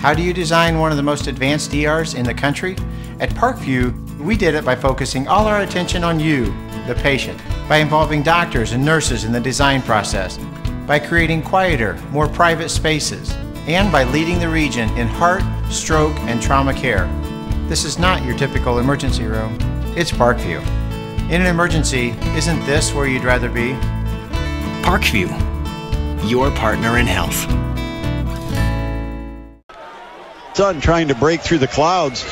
How do you design one of the most advanced ERs in the country? At Parkview, we did it by focusing all our attention on you, the patient, by involving doctors and nurses in the design process, by creating quieter, more private spaces, and by leading the region in heart, stroke, and trauma care. This is not your typical emergency room. It's Parkview. In an emergency, isn't this where you'd rather be? Parkview, your partner in health. Sun trying to break through the clouds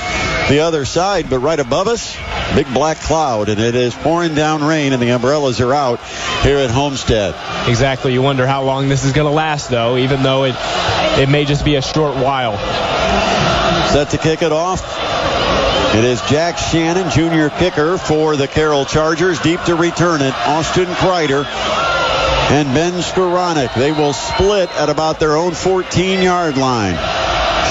the other side, but right above us, big black cloud, and it is pouring down rain, and the umbrellas are out here at Homestead. Exactly. You wonder how long this is going to last, though, even though it may just be a short while. Set to kick it off. It is Jack Shannon, junior kicker for the Carroll Chargers. Deep to return it, Austin Kreider and Ben Skoranek. They will split at about their own 14-yard line.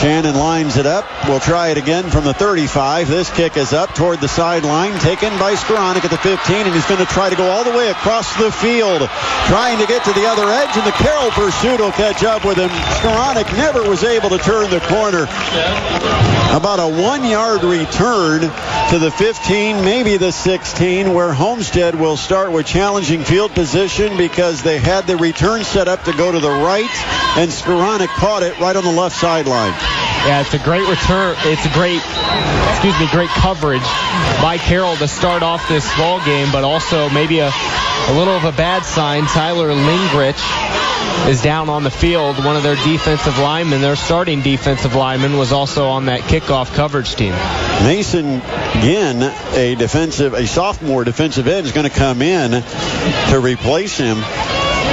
Shannon lines it up. We'll try it again from the 35. This kick is up toward the sideline, taken by Skoranek at the 15, and he's going to try to go all the way across the field, trying to get to the other edge, and the Carroll pursuit will catch up with him. Skoranek never was able to turn the corner. About a 1-yard return to the 15, maybe the 16, where Homestead will start with challenging field position because they had the return set up to go to the right, and Skoranek caught it right on the left sideline. Yeah, it's a great return. It's a great coverage by Carroll to start off this ball game, but also maybe a little of a bad sign. Tyler Lingrich is down on the field. One of their defensive linemen, their starting defensive lineman, was also on that kickoff coverage team. Mason Ginn, a sophomore defensive end, is going to come in to replace him.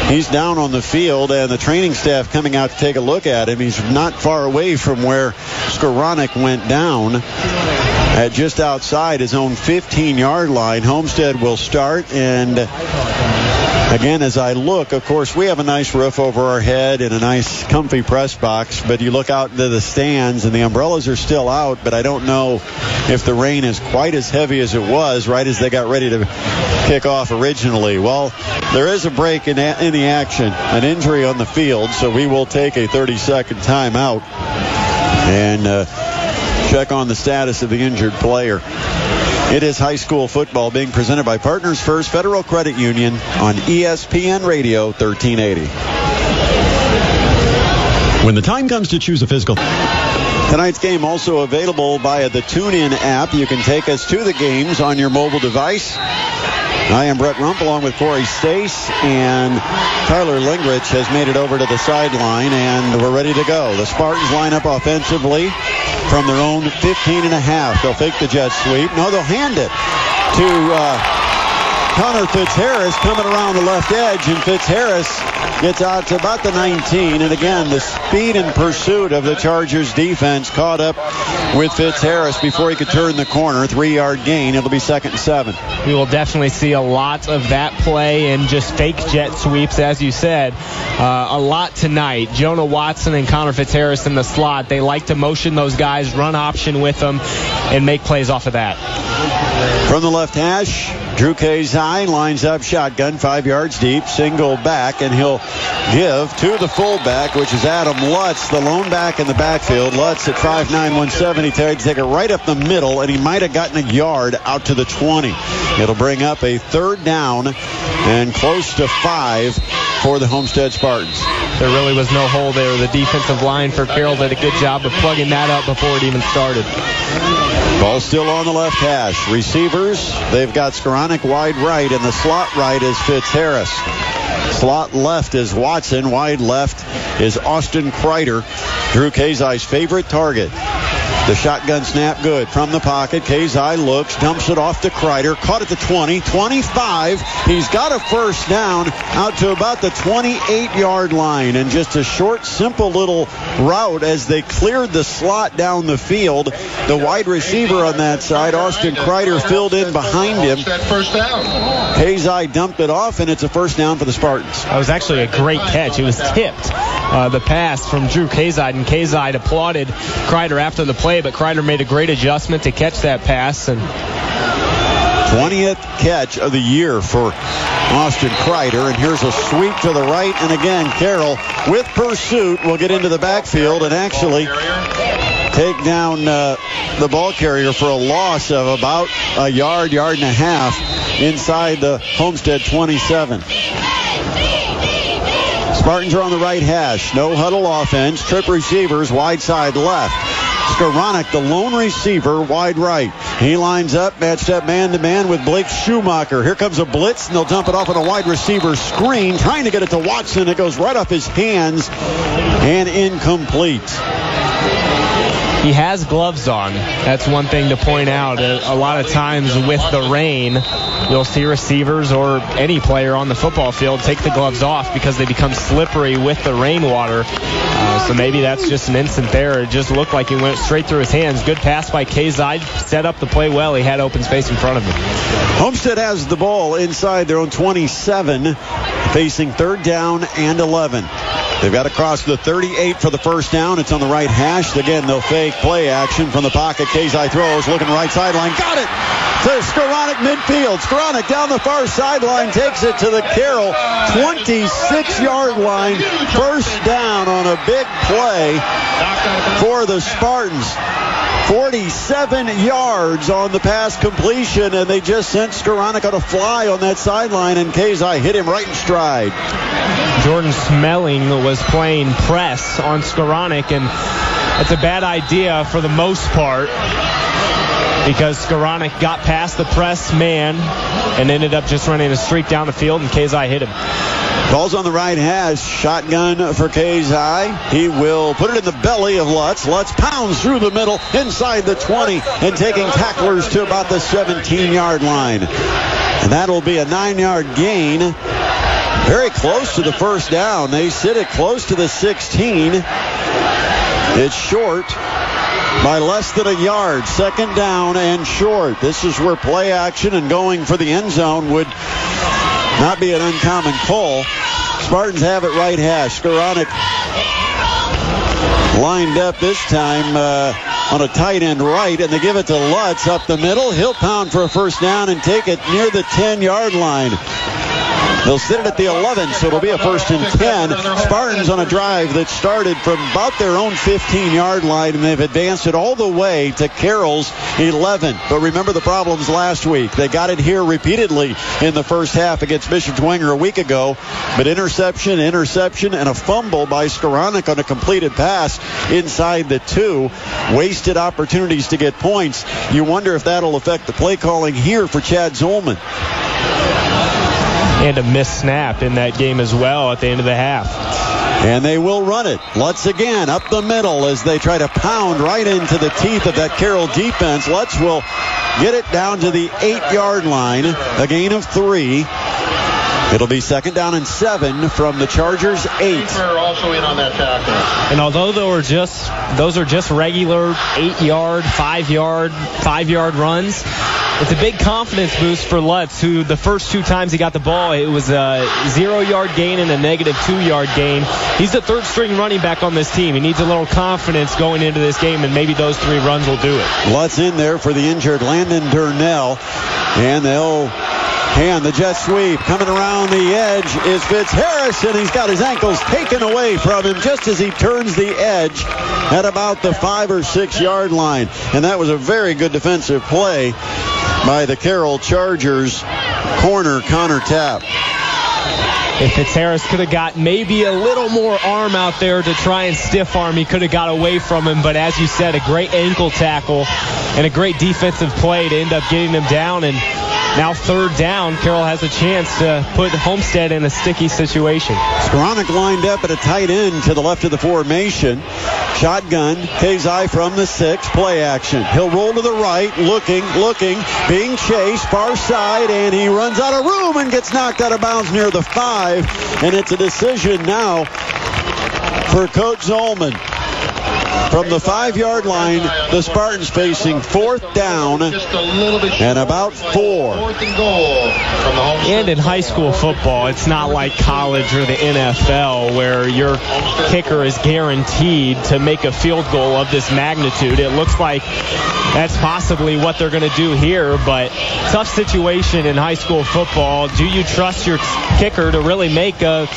He's down on the field, and the training staff coming out to take a look at him. He's not far away from where Skoranek went down, at just outside his own 15-yard line. Homestead will start, and again, as I look, of course, we have a nice roof over our head and a nice comfy press box, but you look out into the stands and the umbrellas are still out, but I don't know if the rain is quite as heavy as it was right as they got ready to kick off originally. Well, there is a break in the action, an injury on the field, so we will take a 30-second timeout and check on the status of the injured player. It is high school football being presented by Partners First Federal Credit Union on ESPN Radio 1380. When the time comes to choose a physical... Tonight's game also available via the TuneIn app. You can take us to the games on your mobile device. I am Brett Rump along with Corey Stace, and Tyler Lingrich has made it over to the sideline, and we're ready to go. The Spartans line up offensively from their own 15.5. They'll fake the jet sweep. No, they'll hand it to Connor Fitzharris coming around the left edge, and Fitzharris gets out to about the 19. And again, the speed and pursuit of the Chargers defense caught up with Fitzharris before he could turn the corner. 3-yard gain. It'll be 2nd and 7. We will definitely see a lot of that play and just fake jet sweeps, as you said. A lot tonight. Jonah Watson and Connor Fitzharris in the slot. They like to motion those guys, run option with them, and make plays off of that. From the left hash, Drew Kazai lines up shotgun 5 yards deep, single back, and he'll give to the fullback, which is Adam Lutz, the lone back in the backfield. Lutz at 5'9", 170, tried to take it right up the middle, and he might have gotten a yard out to the 20. It'll bring up a 3rd down and close to 5 for the Homestead Spartans. There really was no hole there. The defensive line for Carroll did a good job of plugging that up before it even started. Ball still on the left hash. Receivers, they've got Skoranek wide right, and the slot right is Fitzharris. Slot left is Watson. Wide left is Austin Kreider, Drew Kazai's favorite target. The shotgun snap good from the pocket. Kazai looks, dumps it off to Kreider. Caught at the 20, 25. He's got a 1st down out to about the 28-yard line. And just a short, simple little route as they cleared the slot down the field. The wide receiver on that side, Austin Kreider, filled in behind him. Kazai dumped it off, and it's a 1st down for the Spartans. That was actually a great catch. It was tipped, the pass from Drew Kazai, and Kazai applauded Kreider after the play, but Kreider made a great adjustment to catch that pass and 20th catch of the year for Austin Kreider. And here's a sweep to the right. And again, Carroll with pursuit will get into the backfield and actually take down the ball carrier for a loss of about a yard and a half inside the Homestead 27. Spartans are on the right hash. No huddle offense. Trip receivers wide side left. Skoranek, the lone receiver, wide right. He lines up, matched up man-to-man with Blake Schumacher. Here comes a blitz, and they'll dump it off on a wide receiver screen. Trying to get it to Watson. It goes right off his hands and incomplete. He has gloves on. That's one thing to point out. A lot of times with the rain, you'll see receivers or any player on the football field take the gloves off because they become slippery with the rainwater. So maybe that's just an instant there. It just looked like he went straight through his hands. Good pass by Kazide. Set up the play well. He had open space in front of him. Homestead has the ball inside their own 27, facing 3rd down and 11. They've got to cross the 38 for the first down. It's on the right hash. Again, they'll fake play action from the pocket. Kazai throws, looking right sideline. Got it to Skoranek midfield. Skoranek down the far sideline, takes it to the Carroll 26-yard line. First down on a big play for the Spartans. 47 yards on the pass completion, and they just sent Skoranek on a fly on that sideline, and Kazai hit him right in stride. Jordan Smelling was playing press on Skoranek, and that's a bad idea for the most part because Skoranek got past the press man and ended up just running a streak down the field, and Kazai hit him. Ball's on the right hash. Shotgun for Kazai. He will put it in the belly of Lutz. Lutz pounds through the middle inside the 20 and taking tacklers to about the 17-yard line. And that'll be a 9-yard gain. Very close to the first down. They sit it close to the 16. It's short by less than a yard. 2nd down and short. This is where play action and going for the end zone would not be an uncommon call. Spartans have it right hash. Skoranek lined up this time on a tight end right, and they give it to Lutz up the middle. He'll pound for a first down and take it near the 10-yard line. They'll sit it at the 11, so it'll be a 1st and 10. Spartans on a drive that started from about their own 15-yard line, and they've advanced it all the way to Carroll's 11. But remember the problems last week. They got it here repeatedly in the first half against Bishop Dwenger a week ago. But interception, and a fumble by Skoranek on a completed pass inside the 2. Wasted opportunities to get points. You wonder if that'll affect the play calling here for Chad Zolman. And a missed snap in that game as well at the end of the half. And they will run it. Lutz again up the middle as they try to pound right into the teeth of that Carroll defense. Lutz will get it down to the 8-yard line. A gain of 3. It'll be 2nd down and 7 from the Chargers' 8. Also in on that tackle. And although those are just regular 8-yard, 5-yard runs, it's a big confidence boost for Lutz, who the first 2 times he got the ball, it was a 0-yard gain and a negative 2-yard gain. He's the 3rd-string running back on this team. He needs a little confidence going into this game, and maybe those 3 runs will do it. Lutz in there for the injured Landon Durnell, and they'll hand the jet sweep. Coming around the edge is Fitzharris, and he's got his ankles taken away from him just as he turns the edge at about the 5 or 6 yard line. And that was a very good defensive play by the Carroll Chargers corner Connor Tapp. If Fitzharris could have got maybe a little more arm out there to try and stiff arm, he could have got away from him. But as you said, a great ankle tackle and a great defensive play to end up getting him down. And now 3rd down, Carroll has a chance to put Homestead in a sticky situation. Skoranek lined up at a tight end to the left of the formation. Shotgun, Kazai from the 6, play action. He'll roll to the right, looking, being chased, far side, and he runs out of room and gets knocked out of bounds near the 5. And it's a decision now for Coach Zolman. From the 5-yard line, the Spartans facing 4th down and about 4. And in high school football, it's not like college or the NFL where your kicker is guaranteed to make a field goal of this magnitude. It looks like that's possibly what they're going to do here, but tough situation in high school football. Do you trust your kicker to really make a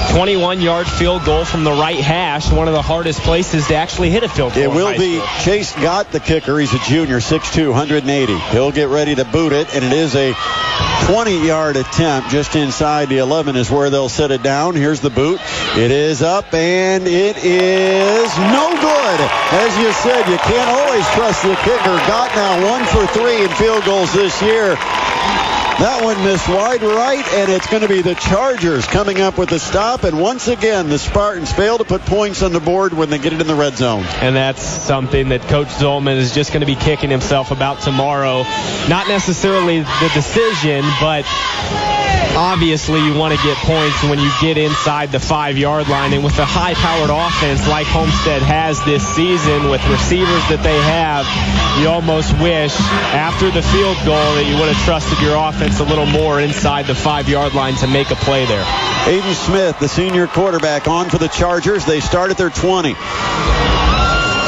21-yard field goal from the right hash, one of the hardest places to actually hit a field goal? It will be Chase Gott, the kicker. He's a junior, 6'2", 180. He'll get ready to boot it, and it is a 20-yard attempt. Just inside the 11 is where they'll set it down. Here's the boot. It is up, and it is no good. As you said, you can't always trust the kicker. Gott now 1 for 3 in field goals this year. That one missed wide right, and it's going to be the Chargers coming up with the stop. And once again, the Spartans fail to put points on the board when they get it in the red zone. And that's something that Coach Zolman is just going to be kicking himself about tomorrow. Not necessarily the decision, but obviously you want to get points when you get inside the 5-yard line. And with a high-powered offense like Homestead has this season, with receivers that they have, you almost wish after the field goal that you would have trusted your offense a little more inside the 5-yard line to make a play there. Aiden Smith, the senior quarterback, on for the Chargers. They start at their 20.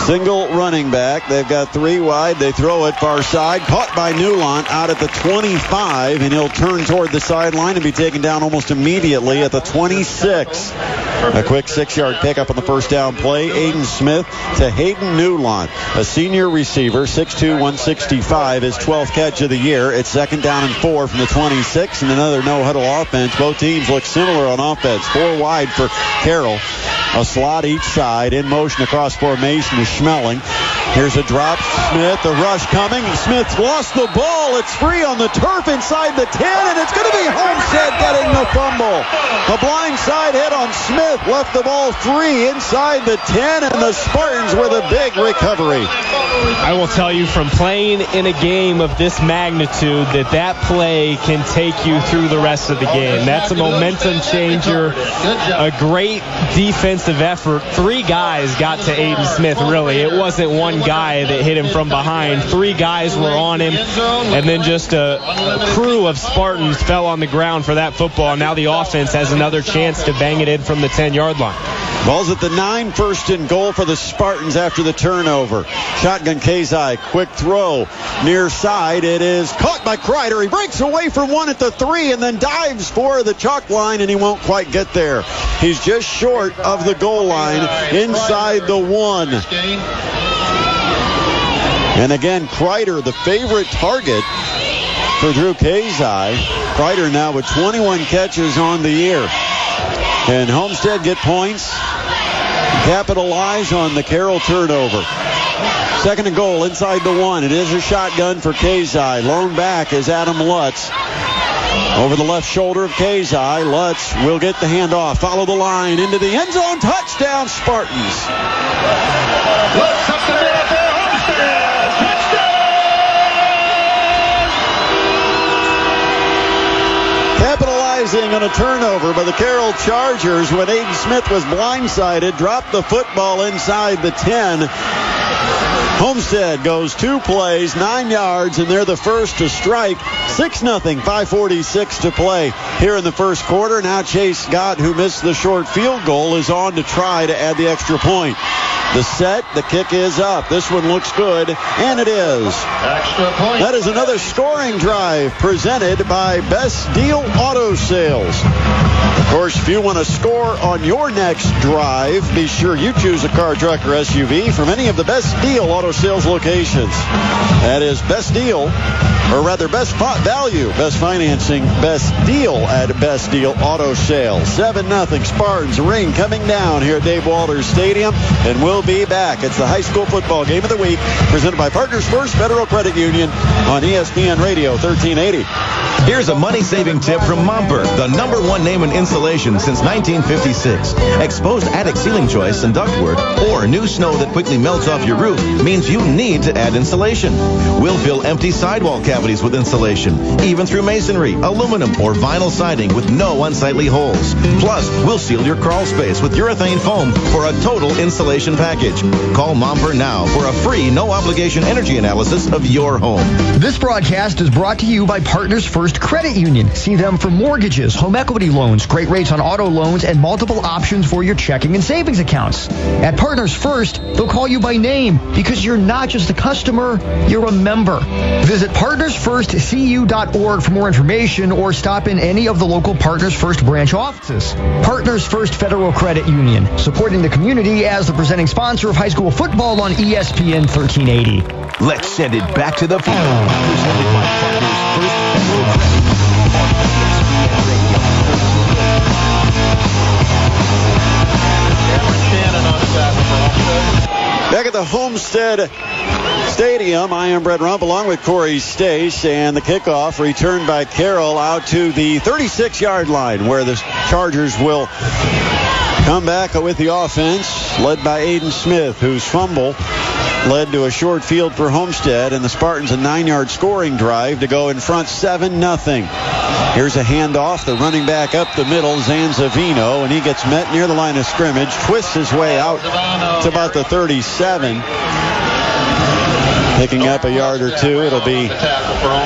Single running back. They've got 3 wide. They throw it far side. Caught by Newlant out at the 25, and he'll turn toward the sideline and be taken down almost immediately at the 26. A quick 6-yard pickup on the first down play. Aiden Smith to Hayden Newlant, a senior receiver, 6'2", 165, his 12th catch of the year. It's 2nd down and 4 from the 26, and another no-huddle offense. Both teams look similar on offense. 4 wide for Carroll. A slot each side. In motion across formation is Schmeling. Here's a drop. Smith, the rush coming. Smith's lost the ball. It's free on the turf inside the 10, and it's going to be Homestead getting the fumble. A blindside hit on Smith left the ball free inside the 10, and the Spartans with a big recovery. I will tell you, from playing in a game of this magnitude, that play can take you through the rest of the game. That's a momentum changer. A great defensive effort. 3 guys got to Aiden Smith, really. It wasn't one guy that hit him from behind. 3 guys were on him, and then just a crew of Spartans fell on the ground for that football. Now the offense has another chance to bang it in from the 10-yard line. Ball's at the 9, 1st and goal for the Spartans after the turnover. Shotgun Kazai, quick throw near side. It is caught by Kreider. He breaks away from 1 at the 3 and then dives for the chalk line, and he won't quite get there. He's just short of the goal line inside the 1. And again, Kreider, the favorite target for Drew Kazai. Kreider now with 21 catches on the year. And Homestead get points, capitalize on the Carroll turnover. 2nd and goal inside the 1. It is a shotgun for Kazai. Lone back is Adam Lutz. Over the left shoulder of Kazai. Lutz will get the handoff. Follow the line into the end zone. Touchdown, Spartans. Lutz up the middle for Homestead. Capitalizing on a turnover by the Carroll Chargers when Aiden Smith was blindsided, dropped the football inside the 10. Homestead goes 2 plays, 9 yards, and they're the first to strike. 6-0, 5:46 to play here in the first quarter. Now Chase Gott, who missed the short field goal, is on to try to add the extra point. The set, the kick is up. This one looks good, and it is. Extra point. That is another scoring drive presented by Best Deal Auto Sales. Of course, if you want to score on your next drive, be sure you choose a car, truck, or SUV from any of the Best Deal Auto Sales locations. That is Best Deal, or rather Best Value, Best Financing, Best Deal at Best Deal Auto Sales. 7-0 Spartans. Rain coming down here at Dave Walters Stadium, and we'll be back. It's the high school football game of the week, presented by Partners First Federal Credit Union on ESPN Radio 1380. Here's a money-saving tip from Momper, the #1 name in insulation since 1956. Exposed attic ceiling joists and ductwork, or new snow that quickly melts off your roof, means you need to add insulation. We'll fill empty sidewall cavities with insulation, even through masonry, aluminum, or vinyl siding with no unsightly holes. Plus, we'll seal your crawl space with urethane foam for a total insulation package. Call Momper now for a free, no-obligation energy analysis of your home. This broadcast is brought to you by Partners First Credit Union. See them for mortgages, home equity loans, great rates on auto loans, and multiple options for your checking and savings accounts. At Partners First, they'll call you by name because you're not just a customer, you're a member. Visit partnersfirstcu.org for more information or stop in any of the local Partners First branch offices. Partners First Federal Credit Union, supporting the community as the presenting sponsor of high school football on ESPN 1380. Let's send it back to the field. Presented by Partners First Federal Credit Union. Back at the Homestead Stadium, I am Brett Rump along with Corey Stace, and the kickoff returned by Carroll out to the 36-yard line where the Chargers will come back with the offense led by Aiden Smith, whose fumble led to a short field for Homestead, and the Spartans a 9-yard scoring drive to go in front 7-0. Here's a handoff, the running back up the middle, Zanzavino, and he gets met near the line of scrimmage, twists his way out to about the 37. Picking up a yard or two, it'll be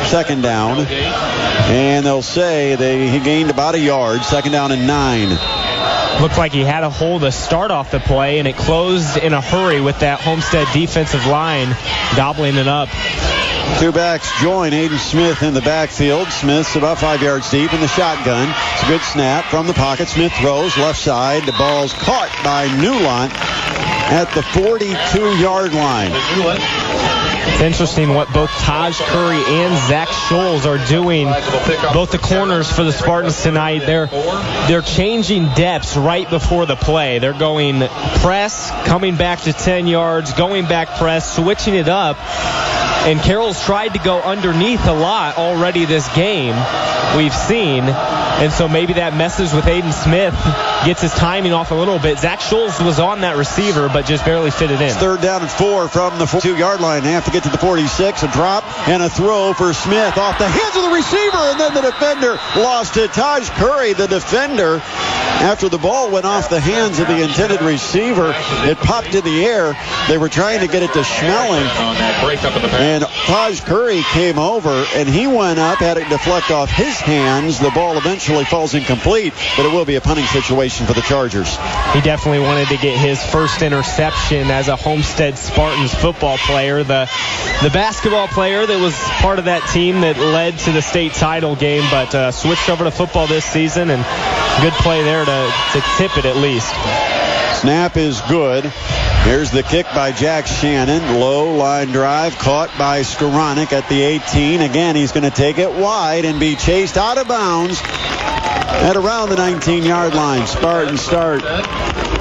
second down. And they'll say he gained about a yard, second down and 9. Looked like he had a hole to start off the play, and it closed in a hurry with that Homestead defensive line gobbling it up. Two backs join Aiden Smith in the backfield. Smith's about 5 yards deep in the shotgun. It's a good snap from the pocket. Smith throws left side. The ball's caught by Newlant at the 42-yard line. It's interesting what both Taj Curry and Zach Scholes are doing, both the corners for the Spartans tonight. They're changing depths right before the play. They're going press, coming back to 10 yards, going back press, switching it up. And Carroll's tried to go underneath a lot already this game, we've seen. And so maybe that messes with Aiden Smith, gets his timing off a little bit. Zach Scholes was on that receiver, but just barely fit it in. It's third down and 4 from the 42-yard line. They have to get to the 46. A drop and a throw for Smith off the hands of the receiver, and then the defender lost it. Taj Curry, the defender, after the ball went off the hands of the intended receiver, it popped in the air. They were trying to get it to Schmeling, and Taj Curry came over, and he went up, had it deflect off his hands. The ball eventually falls incomplete, but it will be a punting situation for the Chargers. He definitely wanted to get his first interception as a Homestead Spartans football player. The basketball player that was part of that team that led to the state title game, but switched over to football this season, and good play there to tip it at least. Snap is good. Here's the kick by Jack Shannon. Low line drive caught by Skoranek at the 18. Again, he's going to take it wide and be chased out of bounds at around the 19-yard line. Spartans start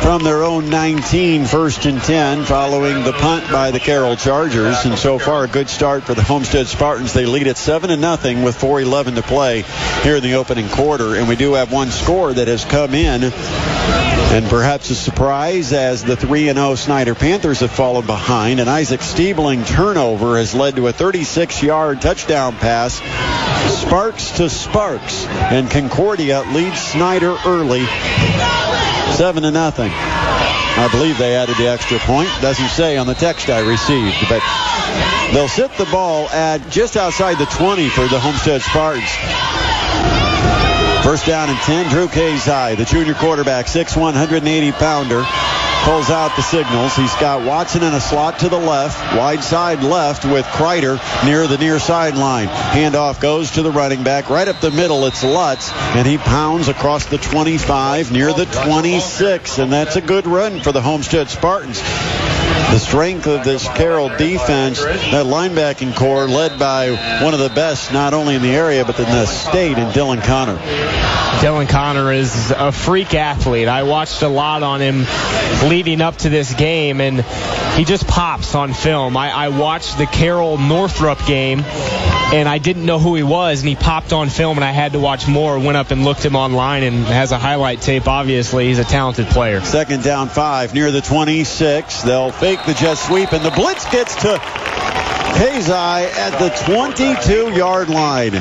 from their own 19, first and 10, following the punt by the Carroll Chargers. And so far, a good start for the Homestead Spartans. They lead at 7-0 with 4:11 to play here in the opening quarter. And we do have one score that has come in, and perhaps a surprise, as the 3-0 Snyder Panthers have fallen behind. An Isaac Stiebling turnover has led to a 36-yard touchdown pass. Sparks to Sparks, and Concordia leads Snyder early, 7-0. I believe they added the extra point. Doesn't say on the text I received, but they'll sit the ball at just outside the 20 for the Homestead Spartans. First down and 10. Drew Kazai, the junior quarterback, 6'1", 180-pounder, pulls out the signals. He's got Watson in a slot to the left, wide side left with Kreider near the near sideline. Handoff goes to the running back. Right up the middle, it's Lutz, and he pounds across the 25 near the 26, and that's a good run for the Homestead Spartans. The strength of this Carroll defense, that linebacking core led by one of the best, not only in the area, but in the state, in Dylan Connor. Dylan Connor is a freak athlete. I watched a lot on him leading up to this game, and he just pops on film. I watched the Carroll-Northrop game, and I didn't know who he was, and he popped on film, and I had to watch more. Went up and looked him online, and has a highlight tape, obviously. He's a talented player. Second down 5 near the 26. They'll fake the jet sweep, and the blitz gets to Kazai at the 22-yard line.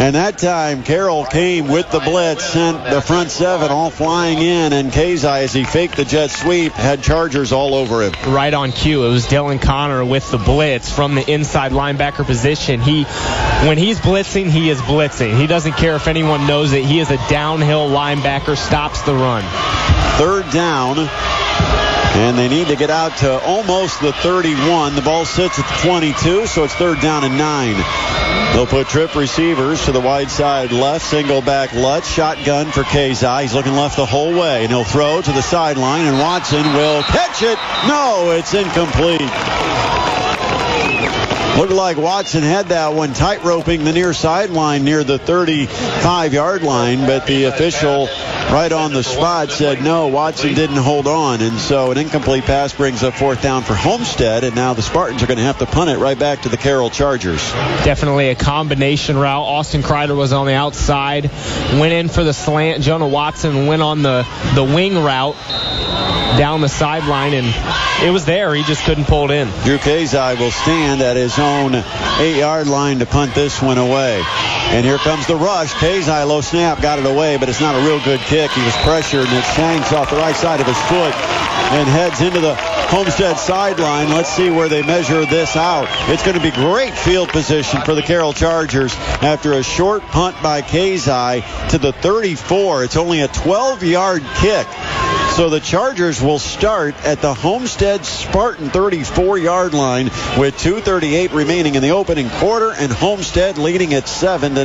And that time, Carroll came with the blitz, sent the front 7 all flying in, and Kazai, as he faked the jet sweep, had Chargers all over him. Right on cue. It was Dylan Connor with the blitz from the inside linebacker position. When he's blitzing, he is blitzing. He doesn't care if anyone knows it. He is a downhill linebacker, stops the run. Third down. And they need to get out to almost the 31. The ball sits at the 22, so it's third down and 9. They'll put trip receivers to the wide side left. Single back Lutz. Shotgun for Kazai. He's looking left the whole way. And he'll throw to the sideline, and Watson will catch it. No, it's incomplete. Looked like Watson had that one tight-roping the near sideline near the 35-yard line, but the official right on the spot said no, Watson didn't hold on, and so an incomplete pass brings up fourth down for Homestead, and now the Spartans are going to have to punt it right back to the Carroll Chargers. Definitely a combination route. Austin Kreider was on the outside, went in for the slant. Jonah Watson went on the wing route down the sideline, and it was there. He just couldn't pull it in. Drew Kazai will stand at his own 8-yard line to punt this one away. And here comes the rush. Kazai, low snap, got it away, but it's not a real good kick. He was pressured, and it shanks off the right side of his foot and heads into the Homestead sideline. Let's see where they measure this out. It's going to be great field position for the Carroll Chargers after a short punt by Kazai to the 34. It's only a 12-yard kick. So the Chargers will start at the Homestead Spartan 34-yard line with 2:38 remaining in the opening quarter, and Homestead leading at 7-0.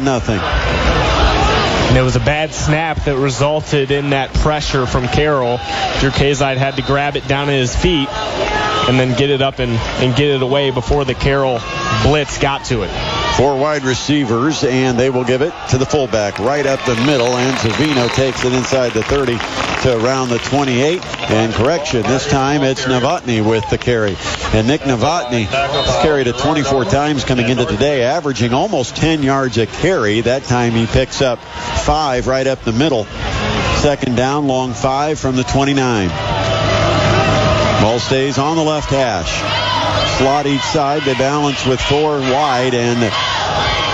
And it was a bad snap that resulted in that pressure from Carroll. Drew Kazai had to grab it down at his feet and then get it up and get it away before the Carroll blitz got to it. 4 wide receivers, and they will give it to the fullback right up the middle, and Zavino takes it inside the 30 to around the 28. And correction, this time it's Novotny with the carry. And Nick Novotny has carried it 24 times coming into today, averaging almost 10 yards a carry. That time he picks up 5 right up the middle. Second down, long 5 from the 29. Ball stays on the left hash. Slot each side. They balance with 4 wide, and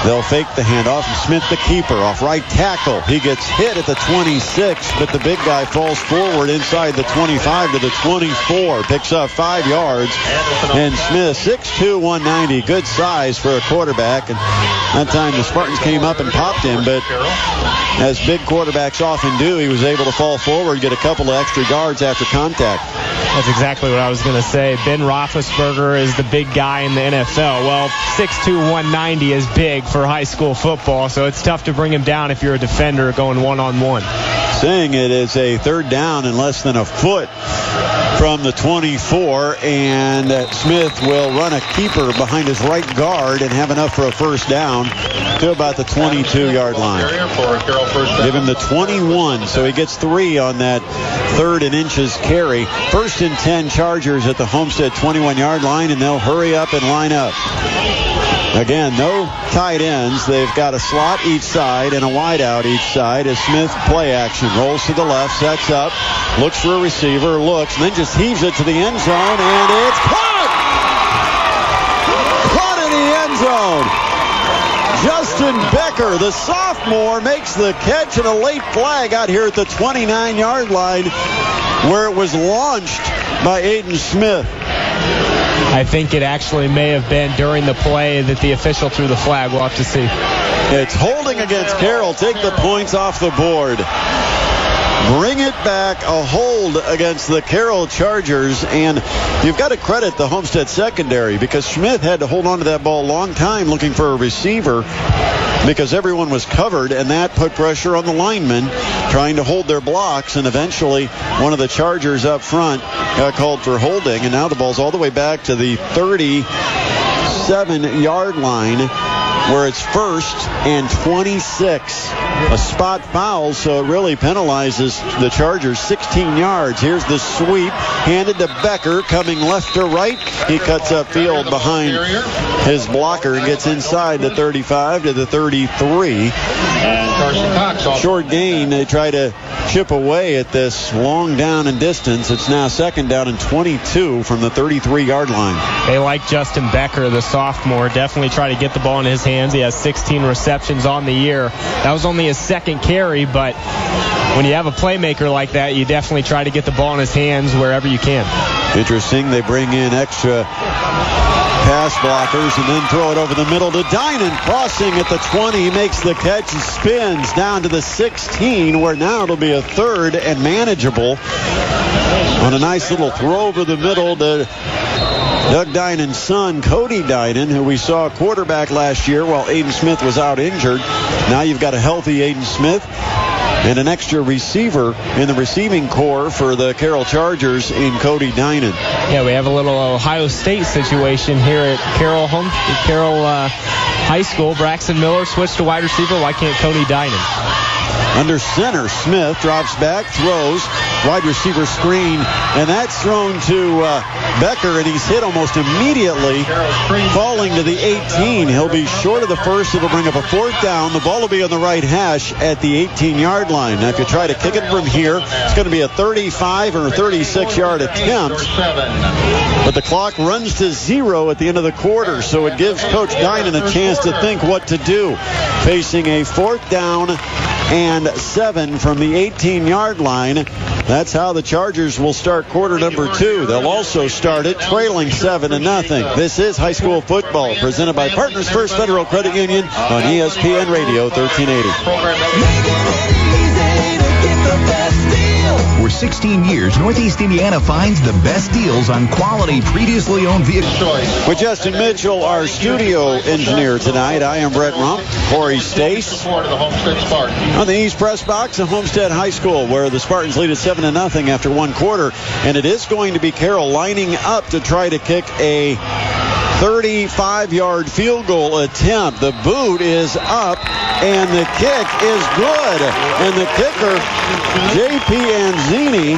they'll fake the handoff. And Smith, the keeper, off right tackle. He gets hit at the 26, but the big guy falls forward inside the 25 to the 24. Picks up 5 yards. And Smith, 6'2", 190. Good size for a quarterback. And that time the Spartans came up and popped him, but as big quarterbacks often do, he was able to fall forward, get a couple of extra yards after contact. That's exactly what I was going to say. Ben Roethlisberger is the big guy in the NFL. Well, 6'2", 190 is big for high school football, so it's tough to bring him down if you're a defender going one-on-one. Saying it is a third down and less than a foot from the 24, and Smith will run a keeper behind his right guard and have enough for a first down to about the 22-yard line. Give him the 21, so he gets 3 on that 3rd and inches carry. First and 10 Chargers at the Homestead 21-yard line, and they'll hurry up and line up. Again, no tight ends. They've got a slot each side and a wide out each side as Smith play action. Rolls to the left, sets up, looks for a receiver, looks, and then just heaves it to the end zone, and it's caught! Caught in the end zone! Justin Becker, the sophomore, makes the catch, and a late flag out here at the 29-yard line where it was launched by Aiden Smith. I think it actually may have been during the play that the official threw the flag. We'll have to see. It's holding against Carroll. Take the points off the board. Bring it back, a hold against the Carroll Chargers, and you've got to credit the Homestead secondary because Smith had to hold on to that ball a long time looking for a receiver because everyone was covered, and that put pressure on the linemen trying to hold their blocks, and eventually one of the Chargers up front got called for holding, and now the ball's all the way back to the 37-yard line where it's 1st and 26. A spot foul, so it really penalizes the Chargers 16 yards. Here's the sweep, handed to Becker, coming left to right. He cuts upfield behind his blocker and gets inside the 35 to the 33. Short gain. They try to chip away at this long down and distance. It's now 2nd down and 22 from the 33-yard line. They like Justin Becker, the sophomore. Definitely try to get the ball in his hands. He has 16 receptions on the year. That was only his 2nd carry, but when you have a playmaker like that, you definitely try to get the ball in his hands wherever you can. Interesting. They bring in extra pass blockers and then throw it over the middle to Dinan, crossing at the 20. He makes the catch and spins down to the 16, where now it'll be a 3rd and manageable on a nice little throw over the middle to Doug Dinan's son, Cody Dinan, who we saw quarterback last year while Aiden Smith was out injured. Now you've got a healthy Aiden Smith and an extra receiver in the receiving core for the Carroll Chargers in Cody Dinan. Yeah, we have a little Ohio State situation here at Carroll High School. Braxton Miller switched to wide receiver. Why can't Cody Dinan? Under center, Smith drops back, throws, wide receiver screen, and that's thrown to Becker, and he's hit almost immediately, falling to the 18. He'll be short of the first. It'll bring up a 4th down. The ball will be on the right hash at the 18-yard line. Now, if you try to kick it from here, it's going to be a 35 or 36-yard attempt. But the clock runs to 0 at the end of the quarter, so it gives Coach Dinan a chance to think what to do. Facing a 4th down and 7 from the 18-yard line. That's how the Chargers will start quarter number 2. They'll also start it trailing 7-0. This is high school football presented by Partners First Federal Credit Union on ESPN Radio 1380. For 16 years, Northeast Indiana finds the best deals on quality previously owned vehicles. With Justin Mitchell, our studio engineer tonight, I am Brett Rump, Corey Stace. On the East Press Box at Homestead High School, where the Spartans lead at 7-0 after 1 quarter. And it is going to be Carroll lining up to try to kick a 35-yard field goal attempt. The boot is up, and the kick is good. And the kicker, J.P. Anzini, a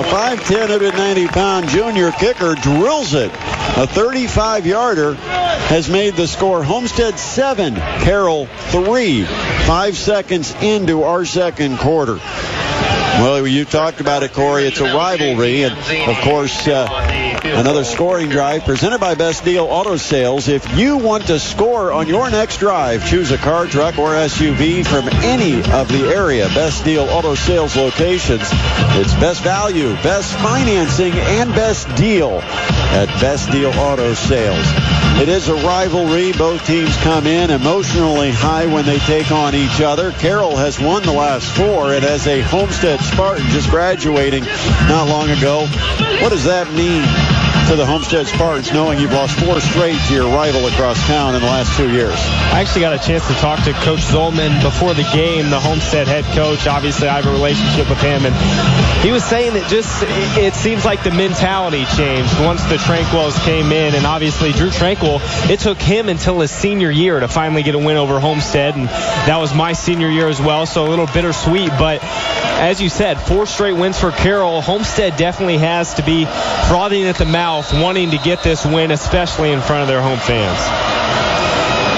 5'10", 190-pound junior kicker, drills it. A 35-yarder has made the score Homestead 7, Carroll 3, 5 seconds into our 2nd quarter. Well, you talked about it, Corey. It's a rivalry. And, of course, another scoring drive presented by Best Deal Auto Sales. If you want to score on your next drive, choose a car, truck, or SUV from any of the area Best Deal Auto Sales locations. It's best value, best financing, and best deal at Best Deal Auto Sales. It is a rivalry. Both teams come in emotionally high when they take on each other. Carroll has won the last 4, and as a Homestead Spartan just graduating not long ago, what does that mean to the Homestead Spartans, knowing you've lost 4 straight to your rival across town in the last 2 years? I actually got a chance to talk to Coach Zolman before the game, the Homestead head coach. Obviously, I have a relationship with him, and he was saying that it seems like the mentality changed once the Tranquils came in, and obviously Drew Tranquil, it took him until his senior year to finally get a win over Homestead, and that was my senior year as well, so a little bittersweet. But as you said, 4 straight wins for Carroll. Homestead definitely has to be frothing at the mouth, wanting to get this win, especially in front of their home fans.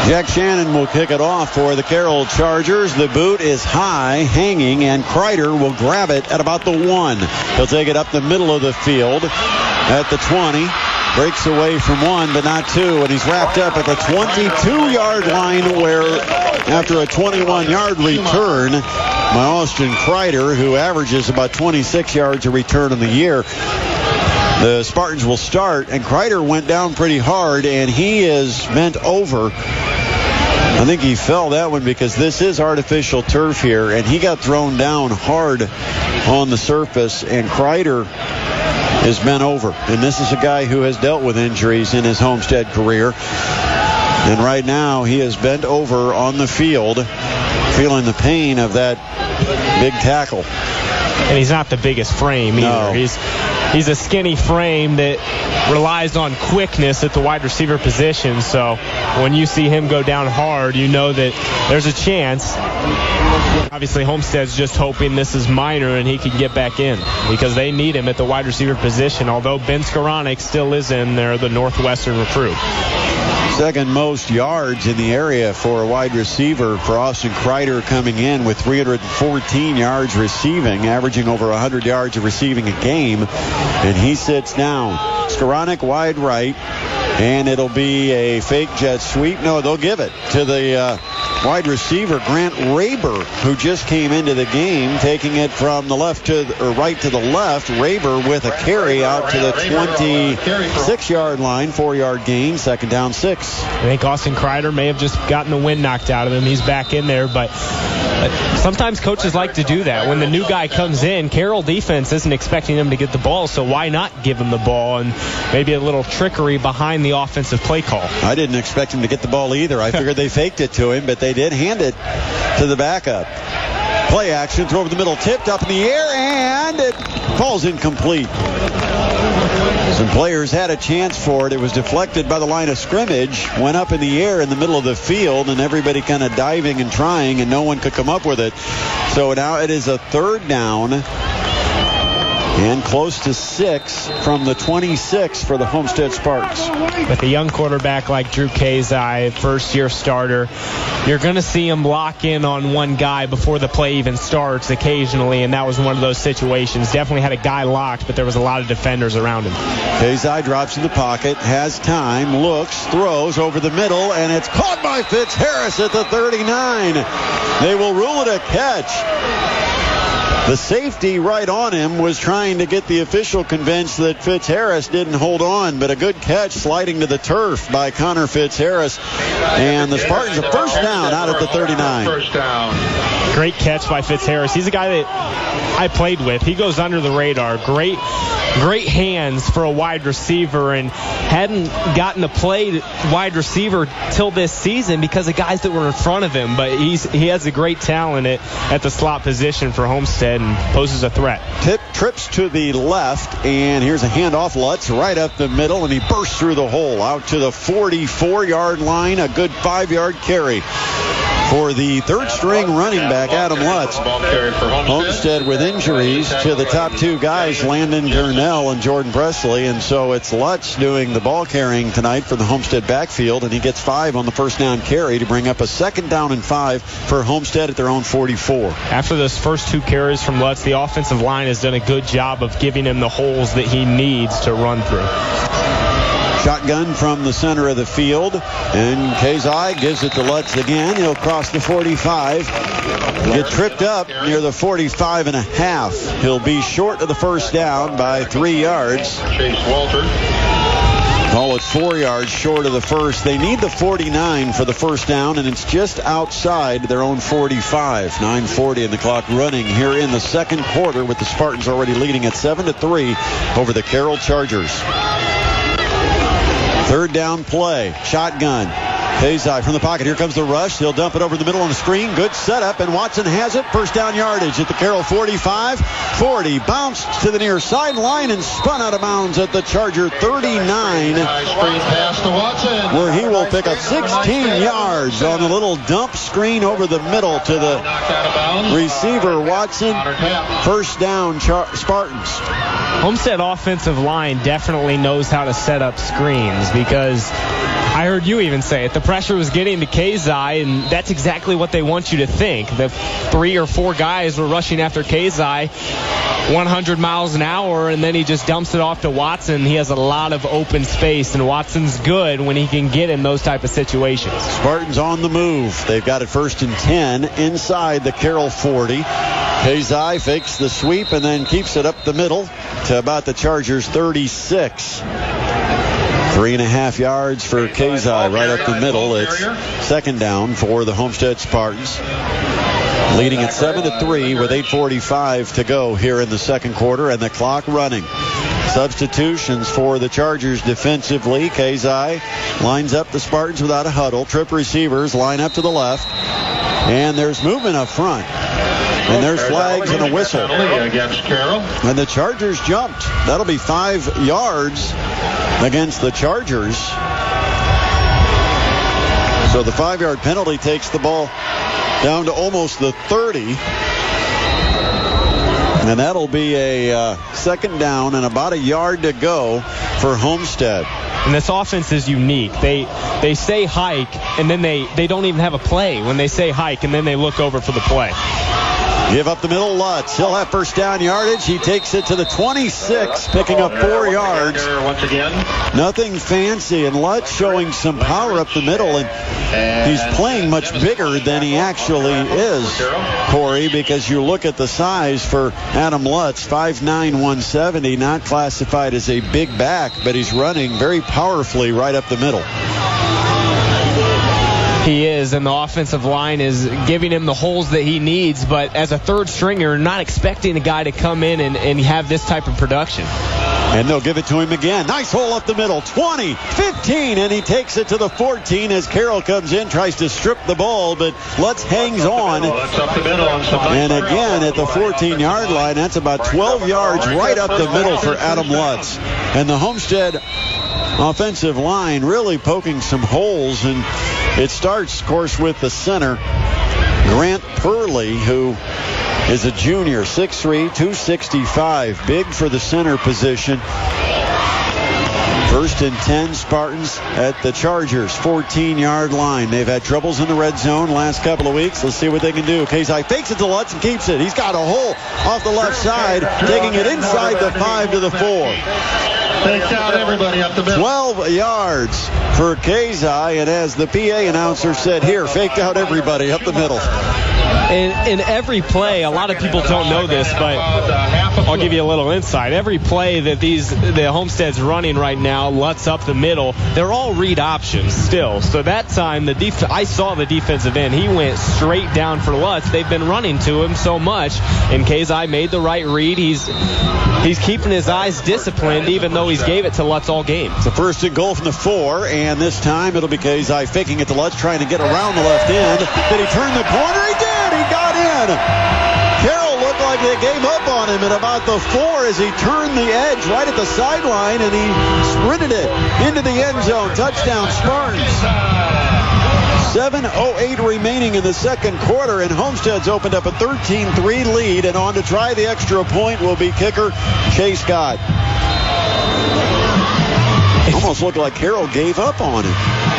Jack Shannon will kick it off for the Carroll Chargers. The boot is high, hanging, and Kreider will grab it at about the 1. He'll take it up the middle of the field at the 20. Breaks away from 1, but not 2, and he's wrapped up at the 22-yard line, where after a 21-yard return, my Austin Kreider, who averages about 26 yards a return in the year, the Spartans will start, and Kreider went down pretty hard, and he is bent over I think he fell that one because this is artificial turf here, and he got thrown down hard on the surface, and Kreider is bent over. And this is a guy who has dealt with injuries in his Homestead career. And right now he is bent over on the field, feeling the pain of that big tackle. And he's not the biggest frame either. No. He's a skinny frame that relies on quickness at the wide receiver position. So when you see him go down hard, you know that there's a chance. Obviously, Homestead's just hoping this is minor and he can get back in because they need him at the wide receiver position, although Ben Skoranek still is in there, the Northwestern recruit. Second most yards in the area for a wide receiver for Austin Kreider, coming in with 314 yards receiving, averaging over 100 yards of receiving a game. And he sits down. Skoranek wide right, and it'll be a fake jet sweep. No, they'll give it to the wide receiver, Grant Raber, who just came into the game, taking it from the left to the, or right to the left. Raber with a carry out to the 26-yard line, 4-yard gain, second down 6. I think Austin Kreider may have just gotten the wind knocked out of him. He's back in there, but sometimes coaches like to do that. When the new guy comes in, Carroll defense isn't expecting him to get the ball, so why not give him the ball? And maybe a little trickery behind the offensive play call. I didn't expect him to get the ball either. I figured they faked it to him, but they did hand it to the backup. Play action, throw over the middle, tipped up in the air, and it falls incomplete. Some players had a chance for it. It was deflected by the line of scrimmage, went up in the air in the middle of the field, and everybody kind of diving and trying, and no one could come up with it. So now it is a third down and close to 6 from the 26 for the Homestead Sparks. With a young quarterback like Drew Kazai, first-year starter, you're going to see him lock in on one guy before the play even starts occasionally, and that was one of those situations. Definitely had a guy locked, but there was a lot of defenders around him. Kazai drops in the pocket, has time, looks, throws over the middle, and it's caught by Fitzharris at the 39. They will rule it a catch. The safety right on him was trying to get the official convinced that Fitzharris didn't hold on, but a good catch sliding to the turf by Connor Fitzharris. And the Spartans a first down out at the 39. First down. Great catch by Fitzharris. He's a guy that I played with. He goes under the radar. Great hands for a wide receiver, and hadn't gotten to play wide receiver till this season because of guys that were in front of him. But he has a great talent at the slot position for Homestead and poses a threat. Trips to the left, and here's a handoff. Lutz right up the middle, and he bursts through the hole out to the 44-yard line. A good 5-yard carry for the third-string running back, Adam Lutz. Homestead with injuries to the top two guys, Landon Gurnell and Jordan Presley, and so it's Lutz doing the ball carrying tonight for the Homestead backfield, and he gets 5 on the first down carry to bring up a second down and 5 for Homestead at their own 44. After those first 2 carries from Lutz, the offensive line has done a good job of giving him the holes that he needs to run through. Shotgun from the center of the field, and Kazai gives it to Lutz again. He'll cross the 45, get tripped up near the 45 and a half. He'll be short of the first down by 3 yards. Chase Walter. Call it 4 yards short of the first. They need the 49 for the first down, and it's just outside their own 45. 9:40 and the clock running here in the second quarter, with the Spartans already leading at 7-3 over the Carroll Chargers. Third down play. Shotgun. Kazai from the pocket. Here comes the rush. He'll dump it over the middle on the screen. Good setup, and Watson has it. First down yardage at the Carroll 45. 40. Bounced to the near sideline and spun out of bounds at the Charger 39. Nice screen pass to Watson. Where he will pick up 16 yards on the little dump screen over the middle to the receiver, Watson. First down, Spartans. Homestead offensive line definitely knows how to set up screens, because I heard you even say it. The pressure was getting to Kazai, and that's exactly what they want you to think. The 3 or 4 guys were rushing after Kazai 100 miles an hour, and then he just dumps it off to Watson. He has a lot of open space, and Watson's good when he can get in those type of situations. Spartans on the move. They've got it first and 10 inside the Carroll 40. Kazai fakes the sweep and then keeps it up the middle to about the Chargers 36. 3.5 yards for Kazai right up the middle. It's second down for the Homestead Spartans. Leading at 7-3 with 8:45 to go here in the second quarter and the clock running. Substitutions for the Chargers defensively. Kazai lines up the Spartans without a huddle. Trip receivers line up to the left. And there's movement up front. And there's flags and a whistle. Against Carroll. And the Chargers jumped. That'll be 5 yards against the Chargers. So the 5-yard penalty takes the ball down to almost the 30. And that'll be a second down and about a yard to go for Homestead. And this offense is unique. They say hike, and then they don't even have a play when they say hike, and then they look over for the play. Give up the middle, Lutz. He'll have first down yardage. He takes it to the 26, picking up 4 yards. Once again. Nothing fancy, and Lutz showing some power up the middle, and he's playing much bigger than he actually is, Corey, because you look at the size for Adam Lutz, 5'9", 170, not classified as a big back, but he's running very powerfully right up the middle. He is, and the offensive line is giving him the holes that he needs, but as a third stringer, not expecting a guy to come in and have this type of production. And they'll give it to him again. Nice hole up the middle. 20, 15, and he takes it to the 14 as Carroll comes in, tries to strip the ball, but Lutz hangs on. And again at the 14-yard line, that's about 12 yards right up the middle for Adam Lutz. And the Homestead offensive line really poking some holes, and it starts, of course, with the center, Grant Purley, who is a junior, 6'3", 265, big for the center position. First and 10 Spartans at the Chargers 14-yard line. They've had troubles in the red zone last couple of weeks. Let's see what they can do. Kazai fakes it to Lutz and keeps it. He's got a hole off the left side, taking it inside the 5 to the 4. Faked out everybody up the middle. 12 yards for Kazai, and as the PA announcer said here, faked out everybody up the middle. In every play, a lot of people don't know this, but I'll give you a little insight. Every play that the Homestead's running right now, Lutz up the middle, they're all read options still. So that time, I saw the defensive end. He went straight down for Lutz. They've been running to him so much, and Kazai made the right read. He's keeping his eyes disciplined, even though he's gave it to Lutz all game. It's a first and goal from the 4, and this time it'll be Kazai faking it to Lutz, trying to get around the left end. Did he turn the corner? He did! He got in! Carroll looked like they gave up on him at about the 4 as he turned the edge right at the sideline, and he sprinted it into the end zone. Touchdown, Spartans. 7:08 remaining in the second quarter, and Homestead's opened up a 13-3 lead, and on to try the extra point will be kicker Chase Scott. Almost looked like Carroll gave up on him.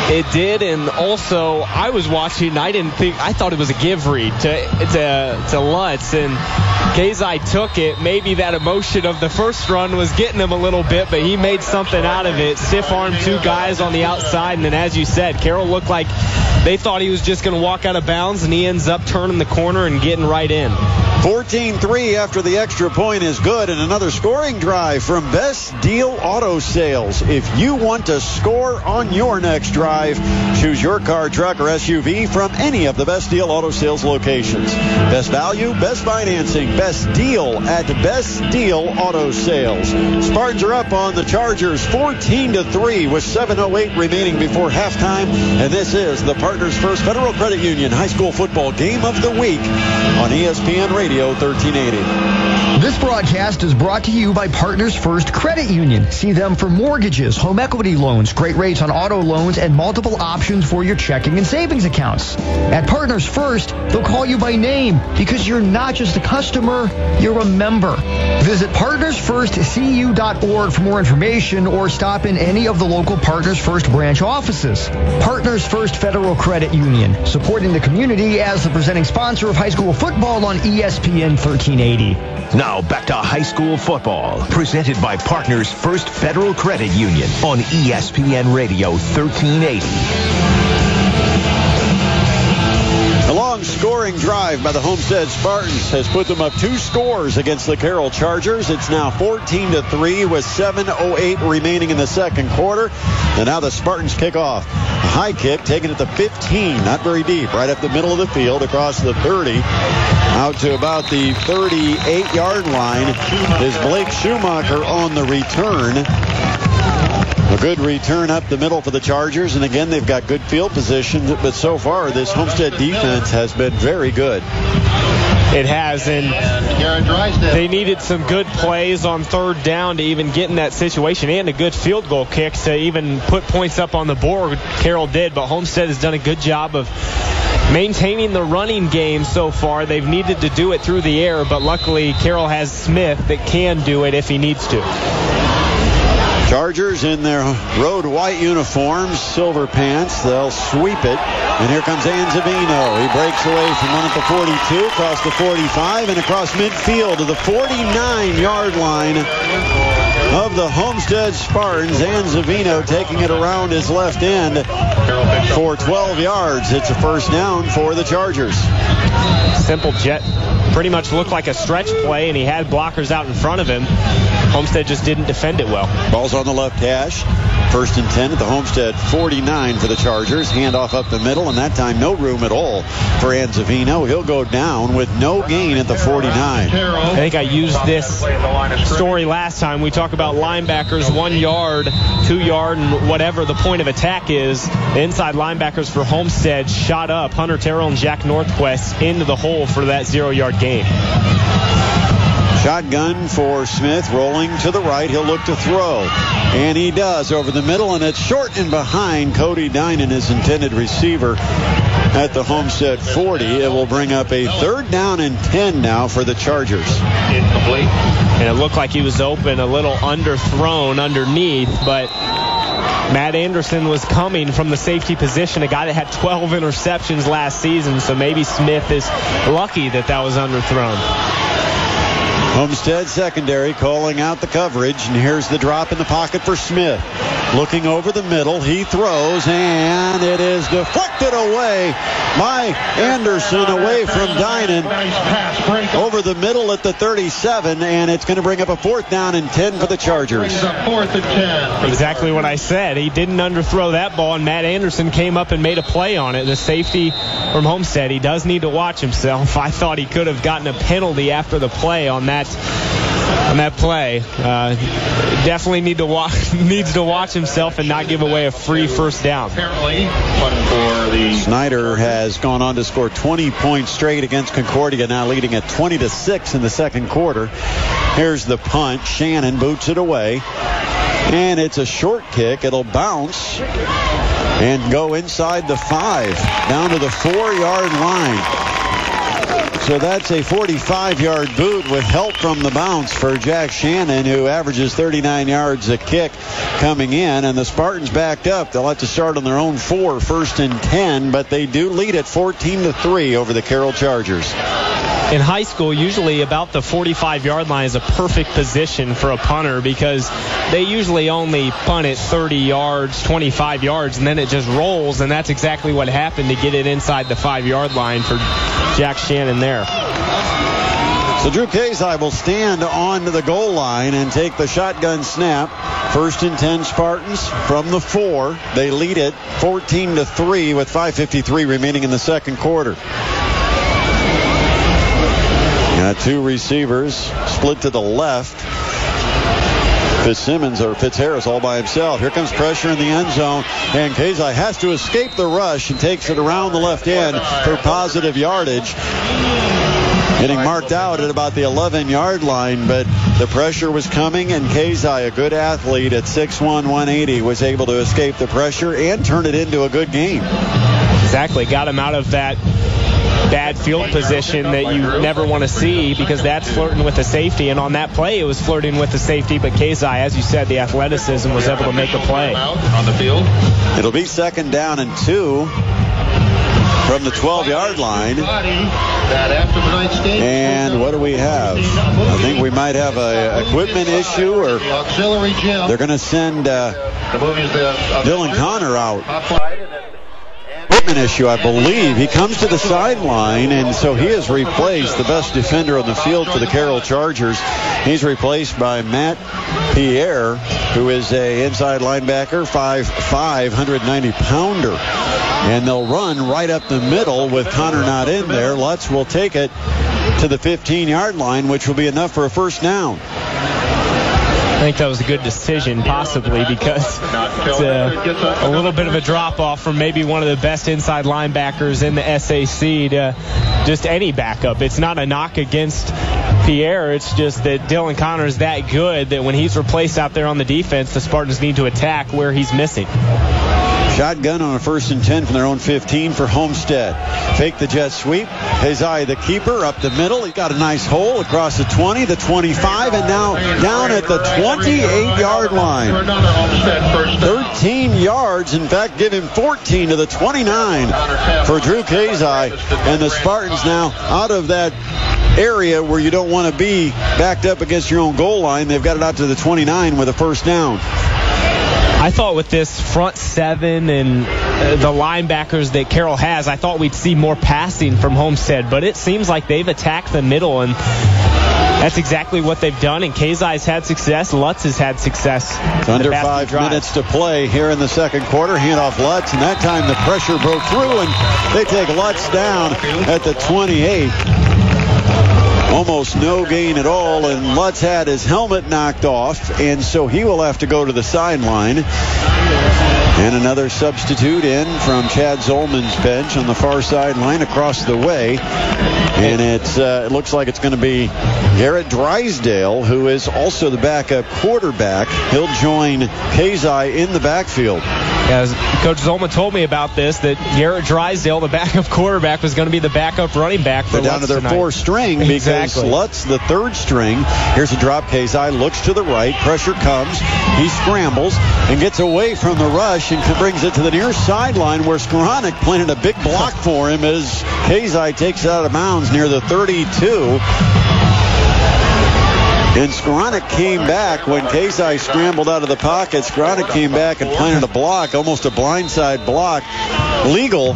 It did, and also I was watching. I thought it was a give read to Lutz, and Kazai took it. Maybe that emotion of the first run was getting him a little bit, but he made something out of it. Stiff armed 2 guys on the outside, and then as you said, Carroll looked like they thought he was just going to walk out of bounds, and he ends up turning the corner and getting right in. 14-3 after the extra point is good, and another scoring drive from Best Deal Auto Sales. If you want to score on your next drive, choose your car, truck, or SUV from any of the Best Deal Auto Sales locations. Best value, best financing, best deal at Best Deal Auto Sales. Spartans are up on the Chargers 14-3 with 7:08 remaining before halftime, and this is the Partners First Federal Credit Union High School Football Game of the Week on ESPN Radio 1380. This broadcast is brought to you by Partners First Credit Union. See them for mortgages, home equity loans, great rates on auto loans, and multiple options for your checking and savings accounts. At Partners First, they'll call you by name because you're not just a customer, you're a member. Visit partnersfirstcu.org for more information or stop in any of the local Partners First branch offices. Partners First Federal Credit Union, supporting the community as the presenting sponsor of high school football on ESPN 1380. Now back to high school football, presented by Partners First Federal Credit Union on ESPN Radio 1380. A long scoring drive by the Homestead Spartans has put them up 2 scores against the Carroll Chargers. It's now 14-3 with 7:08 remaining in the second quarter. And now the Spartans kick off. A high kick taken at the 15, not very deep, right up the middle of the field across the 30. Out to about the 38-yard line is Blake Schumacher on the return. A good return up the middle for the Chargers, and again, they've got good field position, but so far, this Homestead defense has been very good. It has, and they needed some good plays on third down to even get in that situation, and a good field goal kick to even put points up on the board. Carroll did, but Homestead has done a good job of maintaining the running game so far. They've needed to do it through the air, but luckily Carroll has Smith that can do it if he needs to. Chargers in their road white uniforms, silver pants. They'll sweep it. And here comes Anzavino. He breaks away from one at the 42, across the 45, and across midfield to the 49-yard line of the Homestead Spartans. Anzavino taking it around his left end for 12 yards. It's a first down for the Chargers. Simple jet. Pretty much looked like a stretch play, and he had blockers out in front of him. Homestead just didn't defend it well. Ball's on the left hash. First and 10 at the Homestead 49 for the Chargers. Handoff up the middle, and that time no room at all for Anzavino. He'll go down with no gain at the 49. I think I used this story last time. We talk about linebackers 1 yard, 2 yard, and whatever the point of attack is. The inside linebackers for Homestead shot up Hunter Terrell and Jack Northwest into the hole for that 0-yard gain. Shotgun for Smith, rolling to the right. He'll look to throw. And he does over the middle, and it's short and behind Cody Dinan, his intended receiver, at the Homestead 40. It will bring up a third down and 10 now for the Chargers. Incomplete. And it looked like he was open, a little underthrown underneath, but Matt Anderson was coming from the safety position, a guy that had 12 interceptions last season, so maybe Smith is lucky that was underthrown. Homestead secondary calling out the coverage, and here's the drop in the pocket for Smith. Looking over the middle, he throws, and it is deflected away by Anderson, away from Dinan. Over the middle at the 37, and it's going to bring up a fourth down and 10 for the Chargers. Exactly what I said. He didn't underthrow that ball, and Matt Anderson came up and made a play on it. The safety from Homestead, he does need to watch himself. I thought he could have gotten a penalty after the play on that play. Definitely needs to watch himself and not give away a free first down. Snyder has gone on to score 20 points straight against Concordia, now leading at 20-6 in the second quarter. Here's the punt. Shannon boots it away, and it's a short kick. It'll bounce and go inside the 5, down to the 4-yard line. So that's a 45-yard boot with help from the bounce for Jack Shannon, who averages 39 yards a kick coming in. And the Spartans backed up. They'll have to start on their own 4, first and 10, but they do lead at 14-3 over the Carroll Chargers. In high school, usually about the 45-yard line is a perfect position for a punter because they usually only punt at 30 yards, 25 yards, and then it just rolls, and that's exactly what happened to get it inside the 5-yard line for Jack Shannon there. So Drew Kazai will stand on the goal line and take the shotgun snap. First and 10 Spartans from the 4. They lead it 14-3 with 5:53 remaining in the second quarter. Got 2 receivers split to the left. Fitzharris all by himself. Here comes pressure in the end zone, and Kazai has to escape the rush and takes it around the left end for positive yardage. Getting marked out at about the 11-yard line, but the pressure was coming, and Kazai, a good athlete at 6'1", 180, was able to escape the pressure and turn it into a good game. Exactly. Got him out of that bad field position that you never want to see because that's flirting with the safety. And on that play, it was flirting with the safety. But Kazai, as you said, the athleticism was able to make a play. On the field. It'll be second down and 2 from the 12-yard line. And what do we have? I think we might have an equipment issue, or they're going to send Dylan Connor out. equipment issue, I believe. He comes to the sideline, and so he has replaced the best defender on the field for the Carroll Chargers. He's replaced by Matt Pierre, who is a inside linebacker, 5'5", 190-pounder. And they'll run right up the middle with Connor not in there. Lutz will take it to the 15-yard line, which will be enough for a first down. I think that was a good decision, possibly, because it's a little bit of a drop-off from maybe one of the best inside linebackers in the SAC to just any backup. It's not a knock against Pierre. It's just that Dylan Connor is that good that when he's replaced out there on the defense, the Spartans need to attack where he's missing. Shotgun on a 1st and 10 from their own 15 for Homestead. Fake the jet sweep. Hazai, the keeper, up the middle. He got a nice hole across the 20, the 25, and now down at the 28-yard line. 13 yards. In fact, give him 14 to the 29 for Drew Hazai. And the Spartans now out of that area where you don't want to be backed up against your own goal line. They've got it out to the 29 with a first down. I thought with this front seven and the linebackers that Carroll has, I thought we'd see more passing from Homestead, but it seems like they've attacked the middle, and that's exactly what they've done, and Kazai's had success. Lutz has had success. It's under 5 minutes to play here in the second quarter. Handoff Lutz, and that time the pressure broke through, and they take Lutz down at the 28. Almost no gain at all, and Lutz had his helmet knocked off, and so he will have to go to the sideline. And another substitute in from Chad Zolman's bench on the far sideline across the way. And it looks like it's going to be Garrett Drysdale, who is also the backup quarterback. He'll join Kazai in the backfield. As Coach Zolman told me about this, that Garrett Drysdale, the backup quarterback, was going to be the backup running back for Lutz down to their tonight. 4th string because Lutz, the 3rd string. Here's a drop. Kazai looks to the right. Pressure comes. He scrambles and gets away from the rush and brings it to the near sideline where Skowronek planted a big block for him as Kazai takes it out of bounds near the 32. And Skowronek came back when Kazai scrambled out of the pocket. Skowronek came back and planted a block, almost a blindside block. Legal,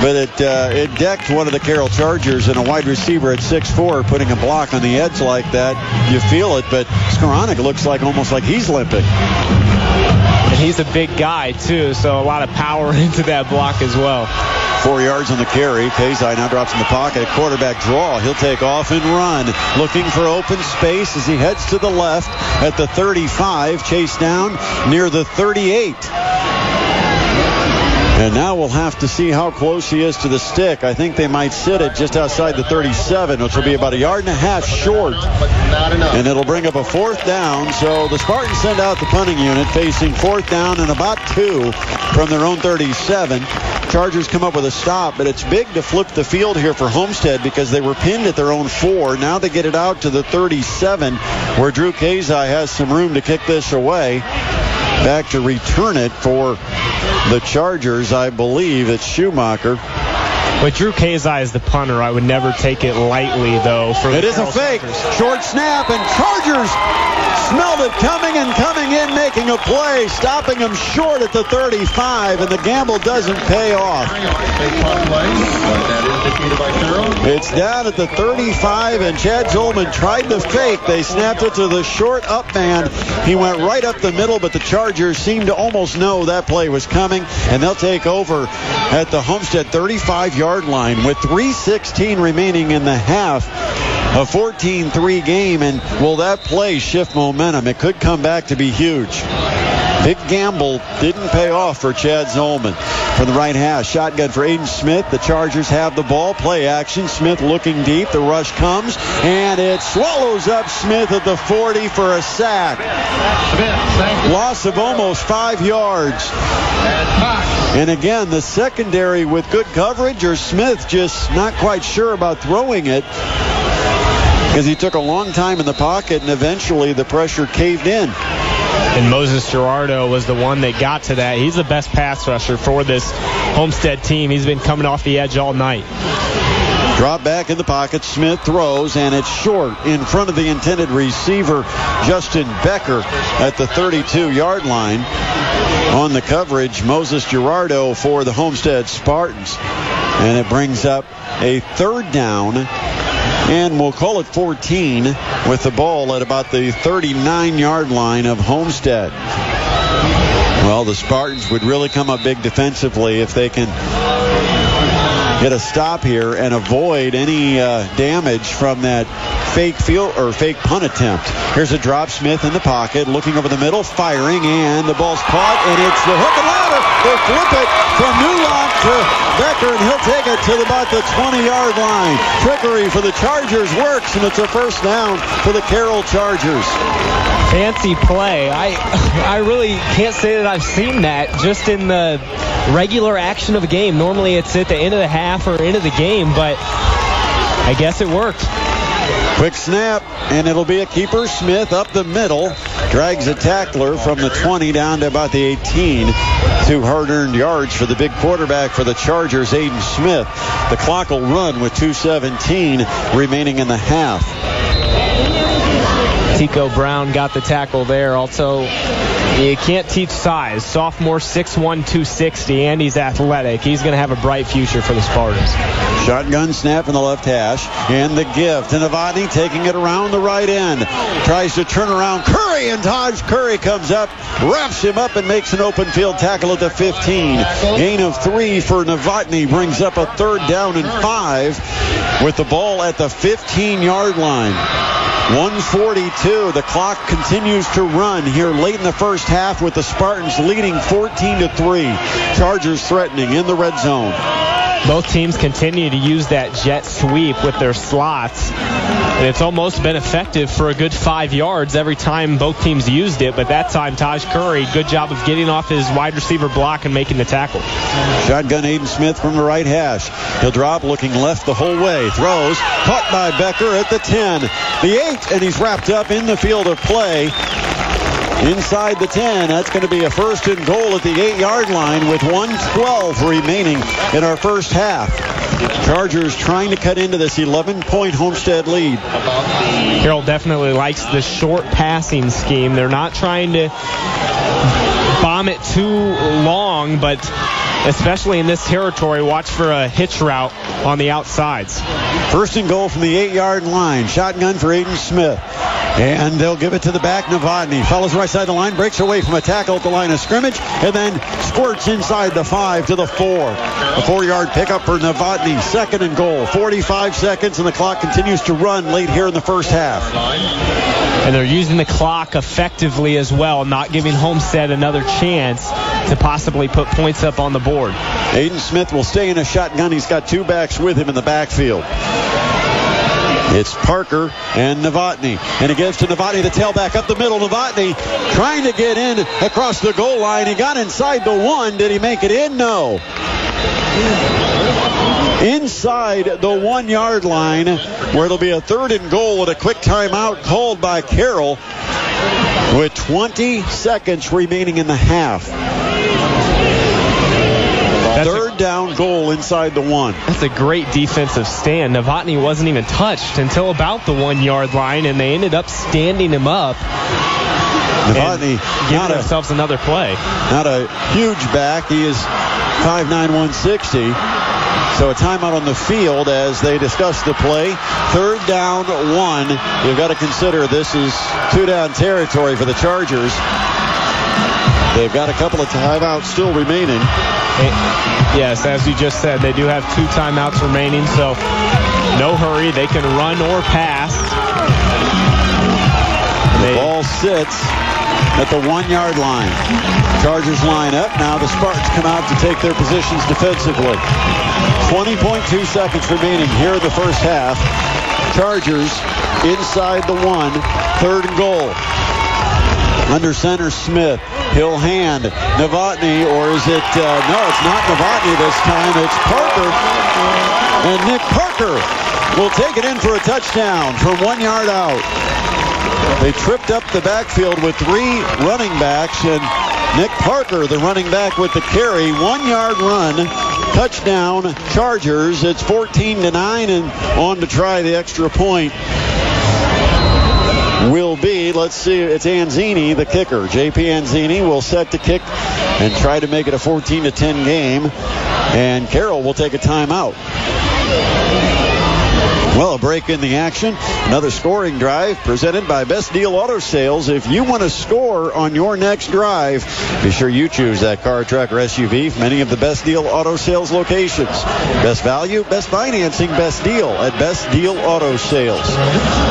but it decked one of the Carroll Chargers, and a wide receiver at 6'4", putting a block on the edge like that. You feel it, but Skowronek looks like almost like he's limping. And he's a big guy, too, so a lot of power into that block as well. 4 yards on the carry. Kazai now drops in the pocket. Quarterback draw. He'll take off and run. Looking for open space as he heads to the left at the 35. Chased down near the 38. And now we'll have to see how close he is to the stick. I think they might sit it just outside the 37, which will be about 1.5 yards short. And it'll bring up a 4th down. So the Spartans send out the punting unit facing 4th down and about 2 from their own 37. Chargers come up with a stop, but it's big to flip the field here for Homestead because they were pinned at their own 4. Now they get it out to the 37 where Drew Kazai has some room to kick this away. Back to return it for the Chargers, I believe it's Schumacher. But Drew Kazai is the punter. I would never take it lightly, though. It is a fake. Short snap, and Chargers smelled it coming in, making a play, stopping him short at the 35, and the gamble doesn't pay off. It's down at the 35, and Chad Zolman tried the fake. They snapped it to the short up man. He went right up the middle, but the Chargers seemed to almost know that play was coming, and they'll take over at the Homestead 35-yard line with 3:16 remaining in the half. A 14-3 game, and will that play shift momentum? It could come back to be huge. Big gamble didn't pay off for Chad Zolman. From the right hash, shotgun for Aiden Smith. The Chargers have the ball. Play action. Smith looking deep. The rush comes, and it swallows up Smith at the 40 for a sack. Loss of almost 5 yards. And again, the secondary with good coverage, or Smith just not quite sure about throwing it because he took a long time in the pocket, and eventually the pressure caved in. And Moses Gerardo was the one that got to that. He's the best pass rusher for this Homestead team. He's been coming off the edge all night. Drop back in the pocket. Smith throws, and it's short in front of the intended receiver, Justin Becker, at the 32-yard line. on the coverage, Moses Gerardo for the Homestead Spartans. And it brings up a third down, and we'll call it 14 with the ball at about the 39-yard line of Homestead. Well, the Spartans would really come up big defensively if they can get a stop here and avoid any damage from that fake field or fake punt attempt. Here's a drop. Smith in the pocket, looking over the middle, firing, and the ball's caught, and it's the hook and ladder. They flip it from Newlock to Becker, and he'll take it to about the 20-yard line. Trickery for the Chargers works, and it's a first down for the Carroll Chargers. Fancy play. I really can't say that I've seen that just in the regular action of a game. Normally it's at the end of the half or end of the game, but I guess it worked. Quick snap, and it'll be a keeper. Smith up the middle, drags a tackler from the 20 down to about the 18. 2 hard-earned yards for the big quarterback for the Chargers, Aiden Smith. The clock will run with 2:17 remaining in the half. Tico Brown got the tackle there. Also, you can't teach size. Sophomore, 6'1", 260, and he's athletic. He's going to have a bright future for the Spartans. Shotgun snap in the left hash, and the give to Novotny, taking it around the right end. Tries to turn around Curry, and Taj Curry comes up, wraps him up, and makes an open field tackle at the 15. Gain of 3 for Novotny brings up a third down and 5 with the ball at the 15-yard line. 1:42. The clock continues to run here late in the first half with the Spartans leading 14-3. Chargers threatening in the red zone. Both teams continue to use that jet sweep with their slots. And it's almost been effective for a good 5 yards every time both teams used it. But that time, Taj Curry, good job of getting off his wide receiver block and making the tackle. Shotgun Aiden Smith from the right hash. He'll drop, looking left the whole way. Throws, caught by Becker at the 10, the 8, and he's wrapped up in the field of play. Inside the 10, that's going to be a first and goal at the 8-yard line with 1:12 remaining in our first half. Chargers trying to cut into this 11-point Homestead lead. Carroll definitely likes the short passing scheme. They're not trying to bomb it too long, but especially in this territory, watch for a hitch route on the outsides. First and goal from the 8-yard line. Shotgun for Aiden Smith. And they'll give it to the back, Novotny. Follows right side of the line, breaks away from a tackle at the line of scrimmage, and then squirts inside the 5 to the 4. A 4-yard pickup for Novotny. Second and goal. 45 seconds, and the clock continues to run late here in the first half. And they're using the clock effectively as well, not giving Homestead another chance to possibly put points up on the board. Aiden Smith will stay in a shotgun. He's got 2 backs with him in the backfield. It's Parker and Novotny. And he gives to Novotny, the tailback up the middle. Novotny trying to get in across the goal line. He got inside the 1. Did he make it in? No. Inside the 1-yard line, where it'll be a third and goal with a quick timeout called by Carroll with 20 seconds remaining in the half. Third down goal inside the 1. That's a great defensive stand. Novotny wasn't even touched until about the 1-yard line, and they ended up standing him up. Novotny giving themselves another play. Not a huge back. He is 5'9", 160. So a timeout on the field as they discuss the play. Third down, 1. You've got to consider this is 2-down territory for the Chargers. They've got a couple of timeouts still remaining. Yes, as you just said, they do have 2 timeouts remaining, so no hurry. They can run or pass. The ball sits at the 1-yard line. Chargers line up. Now the Spartans come out to take their positions defensively. 20.2 seconds remaining here in the first half. Chargers inside the 1. Third and goal. Under center, Smith. He'll hand Novotny, or is it, no, it's not Novotny this time. It's Parker. And Nick Parker will take it in for a touchdown from 1 yard out. They tripped up the backfield with 3 running backs, and Nick Parker, the running back with the carry. 1 yard run. Touchdown, Chargers. It's 14-9, and on to try the extra point will be lead. Let's see. It's Anzini, the kicker. J.P. Anzini will set to kick and try to make it a 14-10 game. And Carroll will take a timeout. Well, a break in the action. Another scoring drive presented by Best Deal Auto Sales. If you want to score on your next drive, be sure you choose that car, truck, or SUV from many of the Best Deal Auto Sales locations. Best value, best financing, best deal at Best Deal Auto Sales.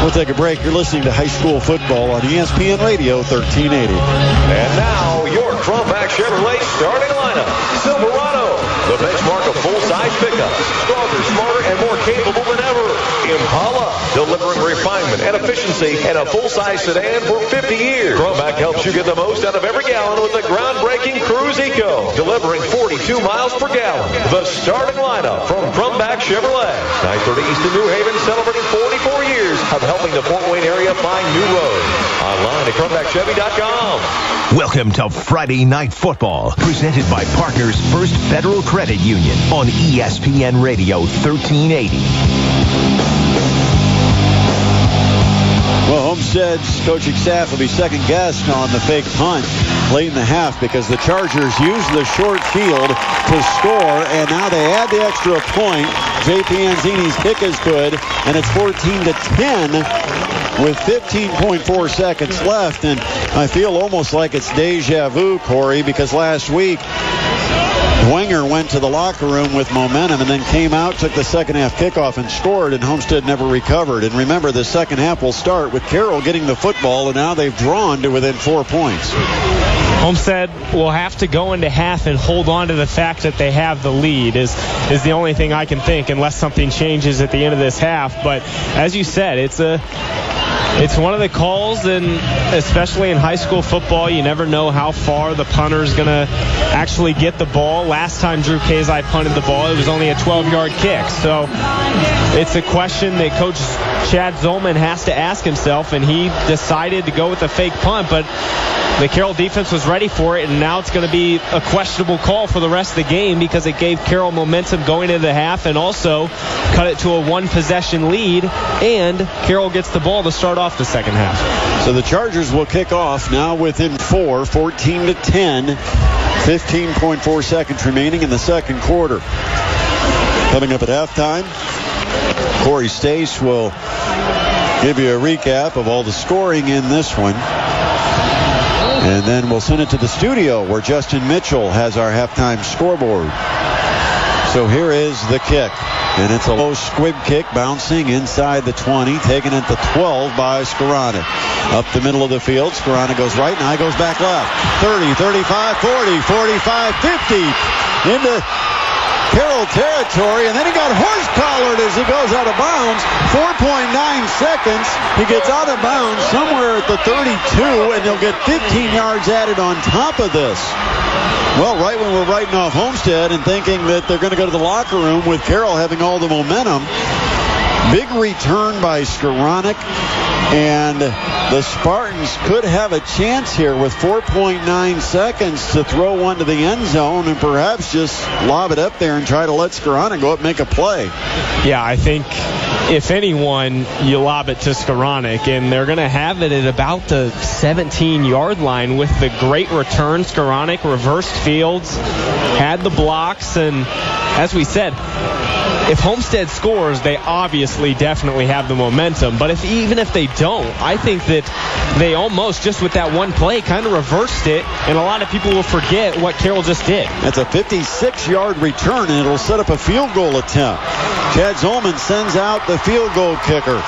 We'll take a break. You're listening to high school football on ESPN Radio 1380. And now, your Crumpac Chevrolet starting lineup. Silverado, the benchmark of full-size pickups. Stronger, smarter, and more capable than ever. Impala, delivering refinement and efficiency in a full-size sedan for 50 years. Crumpac helps you get the most out of every gallon with the groundbreaking Cruise Eco, delivering 42 miles per gallon. The starting lineup from Crumpac Chevrolet. 930 East in New Haven, celebrating 44 years of helping the Fort Wayne area find new roads. Online at CrumpacChevy.com. Welcome to Friday Night Football, presented by Partners First Federal Credit Union on ESPN Radio 1380. Well, Homestead's coaching staff will be second guessed on the fake punt late in the half because the Chargers used the short field to score, and now they add the extra point. J.P. Anzini's kick is good, and it's 14-10 with 15.4 seconds left. And I feel almost like it's deja vu, Corey, because last week Wenger went to the locker room with momentum and then came out, took the second half kickoff and scored, and Homestead never recovered. And remember, the second half will start with Carroll getting the football, and now they've drawn to within 4 points. Homestead will have to go into half and hold on to the fact that they have the lead is the only thing I can think, unless something changes at the end of this half. But as you said, it's one of the calls, and especially in high school football, you never know how far the punter is going to actually get the ball. Last time Drew Kazai punted the ball, it was only a 12-yard kick. So it's a question that Coach Chad Zolman has to ask himself, and he decided to go with the fake punt, but the Carroll defense was ready for it, and now it's going to be a questionable call for the rest of the game because it gave Carroll momentum going into the half and also cut it to a one-possession lead, and Carroll gets the ball to start off the second half. So the Chargers will kick off now within 4, 14-10, 15.4 seconds remaining in the second quarter. Coming up at halftime, Corey Stace will give you a recap of all the scoring in this one. And then we'll send it to the studio where Justin Mitchell has our halftime scoreboard. So here is the kick. And it's a low squib kick bouncing inside the 20, taken at the 12 by Skoranek. Up the middle of the field, Skoranek goes right, now he goes back left. 30, 35, 40, 45, 50. Into Carroll territory, and then he got horse-collared as he goes out of bounds. 4.9 seconds. He gets out of bounds somewhere at the 32, and he'll get 15 yards added on top of this. Well, right when we're writing off Homestead and thinking that they're going to go to the locker room with Carroll having all the momentum, big return by Skoranek, and the Spartans could have a chance here with 4.9 seconds to throw one to the end zone and perhaps just lob it up there and try to let Skoranek go up and make a play. Yeah, I think if anyone, you lob it to Skoranek, and they're going to have it at about the 17-yard line with the great return. Skoranek reversed fields, had the blocks, and as we said, if Homestead scores, they obviously definitely have the momentum. But even if they don't, I think that they almost, just with that one play, kind of reversed it, and a lot of people will forget what Carroll just did. That's a 56-yard return, and it'll set up a field goal attempt. Chad Zolman sends out the field goal kicker.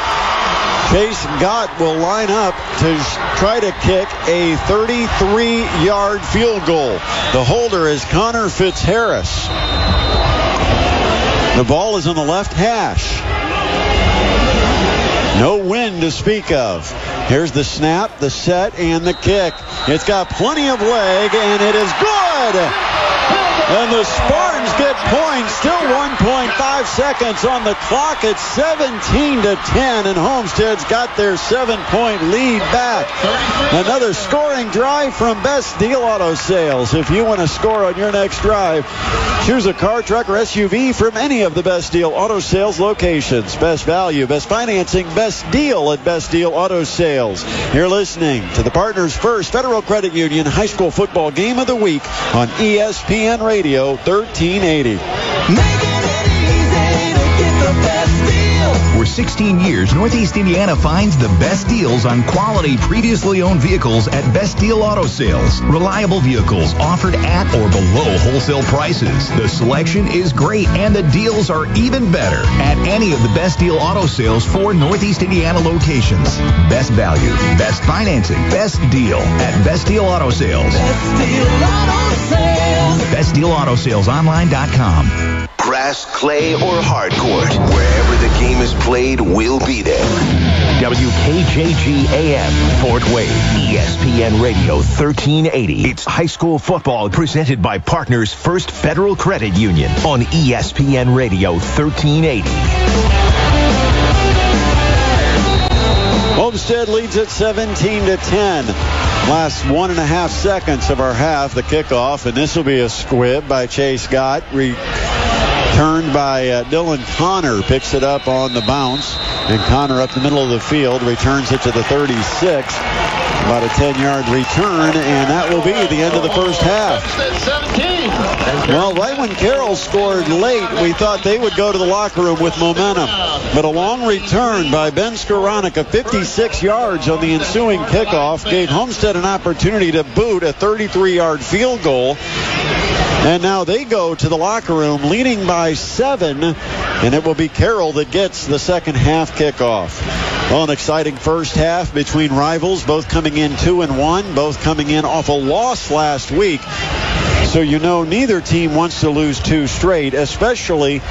Chase Gott will line up to try to kick a 33-yard field goal. The holder is Connor Fitzharris. The ball is on the left hash. No wind to speak of. Here's the snap, the set, and the kick. It's got plenty of leg, and it is good. And the Spartans get points. Still 1.5 5 seconds on the clock. It's 17-10, and Homestead's got their 7-point lead back. Another scoring drive from Best Deal Auto Sales. If you want to score on your next drive, choose a car, truck, or SUV from any of the Best Deal Auto Sales locations. Best value, best financing, best deal at Best Deal Auto Sales. You're listening to the Partners First Federal Credit Union High School Football Game of the Week on ESPN Radio 1380. For 16 years, Northeast Indiana finds the best deals on quality previously owned vehicles at Best Deal Auto Sales. Reliable vehicles offered at or below wholesale prices. The selection is great and the deals are even better at any of the Best Deal Auto Sales 4 Northeast Indiana locations. Best value, best financing, best deal at Best Deal Auto Sales. Best Deal Auto Sales. BestDealAutoSalesOnline.com. Grass, clay, or hard court. Wherever the game is played, we'll be there. WKJG AM, Fort Wayne, ESPN Radio 1380. It's high school football presented by Partners First Federal Credit Union on ESPN Radio 1380. Homestead leads at 17-10. Last 1.5 seconds of our half, the kickoff, and this will be a squib by Chase Gott. Returned by Dylan Connor, picks it up on the bounce, and Connor up the middle of the field returns it to the 36. About a 10-yard return, and that will be the end of the first half. Well, right when Carroll scored late, we thought they would go to the locker room with momentum. But a long return by Ben Skoranek, 56 yards on the ensuing kickoff, gave Homestead an opportunity to boot a 33-yard field goal. And now they go to the locker room leading by 7, and it will be Carroll that gets the second half kickoff. Well, an exciting first half between rivals, both coming in 2-1, both coming in off a loss last week. So you know neither team wants to lose 2 straight, especially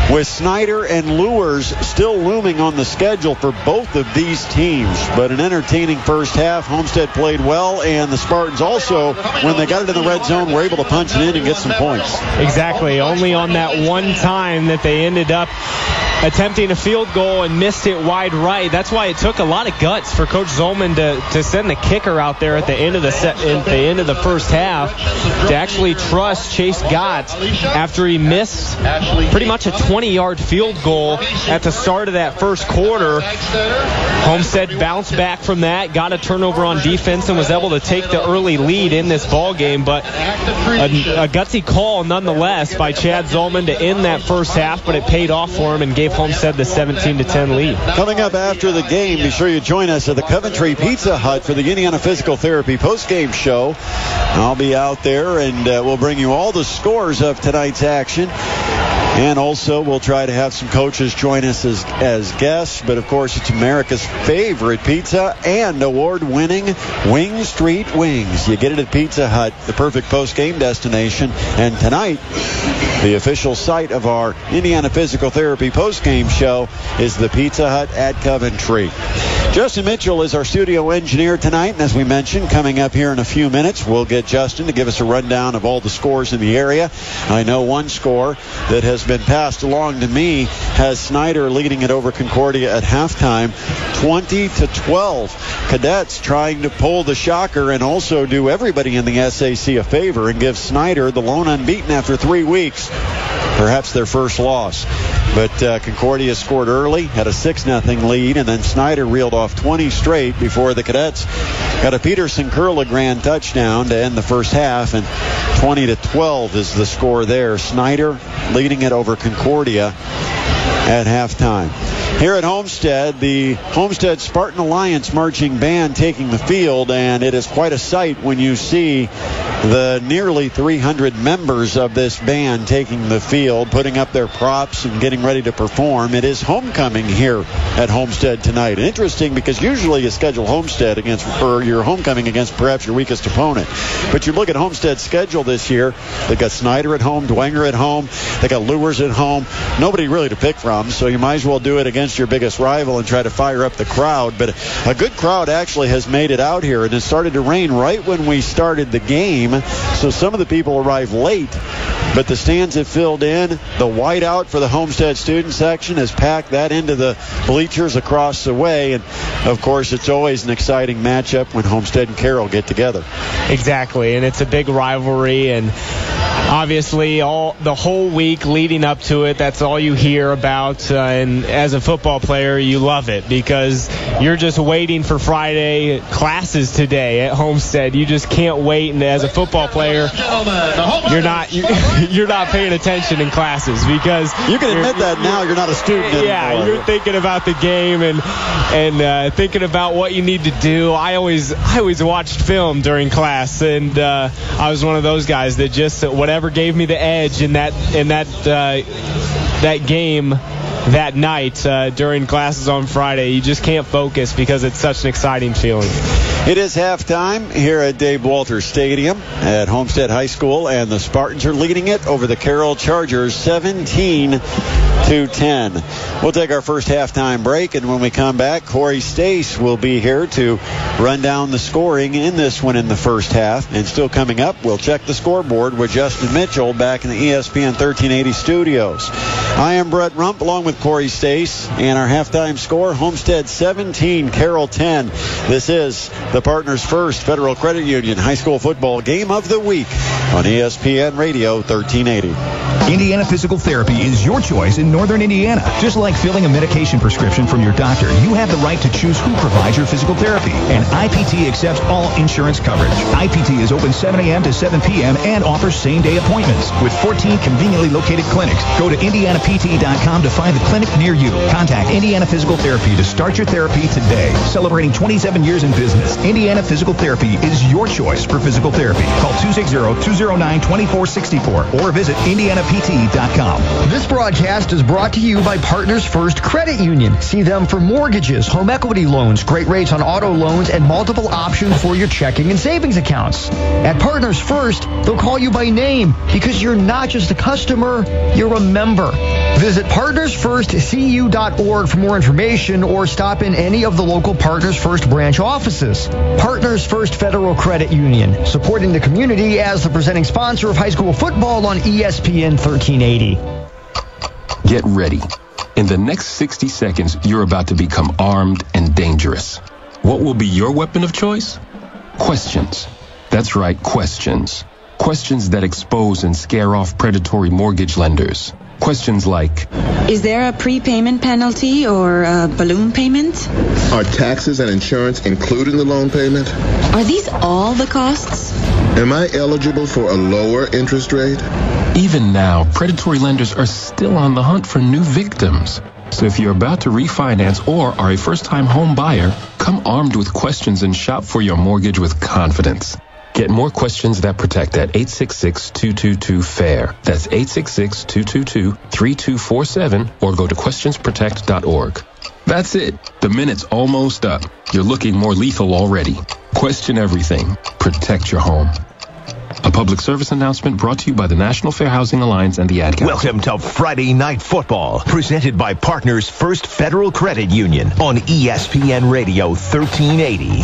with Snyder and Lures still looming on the schedule for both of these teams. But an entertaining first half. Homestead played well, and the Spartans also, when they got it in the red zone, were able to punch it in and get some points. Exactly. Only on that one time that they ended up attempting a field goal and missed it wide right. That's why it took a lot of guts for Coach Zolman to send the kicker out there at the end of the first half to actually trust Chase Gott after he missed pretty much a 20-yard field goal at the start of that first quarter. Homestead bounced back from that, got a turnover on defense, and was able to take the early lead in this ball game. But a gutsy call nonetheless by Chad Zolman to end that first half, but it paid off for him and gave Homestead the 17-10 lead. Coming up after the game, be sure you join us at the Coventry Pizza Hut for the Indiana Physical Therapy postgame show. I'll be out there, and we'll bring you all the scores of tonight's action. And also, we'll try to have some coaches join us as guests. But, of course, it's America's favorite pizza and award-winning Wing Street Wings. You get it at Pizza Hut, the perfect post-game destination. And tonight, the official site of our Indiana Physical Therapy post-game show is the Pizza Hut at Coventry. Justin Mitchell is our studio engineer tonight, and as we mentioned, coming up here in a few minutes, we'll get Justin to give us a rundown of all the scores in the area. I know one score that has been passed along to me has Snyder leading it over Concordia at halftime, 20-12. Cadets trying to pull the shocker and also do everybody in the SAC a favor and give Snyder the lone unbeaten after 3 weeks, perhaps their first loss. But Concordia scored early, had a 6-0 lead, and then Snyder reeled off 20 straight before the Cadets got a Peterson Curla-Grand touchdown to end the first half, and 20-12 is the score there. Snyder leading it over Concordia at halftime. Here at Homestead, the Homestead Spartan Alliance marching band taking the field, and it is quite a sight when you see the nearly 300 members of this band taking the field, putting up their props and getting ready to perform. It is homecoming here at Homestead tonight. Interesting, because usually you schedule Homestead for your homecoming against perhaps your weakest opponent. But you look at Homestead's schedule this year, they've got Snyder at home, Dwenger at home, they got Lures at home, nobody really to pick from, so you might as well do it against your biggest rival and try to fire up the crowd. But a good crowd actually has made it out here, and it started to rain right when we started the game, so some of the people arrived late. but the stands have filled in. The whiteout for the Homestead student section has packed that into the bleachers across the way. And, of course, it's always an exciting matchup when Homestead and Carroll get together. Exactly, and it's a big rivalry, and obviously the whole week leading up to it, that's all you hear about. And as a football player, you love it because you're just waiting for Friday classes today at Homestead. You just can't wait. And as a football player, you're not paying attention in classes because you can admit that now you're not a student anymore. Yeah, you're thinking about the game and thinking about what you need to do. I always watched film during class, and I was one of those guys that just whatever gave me the edge in that game that night during classes on Friday. You just can't focus because it's such an exciting feeling. It is halftime here at Dave Walters Stadium at Homestead High School, and the Spartans are leading it over the Carroll Chargers 17-10. We'll take our first halftime break, and when we come back, Corey Stace will be here to run down the scoring in this one in the first half. And still coming up, we'll check the scoreboard with Justin Mitchell back in the ESPN 1380 studios. I am Brett Rump along with Corey Stace, and our halftime score, Homestead 17, Carroll 10. This is the Partners First Federal Credit Union High School Football Game of the Week on ESPN Radio 1380. Indiana Physical Therapy is your choice in Northern Indiana. Just like filling a medication prescription from your doctor, you have the right to choose who provides your physical therapy. And IPT accepts all insurance coverage. IPT is open 7 a.m. to 7 p.m. and offers same-day appointments with 14 conveniently located clinics. Go to IndianaPT.com to find the clinic near you. Contact Indiana Physical Therapy to start your therapy today. Celebrating 27 years in business, Indiana Physical Therapy is your choice for physical therapy. Call 260-209-2464 or visit IndianaPT.com. This broadcast is brought to you by Partners First Credit Union. See them for mortgages, home equity loans, great rates on auto loans, and multiple options for your checking and savings accounts. At Partners First, they'll call you by name because you're not just a customer, you're a member. Visit partnersfirstcu.org for more information or stop in any of the local Partners First branch offices. Partners First Federal Credit Union, supporting the community as the presenting sponsor of high school football on ESPN 1380. Get ready. In the next 60 seconds, you're about to become armed and dangerous. What will be your weapon of choice? Questions. That's right, questions. Questions that expose and scare off predatory mortgage lenders. Questions like, is there a prepayment penalty or a balloon payment? Are taxes and insurance included in the loan payment? Are these all the costs? Am I eligible for a lower interest rate? Even now, predatory lenders are still on the hunt for new victims. So if you're about to refinance or are a first-time home buyer, come armed with questions and shop for your mortgage with confidence. Get more questions that protect at 866-222-FAIR. That's 866-222-3247 or go to questionsprotect.org. That's it. The minute's almost up. You're looking more lethal already. Question everything. Protect your home. A public service announcement brought to you by the National Fair Housing Alliance and the Ad Council. Welcome to Friday Night Football, presented by Partners First Federal Credit Union on ESPN Radio 1380.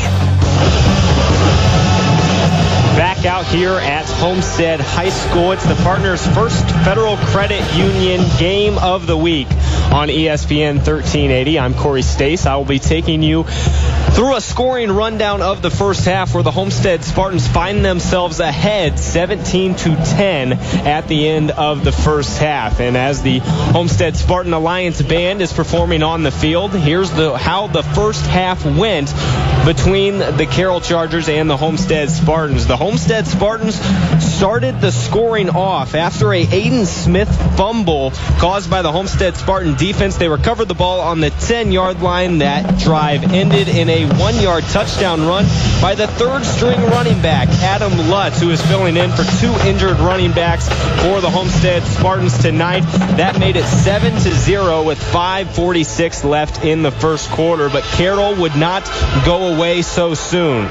Back out here at Homestead High School. It's the Partners First Federal Credit Union Game of the Week on ESPN 1380. I'm Corey Stace. I will be taking you through a scoring rundown of the first half where the Homestead Spartans find themselves ahead 17-10 at the end of the first half. And as the Homestead Spartan Alliance Band is performing on the field, here's how the first half went between the Carroll Chargers and the Homestead Spartans. The Homestead Spartans started the scoring off after a Aiden Smith fumble caused by the Homestead Spartan defense. They recovered the ball on the 10-yard line. That drive ended in a 1-yard touchdown run by the third-string running back, Adam Lutz, who is filling in for two injured running backs for the Homestead Spartans tonight. That made it 7-0 with 5:46 left in the first quarter, but Carroll would not go away so soon.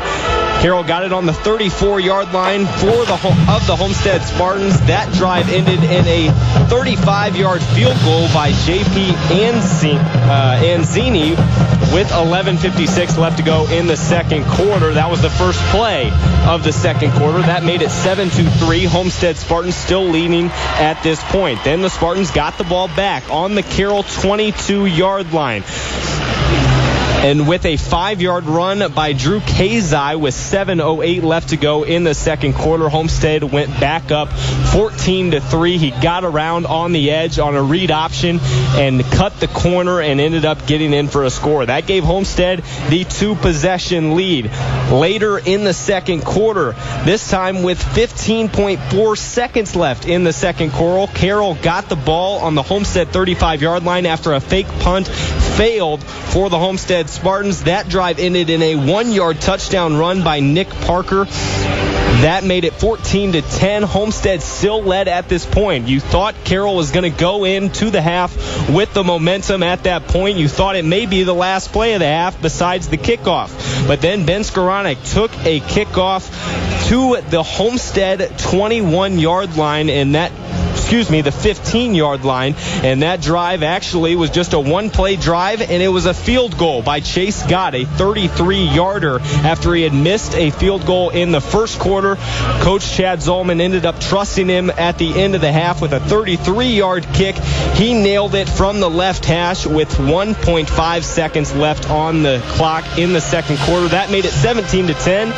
Carroll got it on the 34-yard line of the Homestead Spartans. That drive ended in a 35-yard field goal by J.P. Anzini with 11:56 left to go in the second quarter. That was the first play of the second quarter. That made it 7-3. Homestead Spartans still leading at this point. Then the Spartans got the ball back on the Carroll 22-yard line. And with a 5-yard run by Drew Kazai with 7:08 left to go in the second quarter, Homestead went back up 14-3. He got around on the edge on a read option and cut the corner and ended up getting in for a score. That gave Homestead the 2-possession lead. Later in the second quarter, this time with 15.4 seconds left in the second quarter, Carroll got the ball on the Homestead 35-yard line after a fake punt failed for the Homestead Spartans. That drive ended in a 1-yard touchdown run by Nick Parker. That made it 14-10. Homestead still led at this point. You thought Carroll was going to go into the half with the momentum at that point. You thought it may be the last play of the half besides the kickoff. But then Ben Skoranek took a kickoff to the Homestead 21-yard line, and the 15-yard line, and that drive actually was just a one-play drive, and it was a field goal by Chase Gott, a 33-yarder, after he had missed a field goal in the first quarter. Coach Chad Zolman ended up trusting him at the end of the half with a 33-yard kick. He nailed it from the left hash with 1.5 seconds left on the clock in the second quarter. That made it 17-10.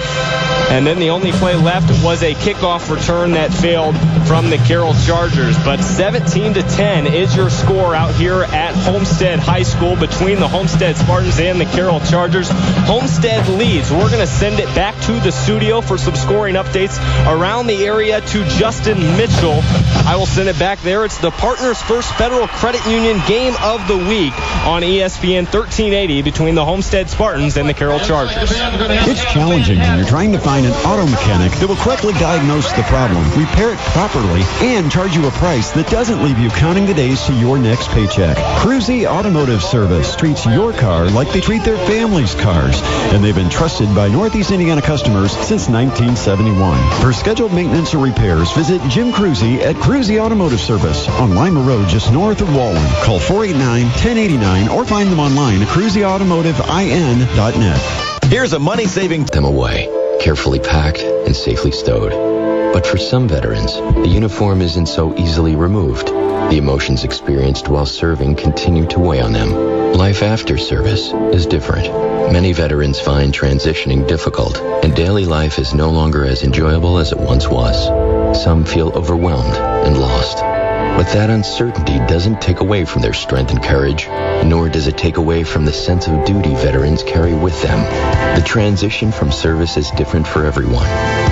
And then the only play left was a kickoff return that failed from the Carroll Chargers. But 17-10 is your score out here at Homestead High School between the Homestead Spartans and the Carroll Chargers. Homestead leads. We're going to send it back to the studio for some scoring updates around the area to Justin Mitchell. I will send it back there. It's the Partners First Federal Credit Union game of the week on ESPN 1380 between the Homestead Spartans and the Carroll Chargers. It's challenging when you're trying to find an auto mechanic that will correctly diagnose the problem, repair it properly, and charge you a price that doesn't leave you counting the days to your next paycheck. Cruzy Automotive Service treats your car like they treat their family's cars, and they've been trusted by Northeast Indiana customers since 1971. For scheduled maintenance or repairs, visit Jim Cruzy at Cruzy Automotive Service on Lima Road just north of Wallen. Call 489-1089 or find them online at cruzyautomotivein.net. Here's a money-saving them away, carefully packed and safely stowed. But for some veterans, the uniform isn't so easily removed. The emotions experienced while serving continue to weigh on them. Life after service is different. Many veterans find transitioning difficult, and daily life is no longer as enjoyable as it once was. Some feel overwhelmed and lost. But that uncertainty doesn't take away from their strength and courage, nor does it take away from the sense of duty veterans carry with them. The transition from service is different for everyone.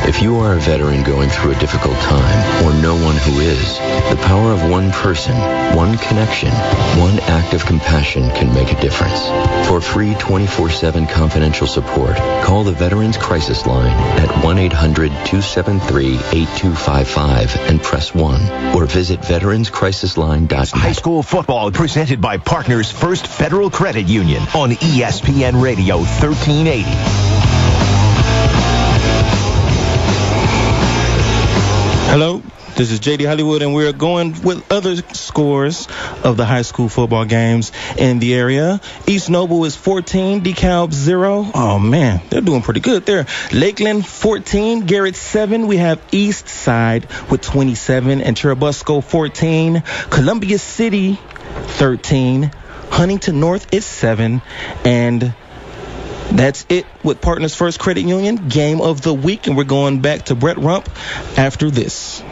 If you are a veteran going through a difficult time, or know one who is, the power of one person, one connection, one act of compassion can make a difference. For free 24/7 confidential support, call the Veterans Crisis Line at 1-800-273-8255 and press 1, or visit veteranscrisisline.net. High school football presented by Partners First Federal Credit Union on ESPN Radio 1380. Hello, this is J.D. Hollywood, and we're going with other scores of the high school football games in the area. East Noble is 14, DeKalb 0. Oh, man, they're doing pretty good there. Lakeland 14, Garrett 7. We have East Side with 27, and Churubusco 14. Columbia City 13. Huntington North is 7, and that's it with Partners First Credit Union game of the week, and we're going back to Brett Rump after this.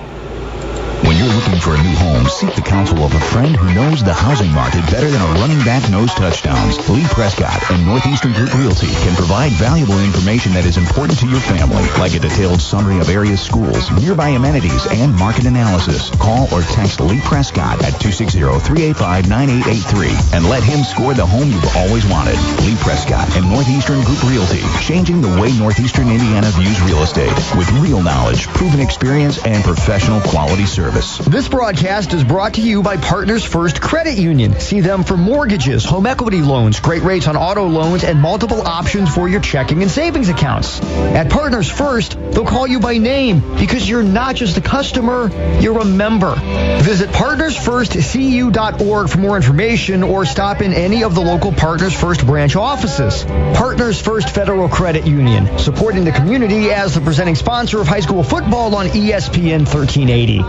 When you're looking for a new home, seek the counsel of a friend who knows the housing market better than a running back knows touchdowns. Lee Prescott and Northeastern Group Realty can provide valuable information that is important to your family, like a detailed summary of area schools, nearby amenities, and market analysis. Call or text Lee Prescott at 260-385-9883 and let him score the home you've always wanted. Lee Prescott and Northeastern Group Realty, changing the way Northeastern Indiana views real estate with real knowledge, proven experience, and professional quality service. Partners. This broadcast is brought to you by Partners First Credit Union. See them for mortgages, home equity loans, great rates on auto loans, and multiple options for your checking and savings accounts. At Partners First, they'll call you by name because you're not just a customer, you're a member. Visit partnersfirstcu.org for more information or stop in any of the local Partners First branch offices. Partners First Federal Credit Union, supporting the community as the presenting sponsor of high school football on ESPN 1380.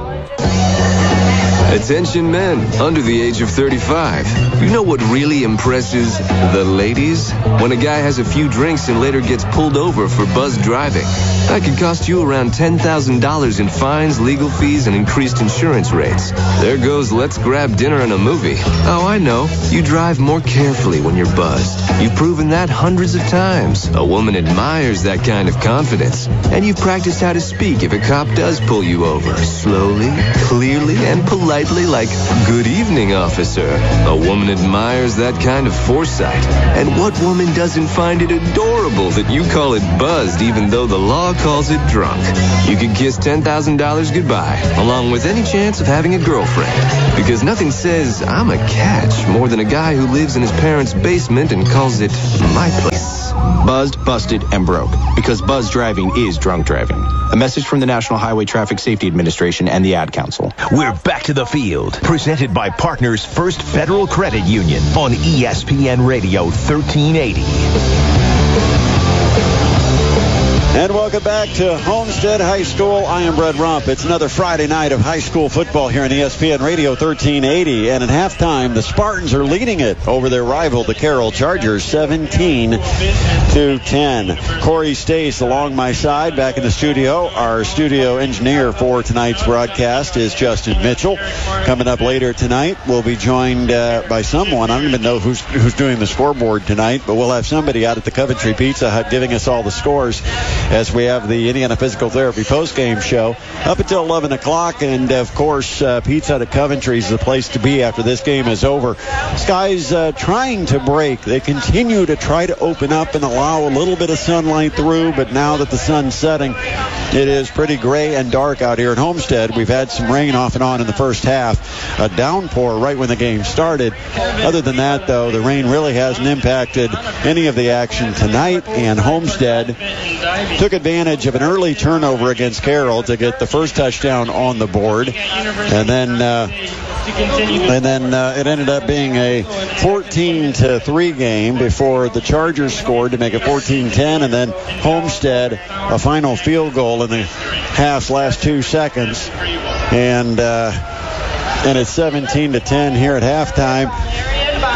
Attention men under the age of 35. You know what really impresses the ladies? When a guy has a few drinks and later gets pulled over for buzz driving. That could cost you around $10,000 in fines, legal fees, and increased insurance rates. There goes let's grab dinner and a movie. Oh, I know. You drive more carefully when you're buzzed. You've proven that hundreds of times. A woman admires that kind of confidence. And you've practiced how to speak if a cop does pull you over. Slowly, clearly, and politely like, "Good evening, officer." A woman admires that kind of foresight. And what woman doesn't find it adorable that you call it buzzed even though the law calls it drunk? You could kiss $10,000 goodbye, along with any chance of having a girlfriend. Because nothing says, "I'm a catch," more than a guy who lives in his parents' basement and calls it my place. Buzzed, busted, and broke. Because buzz driving is drunk driving. A message from the National Highway Traffic Safety Administration and the Ad Council. We're back to the field. Presented by Partners First Federal Credit Union on ESPN Radio 1380. And welcome back to Homestead High School. I am Brett Rump. It's another Friday night of high school football here on ESPN Radio 1380. And at halftime, the Spartans are leading it over their rival, the Carroll Chargers, 17-10. Corey Stace along my side back in the studio. Our studio engineer for tonight's broadcast is Justin Mitchell. Coming up later tonight, we'll be joined by someone. I don't even know who's doing the scoreboard tonight, but we'll have somebody out at the Coventry Pizza Hut giving us all the scores as we have the Indiana Physical Therapy postgame show up until 11 o'clock. And, of course, Pizza Hut at Coventry is the place to be after this game is over. Skies trying to break. They continue to try to open up and allow a little bit of sunlight through, but now that the sun's setting, it is pretty gray and dark out here at Homestead. We've had some rain off and on in the first half, a downpour right when the game started. Other than that, though, the rain really hasn't impacted any of the action tonight, and Homestead took advantage of an early turnover against Carroll to get the first touchdown on the board, and then it ended up being a 14-3 game before the Chargers scored to make it 14-10, and then Homestead a final field goal in the half's last 2 seconds, and it's 17-10 here at halftime.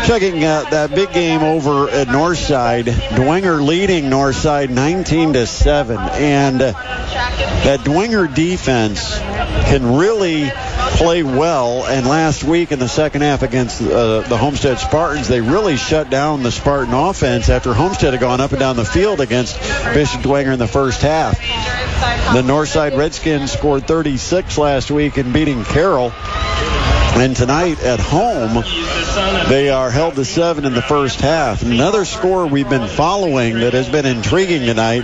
Checking that big game over at Northside, Dwenger leading Northside 19-7, and that Dwenger defense can really play well. And last week in the second half against the Homestead Spartans, they really shut down the Spartan offense after Homestead had gone up and down the field against Bishop Dwenger in the first half. The Northside Redskins scored 36 last week in beating Carroll. And tonight at home, they are held to 7 in the first half. Another score we've been following that has been intriguing tonight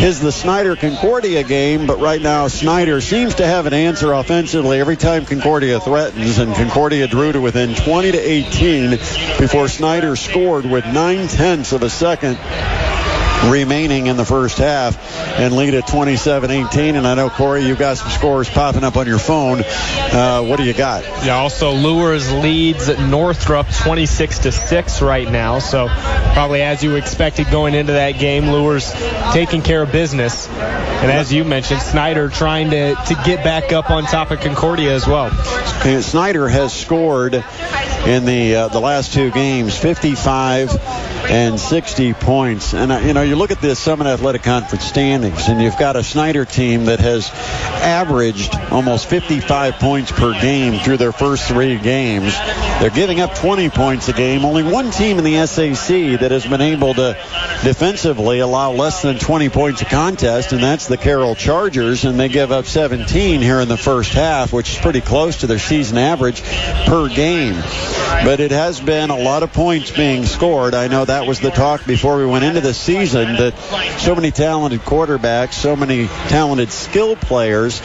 is the Snyder-Concordia game, but right now Snyder seems to have an answer offensively every time Concordia threatens, and Concordia drew to within 20-18 before Snyder scored with 9/10 of a second remaining in the first half and lead at 27-18. And I know, Corey, you've got some scores popping up on your phone. What do you got? Yeah, also Lures leads at Northrop 26-6 right now, so probably as you expected going into that game, Lures taking care of business. And as you mentioned, Snyder trying to get back up on top of Concordia as well. And Snyder has scored in the last two games 55 and 60 points. And, you look at this Summit Athletic Conference standings, and you've got a Snyder team that has averaged almost 55 points per game through their first 3 games. They're giving up 20 points a game. Only one team in the SAC that has been able to defensively allow less than 20 points a contest, and that's the Carroll Chargers, and they give up 17 here in the first half, which is pretty close to their season average per game. But it has been a lot of points being scored. I know that was the talk before we went into the season, that so many talented quarterbacks, so many talented skill players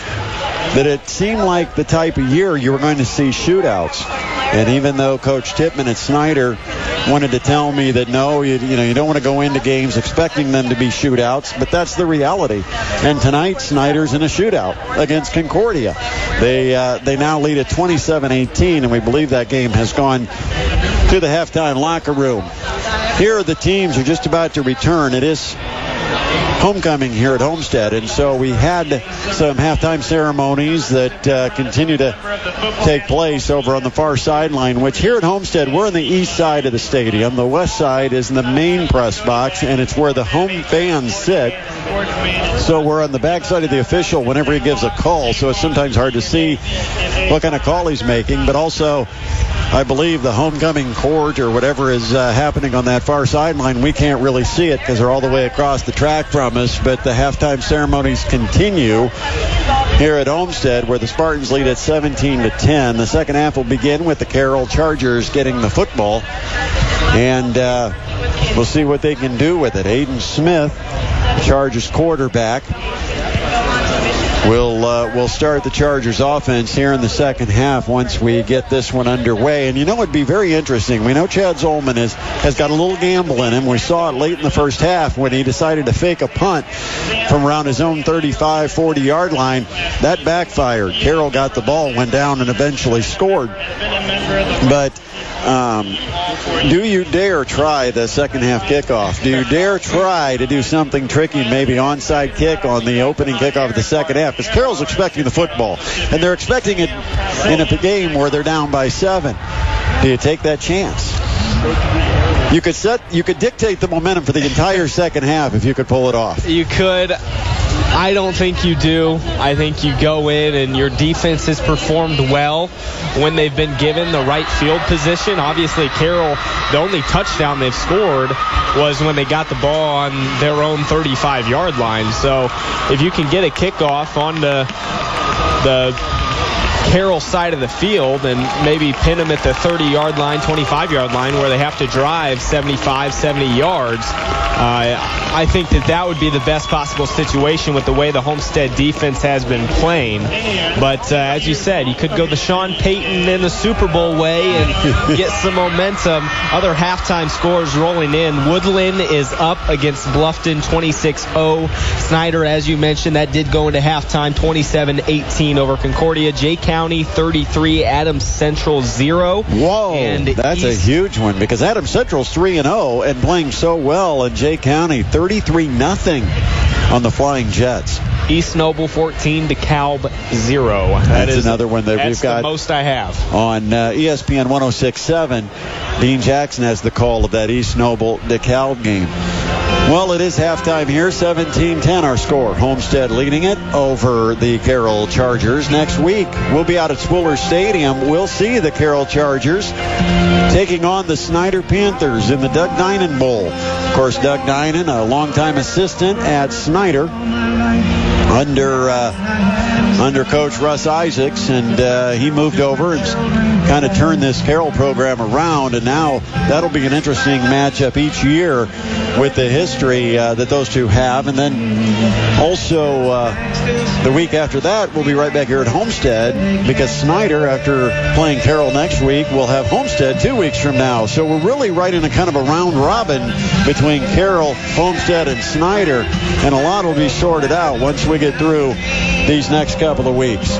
that it seemed like the type of year you were going to see shootouts. And even though Coach Tippmann at Snyder wanted to tell me that no, you don't want to go into games expecting them to be shootouts, but that's the reality. And tonight, Snyder's in a shootout against Concordia. They now lead at 27-18, and we believe that game has gone to the halftime locker room. Here, the teams are just about to return. It is homecoming here at Homestead, and so we had some halftime ceremonies that continue to take place over on the far sideline, which here at Homestead, we're on the east side of the stadium. The west side is in the main press box, and it's where the home fans sit. So we're on the back side of the official whenever he gives a call, so it's sometimes hard to see what kind of call he's making, but also I believe the homecoming court or whatever is happening on that far sideline, we can't really see it because they're all the way across the track from us. But the halftime ceremonies continue here at Homestead, where the Spartans lead at 17-10. The second half will begin with the Carroll Chargers getting the football, and we'll see what they can do with it. Aiden Smith, Chargers quarterback, We'll start the Chargers offense here in the second half once we get this one underway. And it'd be very interesting. We know Chad Zolman has got a little gamble in him. We saw it late in the first half when he decided to fake a punt from around his own 35, 40-yard line. That backfired. Carroll got the ball, went down, and eventually scored. But do you dare try the second half kickoff? Do you dare try to do something tricky, maybe onside kick on the opening kickoff of the second half? Because Carroll's expecting the football, and they're expecting it in a game where they're down by 7. Do you take that chance? You could dictate the momentum for the entire second half if you could pull it off. You could. I don't think you do. I think you go in and your defense has performed well when they've been given the right field position. Obviously, Carroll, the only touchdown they've scored was when they got the ball on their own 35-yard line. So if you can get a kickoff on the Carroll side of the field and maybe pin them at the 30-yard line, 25-yard line where they have to drive 75, 70 yards, I think that would be the best possible situation with the way the Homestead defense has been playing. But as you said, you could go the Sean Payton in the Super Bowl way and get some momentum. Other halftime scores rolling in. Woodland is up against Bluffton 26-0. Snyder, as you mentioned, that did go into halftime 27-18 over Concordia. Jay County 33, Adams Central 0. Whoa, and that's a huge one because Adams Central's 3-0 and playing so well, and Jay County 33-0 on the Flying Jets. East Noble 14, DeKalb 0. That's another one that we've got. That's the most I have. On ESPN 106.7, Dean Jackson has the call of that East Noble DeKalb game. Well, it is halftime here, 17-10 our score. Homestead leading it over the Carroll Chargers. Next week, we'll be out at Swiller Stadium. We'll see the Carroll Chargers taking on the Snyder Panthers in the Doug Dinan Bowl. Of course, Doug Dinan, a longtime assistant at Snyder under Coach Russ Isaacs, and he moved over and kind of turned this Carroll program around, and now that'll be an interesting matchup each year with the history that those two have. And then also the week after that, we'll be right back here at Homestead because Snyder, after playing Carroll next week, will have Homestead 2 weeks from now. So we're really right in a kind of a round robin between Carroll, Homestead, and Snyder, and a lot will be sorted out once we get through these next couple of weeks.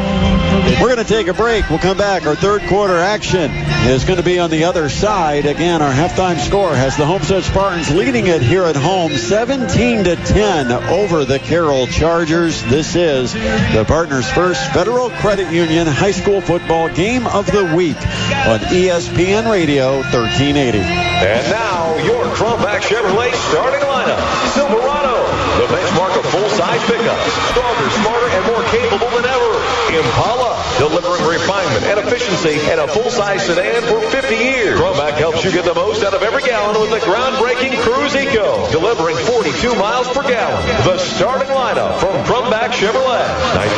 We're going to take a break. We'll come back. Our third quarter action is going to be on the other side. Again, our halftime score has the Homestead Spartans leading it here at home 17-10 over the Carroll Chargers. This is the Partners First Federal Credit Union High School Football Game of the Week on ESPN Radio 1380. And now your Crumpac Chevrolet starting lineup. Silverado, the benchmark of full-size pickups. Stronger, smarter, and more capable than ever. Impala, delivering refinement and efficiency in a full-size sedan for 50 years. Crumpac helps you get the most out of every gallon with the groundbreaking Cruise Eco, delivering 42 miles per gallon. The starting lineup from Crumpac Chevrolet.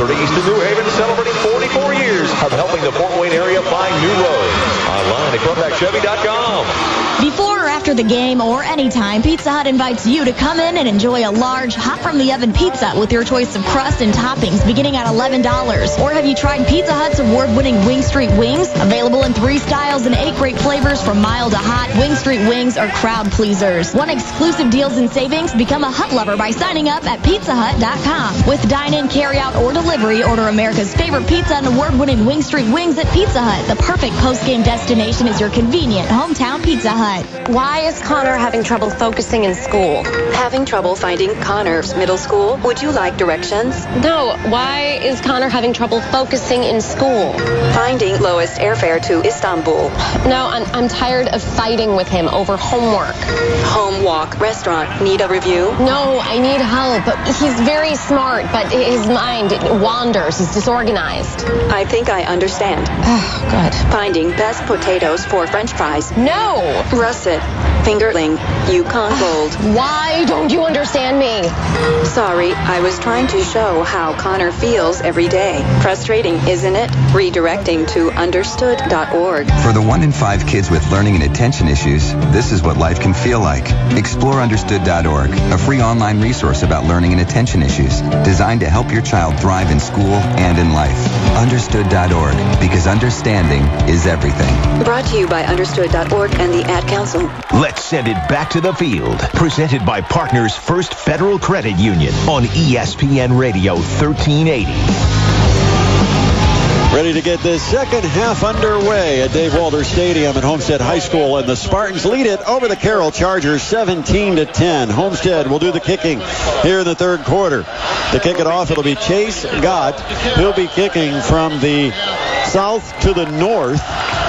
930 East in New Haven, celebrating 44 years of helping the Fort Wayne area find new roads. Online at CrumpacChevy.com. Before or after After the game or anytime, Pizza Hut invites you to come in and enjoy a large, hot-from-the-oven pizza with your choice of crust and toppings beginning at $11. Or have you tried Pizza Hut's award-winning Wing Street Wings? Available in 3 styles and 8 great flavors from mild to hot, Wing Street Wings are crowd pleasers. Want exclusive deals and savings? Become a Hut lover by signing up at pizzahut.com. With dine-in, carry-out, or delivery, order America's favorite pizza and award-winning Wing Street Wings at Pizza Hut. The perfect post-game destination is your convenient hometown Pizza Hut. Why is Connor having trouble focusing in school? Having trouble finding Connor's middle school? Would you like directions? No, why is Connor having trouble focusing in school? Finding lowest airfare to Istanbul. No, I'm tired of fighting with him over homework. Home walk, restaurant, need a review? No, I need help. He's very smart, but his mind wanders. He's disorganized. I think I understand. Oh, good. Finding best potatoes for French fries. No! Russet, fingerling, Yukon Gold. Why don't you understand me? Sorry, I was trying to show how Connor feels every day. Frustrating, isn't it? Redirecting to understood.org. For the 1 in 5 kids with learning and attention issues, this is what life can feel like. Explore understood.org, a free online resource about learning and attention issues, designed to help your child thrive in school and in life. Understood.org, because understanding is everything. Brought to you by understood.org and the Ad Council. Let's send it back to the field. Presented by Partners First Federal Credit Union on ESPN Radio 1380. Ready to get this second half underway at Dave Walters Stadium at Homestead High School, and the Spartans lead it over the Carroll Chargers 17-10. Homestead will do the kicking here in the third quarter. To kick it off, it'll be Chase Gott. He'll be kicking from the south to the north.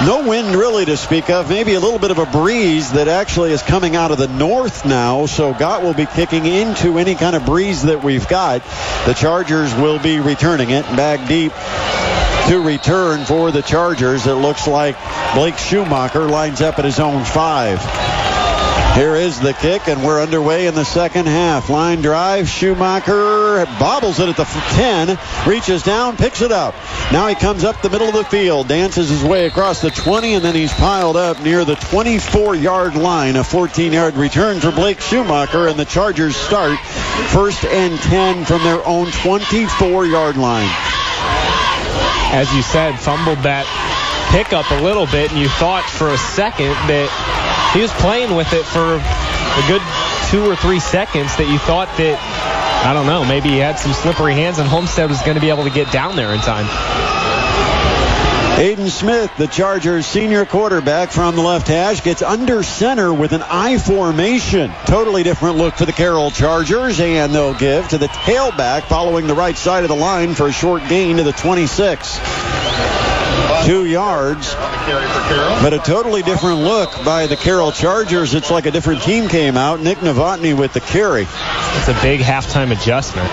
No wind really to speak of. Maybe a little bit of a breeze that actually is coming out of the north now. So Gott will be kicking into any kind of breeze that we've got. The Chargers will be returning it back deep. To return for the Chargers, it looks like Blake Schumacher lines up at his own 5. Here is the kick, and we're underway in the second half. Line drive, Schumacher bobbles it at the 10, reaches down, picks it up. Now he comes up the middle of the field, dances his way across the 20, and then he's piled up near the 24-yard line. A 14-yard return for Blake Schumacher, and the Chargers start 1st and 10 from their own 24-yard line. As you said, fumbled that pickup a little bit, and you thought for a second that he was playing with it for a good 2 or 3 seconds, that you thought that, I don't know, maybe he had some slippery hands and Homestead was going to be able to get down there in time. Aiden Smith, the Chargers senior quarterback from the left hash, gets under center with an I formation. Totally different look for the Carroll Chargers, and they'll give to the tailback following the right side of the line for a short gain to the 26. 2 yards, but a totally different look by the Carroll Chargers. It's like a different team came out. Nick Novotny with the carry. It's a big halftime adjustment.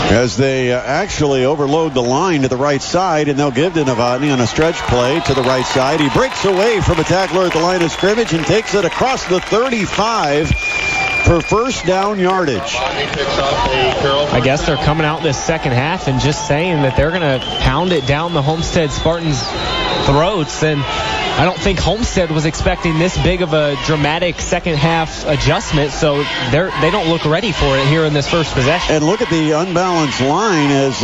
As they actually overload the line to the right side, and they'll give to Novotny on a stretch play to the right side. He breaks away from a tackler at the line of scrimmage and takes it across the 35 for first down yardage. I guess they're coming out this second half and just saying that they're going to pound it down the Homestead Spartans' throats, and I don't think Homestead was expecting this big of a dramatic second half adjustment, so they don't look ready for it here in this first possession. And look at the unbalanced line as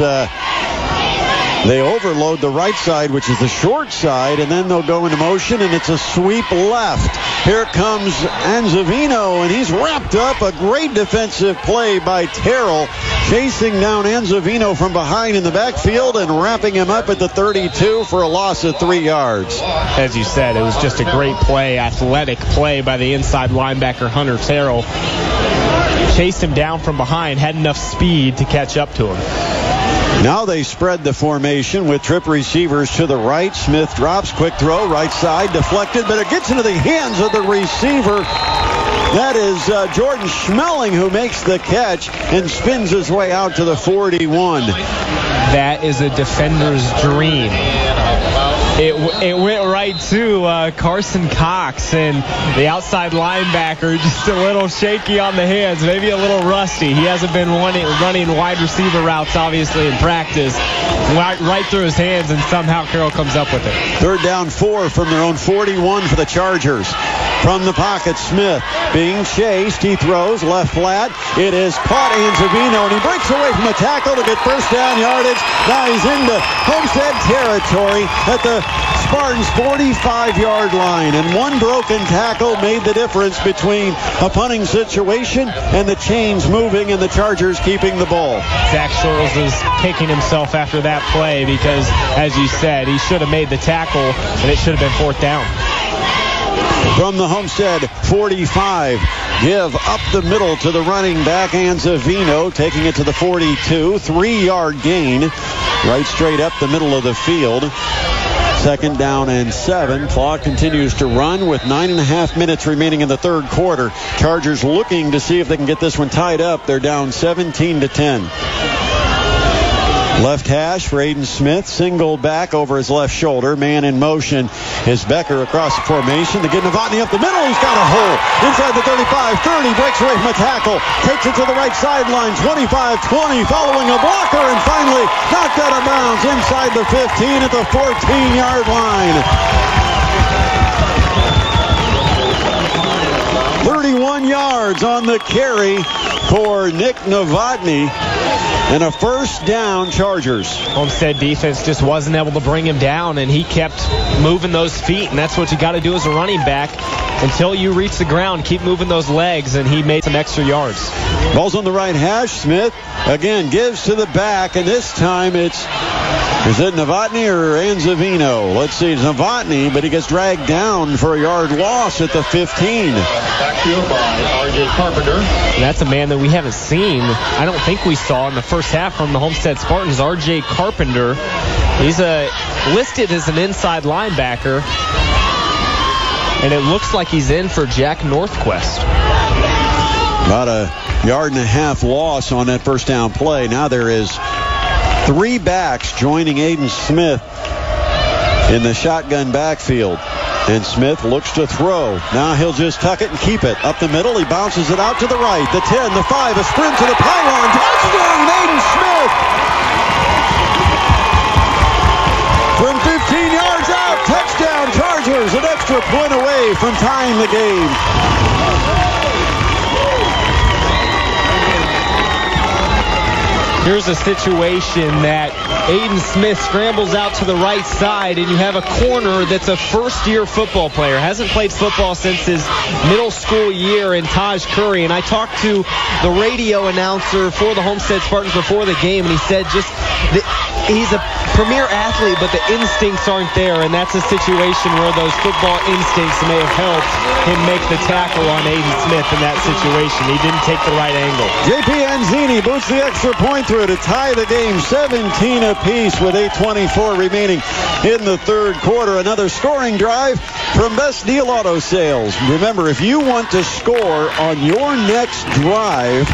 they overload the right side, which is the short side, and then they'll go into motion, and it's a sweep left. Here comes Anzavino, and he's wrapped up. A great defensive play by Terrell, chasing down Anzavino from behind in the backfield and wrapping him up at the 32 for a loss of 3 yards. As you said, it was just a great play, athletic play by the inside linebacker Hunter Terrell. Chased him down from behind, had enough speed to catch up to him. Now they spread the formation with trip receivers to the right. Smith drops, quick throw, right side, deflected, but it gets into the hands of the receiver. That is Jordan Schmeling who makes the catch and spins his way out to the 41. That is a defender's dream. It went right to Carson Cox, and the outside linebacker just a little shaky on the hands, maybe a little rusty. He hasn't been running wide receiver routes, obviously, in practice. Right through his hands, and somehow Carroll comes up with it. 3rd down 4 from their own 41 for the Chargers. From the pocket, Smith being chased. He throws left flat. It is caught Anzavino, and he breaks away from the tackle to get first down yardage. Now he's into Homestead territory at the Spartans' 45-yard line, and one broken tackle made the difference between a punting situation and the chains moving and the Chargers keeping the ball. Zach Shortles is kicking himself after that play because, as you said, he should have made the tackle and it should have been fourth down. From the Homestead 45, give up the middle to the running back, Anzavino, taking it to the 42, 3-yard gain, right straight up the middle of the field. Second down and 7. Clock continues to run with 9.5 minutes remaining in the third quarter. Chargers looking to see if they can get this one tied up. They're down 17-10. Left hash for Aiden Smith, single back over his left shoulder. Man in motion is Becker across the formation. They get Novotny up the middle. He's got a hole inside the 35, 30, breaks away from a tackle, takes it to the right sideline, 25, 20, following a blocker, and finally knocked out of bounds inside the 15 at the 14-yard line. 31 yards on the carry for Nick Novotny. And a first down, Chargers. Homestead defense just wasn't able to bring him down, and he kept moving those feet, and that's what you got to do as a running back. Until you reach the ground, keep moving those legs, and he made some extra yards. Ball's on the right hash. Smith again gives to the back, and this time is it Novotny or Anzavino? Let's see, it's Novotny, but he gets dragged down for a yard loss at the 15. Backfield by R.J. Carpenter. That's a man that we haven't seen. I don't think we saw in the first half from the Homestead Spartans. R.J. Carpenter. He's listed as an inside linebacker, and it looks like he's in for Jack Northquist. About a yard and a half loss on that first down play. Now there is 3 backs joining Aiden Smith in the shotgun backfield. And Smith looks to throw. Now he'll just tuck it and keep it. Up the middle, he bounces it out to the right. The 10, the 5, a sprint to the pylon. Touchdown, Aiden Smith! From 15 yards out, touchdown Chargers. An extra point away from tying the game. Here's a situation that Aiden Smith scrambles out to the right side, and you have a corner that's a first-year football player. Hasn't played football since his middle school year in Taj Curry. And I talked to the radio announcer for the Homestead Spartans before the game, and he said he's a premier athlete, but the instincts aren't there, and that's a situation where those football instincts may have helped him make the tackle on Aiden Smith in that situation. He didn't take the right angle. J.P. Anzini boots the extra point through to tie the game 17 apiece with 8:24 remaining in the third quarter. Another scoring drive from Best Deal Auto Sales. Remember, if you want to score on your next drive,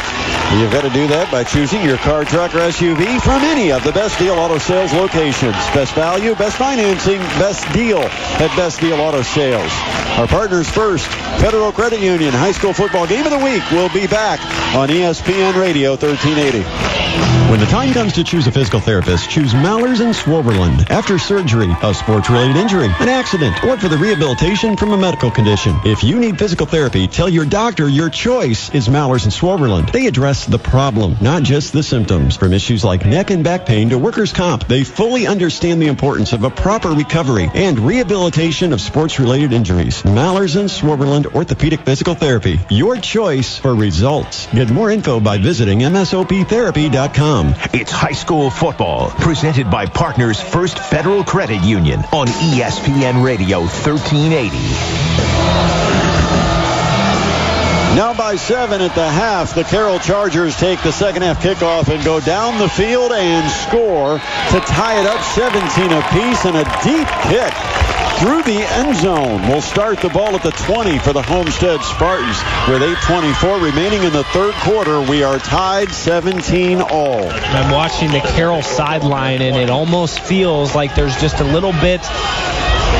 you've got to do that by choosing your car, truck, or SUV from any of the Best Deal Auto Sales locations. Best value, best financing, best deal at Best Deal Auto Sales. Our partners first, Federal Credit Union High School Football Game of the Week will be back on ESPN Radio 1380. When the time comes to choose a physical therapist, choose Mallers and Swoberland. After surgery, a sports-related injury, an accident, or for the rehabilitation from a medical condition. If you need physical therapy, tell your doctor your choice is Mallers and Swoberland. They address the problem, not just the symptoms. From issues like neck and back pain to workers' comp, they fully understand the importance of a proper recovery and rehabilitation of sports-related injuries. Mallers and Swoberland Orthopedic Physical Therapy. Your choice for results. Get more info by visiting msoptherapy.com. It's high school football, presented by Partners First Federal Credit Union on ESPN Radio 1380. Now by 7 at the half, the Carroll Chargers take the second half kickoff and go down the field and score to tie it up 17 apiece, and a deep kick through the end zone will start the ball at the 20 for the Homestead Spartans. With 8:24 remaining in the third quarter, we are tied 17 all. I'm watching the Carroll sideline, and it almost feels like there's just a little bit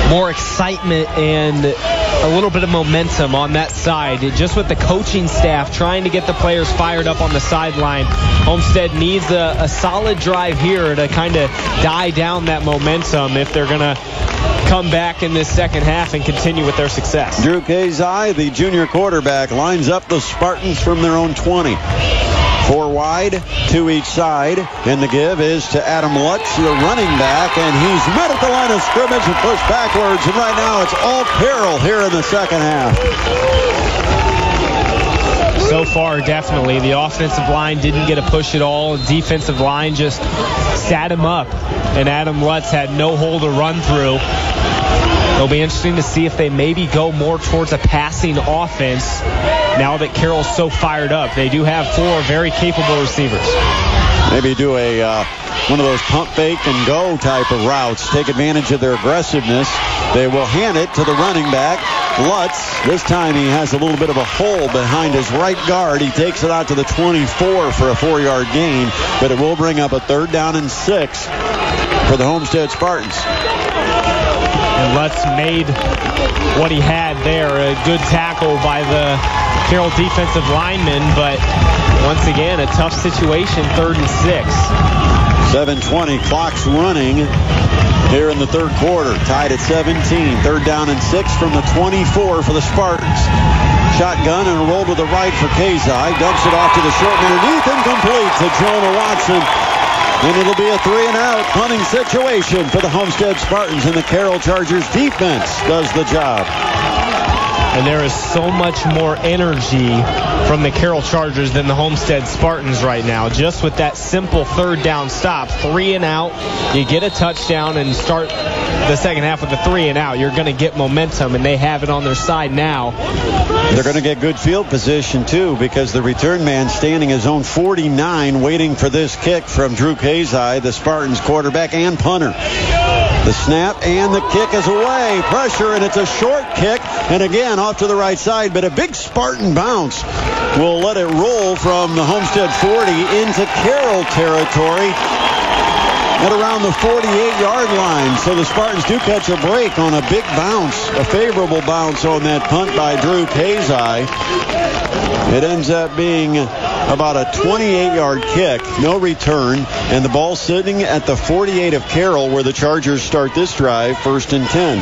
more excitement and a little bit of momentum on that side. Just with the coaching staff trying to get the players fired up on the sideline. Homestead needs a solid drive here to kind of die down that momentum if they're going to come back in this second half and continue with their success. Drew Kazai, the junior quarterback, lines up the Spartans from their own 20. 4 wide, 2 each side, and the give is to Adam Lutz, the running back, and he's met at the line of scrimmage and pushed backwards, and right now it's all Carroll here in the second half. So far, definitely. The offensive line didn't get a push at all. The defensive line just sat him up, and Adam Lutz had no hole to run through. It'll be interesting to see if they maybe go more towards a passing offense now that Carroll's so fired up. They do have 4 very capable receivers. Maybe do one of those pump, fake, and go type of routes. Take advantage of their aggressiveness. They will hand it to the running back, Lutz. This time he has a little bit of a hole behind his right guard. He takes it out to the 24 for a 4-yard gain, but it will bring up a 3rd down and 6 for the Homestead Spartans. And Lutz made what he had there. A good tackle by the Carroll defensive lineman, but once again, a tough situation, 3rd and 6. 7:20, clock's running here in the third quarter. Tied at 17. 3rd down and 6 from the 24 for the Spartans. Shotgun and a roll to the right for Kazai. Dumps it off to the short man underneath, incomplete to Jonah Watson. And it'll be a 3-and-out punting situation for the Homestead Spartans, and the Carroll Chargers defense does the job. And there is so much more energy from the Carroll Chargers than the Homestead Spartans right now. Just with that simple 3rd down stop, 3-and-out, you get a touchdown and start the second half with a 3-and-out. You're going to get momentum, and they have it on their side now. They're going to get good field position, too, because the return man standing his own 49 waiting for this kick from Drew Kazai, the Spartans quarterback and punter. The snap and the kick is away. Pressure, and it's a short kick. And again, off to the right side, but a big Spartan bounce will let it roll from the Homestead 40 into Carroll territory at around the 48-yard line. So the Spartans do catch a break on a big bounce, a favorable bounce on that punt by Drew Kazai. It ends up being about a 28-yard kick, no return, and the ball sitting at the 48 of Carroll, where the Chargers start this drive, 1st and 10.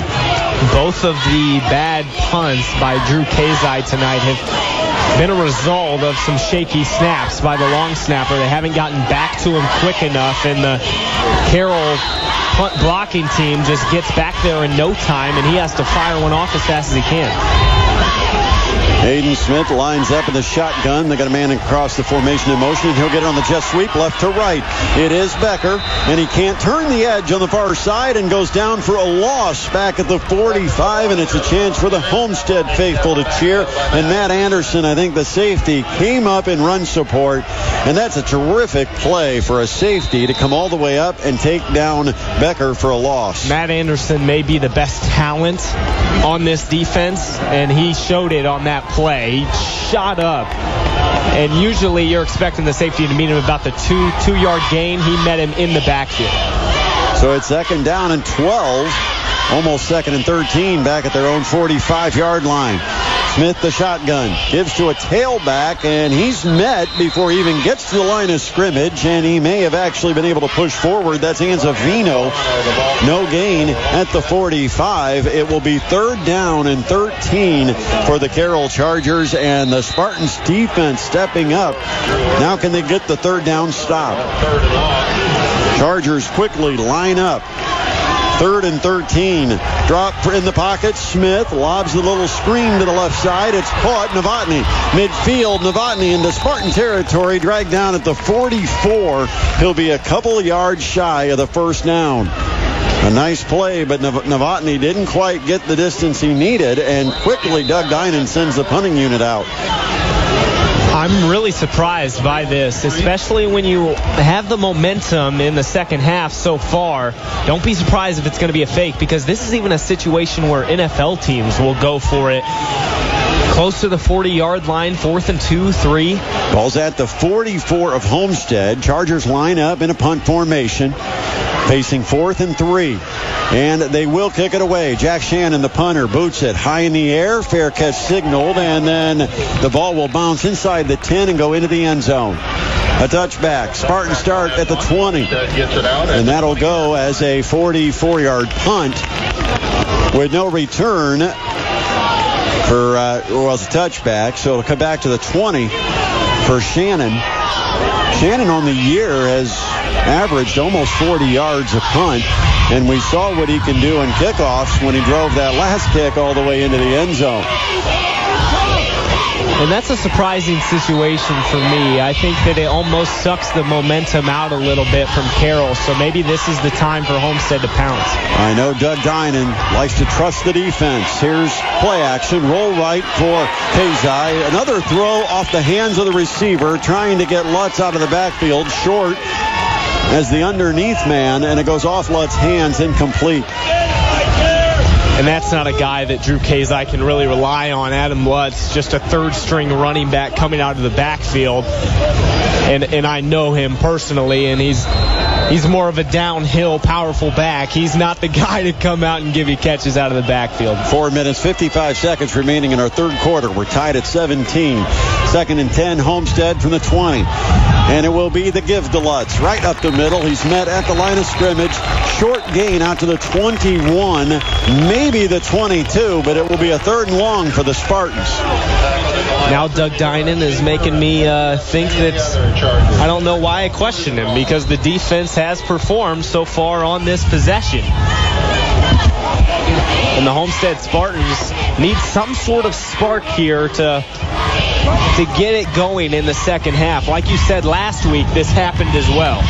Both of the bad punts by Drew Kazai tonight have been a result of some shaky snaps by the long snapper. They haven't gotten back to him quick enough, and the Carroll punt blocking team just gets back there in no time, and he has to fire one off as fast as he can. Hayden Smith lines up in the shotgun. They got a man across the formation in motion, and he'll get it on the jet sweep left to right. It is Becker, and he can't turn the edge on the far side and goes down for a loss back at the 45, and it's a chance for the Homestead faithful to cheer. And Matt Anderson, I think the safety, came up in run support, and that's a terrific play for a safety to come all the way up and take down Becker for a loss. Matt Anderson may be the best talent on this defense, and he showed it on that play. He shot up, and usually you're expecting the safety to meet him about the two-yard gain. He met him in the backfield. So it's 2nd down and 12, almost 2nd and 13 back at their own 45-yard line. Smith, the shotgun, gives to a tailback, and he's met before he even gets to the line of scrimmage, and he may have actually been able to push forward. That's Anzavino. No gain at the 45. It will be 3rd down and 13 for the Carroll Chargers, and the Spartans defense stepping up. Now can they get the 3rd down stop? Chargers quickly line up. 3rd and 13. Drop in the pocket. Smith lobs the little screen to the left side. It's caught. Novotny. Midfield. Novotny into Spartan territory. Dragged down at the 44. He'll be a couple of yards shy of the 1st down. A nice play, but Novotny didn't quite get the distance he needed, and quickly Doug Dinan sends the punting unit out. I'm really surprised by this, especially when you have the momentum in the second half so far. Don't be surprised if it's going to be a fake, because this is even a situation where NFL teams will go for it. Close to the 40-yard line, 4th and 2, 3. Ball's at the 44 of Homestead. Chargers line up in a punt formation, facing 4th and 3. And they will kick it away. Jack Shannon, the punter, boots it high in the air. Fair catch signaled, and then the ball will bounce inside the 10 and go into the end zone. A touchback. Spartans start at the 20. And that'll go as a 44-yard punt. with no return for, it's a touchback, so it'll come back to the 20 for Shannon. Shannon on the year has averaged almost 40 yards a punt, and we saw what he can do in kickoffs when he drove that last kick all the way into the end zone. And that's a surprising situation for me. I think that it almost sucks the momentum out a little bit from Carroll, so maybe this is the time for Homestead to pounce. I know Doug Dinan likes to trust the defense. Here's play action. Roll right for Kazai. Another throw off the hands of the receiver, trying to get Lutz out of the backfield. Short as the underneath man, and it goes off Lutz's hands, incomplete. And that's not a guy that Drew Kazai can really rely on. Adam Lutz, just a third-string running back coming out of the backfield. And I know him personally, and he's more of a downhill, powerful back. He's not the guy to come out and give you catches out of the backfield. 4 minutes, 55 seconds remaining in our third quarter. We're tied at 17. 2nd and 10, Homestead from the 20. And it will be the give to Lutz. Right up the middle. He's met at the line of scrimmage. Short gain out to the 21, maybe the 22, but it will be a 3rd and long for the Spartans. Now Doug Dinan is making me think that I don't know why I question him, because the defense has performed so far on this possession. And the Homestead Spartans need some sort of spark here to get it going in the second half. Like you said last week, this happened as well.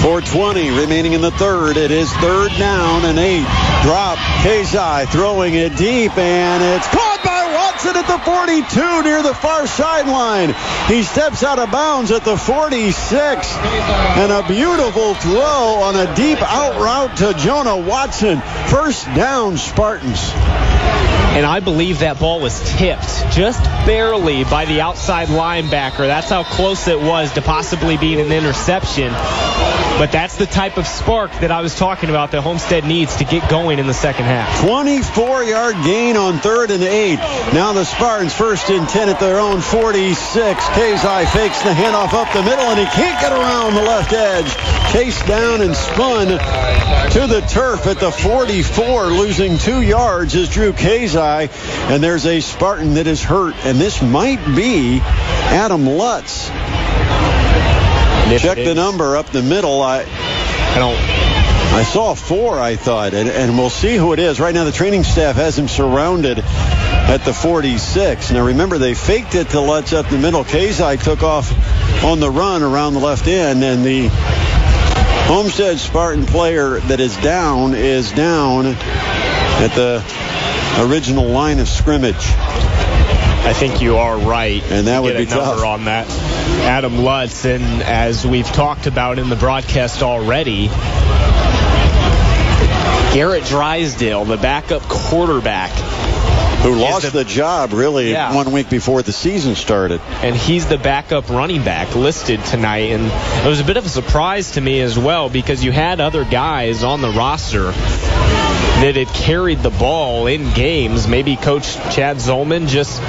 4:20 remaining in the third. It is 3rd down and 8. Drop. Kazai throwing it deep, and it's caught by Watson at the 42 near the far sideline. He steps out of bounds at the 46, and a beautiful throw on a deep out route to Jonah Watson. 1st down, Spartans. And I believe that ball was tipped just barely by the outside linebacker. That's how close it was to possibly being an interception. But that's the type of spark that I was talking about that Homestead needs to get going in the second half. 24-yard gain on 3rd and 8. Now the Spartans 1st and 10 at their own 46. Kazai fakes the handoff up the middle, and he can't get around the left edge. Chased down and spun to the turf at the 44. Losing 2 yards is Drew Kazai. And there's a Spartan that is hurt, and this might be Adam Lutz. Check the number up the middle. I saw 4, I thought, and we'll see who it is. Right now the training staff has him surrounded at the 46. Now remember, they faked it to Lutz up the middle. Kazai took off on the run around the left end, and the Homestead Spartan player that is down at the original line of scrimmage. I think you are right. And that would be tough. Number on that. Adam Lutz, and as we've talked about in the broadcast already, Garrett Drysdale, the backup quarterback, who lost the job really 1 week before the season started. And he's the backup running back listed tonight. And it was a bit of a surprise to me as well, because you had other guys on the roster that had carried the ball in games. Maybe Coach Chad Zolman just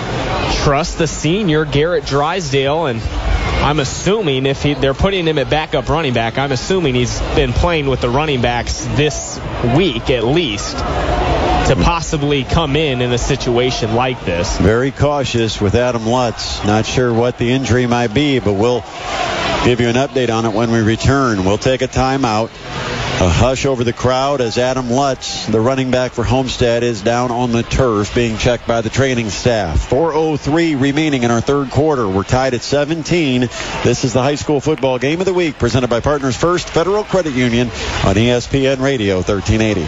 trusts the senior Garrett Drysdale, and I'm assuming if they're putting him at backup running back, I'm assuming he's been playing with the running backs this week at least to possibly come in a situation like this. Very cautious with Adam Lutz. Not sure what the injury might be, but we'll give you an update on it when we return. We'll take a timeout. A hush over the crowd as Adam Lutz, the running back for Homestead, is down on the turf being checked by the training staff. 4:03 remaining in our third quarter. We're tied at 17. This is the high school football game of the week presented by Partners First Federal Credit Union on ESPN Radio 1380.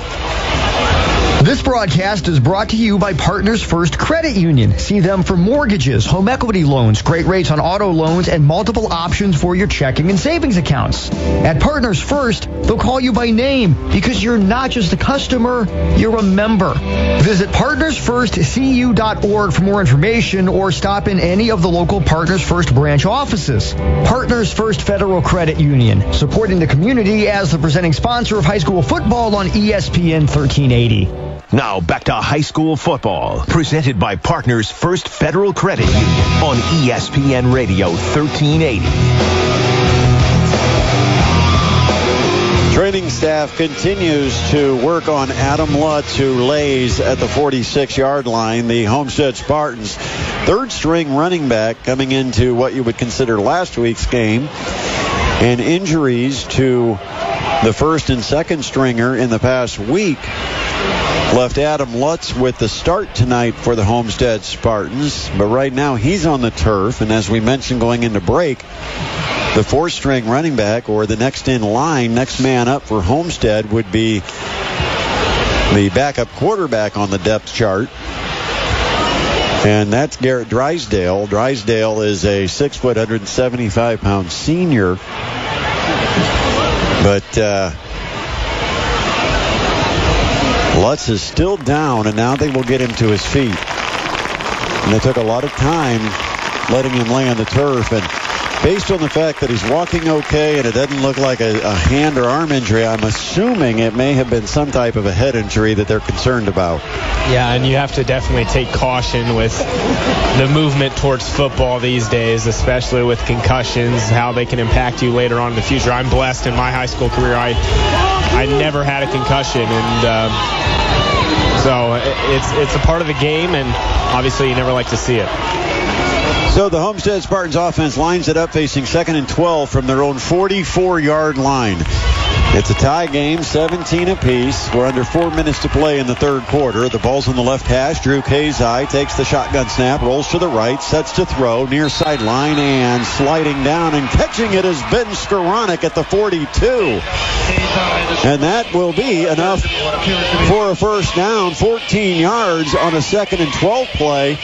This broadcast is brought to you by Partners First Credit Union. See them for mortgages, home equity loans, great rates on auto loans, and multiple options for your checking and savings accounts. At Partners First, they'll call you by name because you're not just a customer, you're a member. Visit partnersfirstcu.org for more information or stop in any of the local Partners First branch offices. Partners First Federal Credit Union, supporting the community as the presenting sponsor of high school football on ESPN 1380. Now back to high school football, presented by Partners First Federal Credit Union on ESPN Radio 1380. Training staff continues to work on Adam Lutz, who lays at the 46-yard line. The Homestead Spartans, third-string running back coming into what you would consider last week's game. And injuries to the first and second stringer in the past week left Adam Lutz with the start tonight for the Homestead Spartans. But right now he's on the turf. And as we mentioned going into break, the fourth-string running back, or the next in line, next man up for Homestead, would be the backup quarterback on the depth chart. And that's Garrett Drysdale. Drysdale is a 6 foot, 175-pound senior. But Lutz is still down, and now they will get him to his feet. And they took a lot of time letting him lay on the turf. And based on the fact that he's walking okay and it doesn't look like a hand or arm injury, I'm assuming it may have been some type of a head injury that they're concerned about. Yeah, and you have to definitely take caution with the movement towards football these days, especially with concussions, how they can impact you later on in the future. I'm blessed in my high school career. I never had a concussion, and so it's a part of the game, and obviously you never like to see it. So the Homestead Spartans offense lines it up facing 2nd and 12 from their own 44-yard line. It's a tie game, 17 apiece. We're under 4 minutes to play in the third quarter. The ball's on the left hash. Drew Kazai takes the shotgun snap, rolls to the right, sets to throw, near sideline, and sliding down and catching it is Ben Skoranek at the 42. And that will be enough for a first down, 14 yards on a 2nd and 12 play.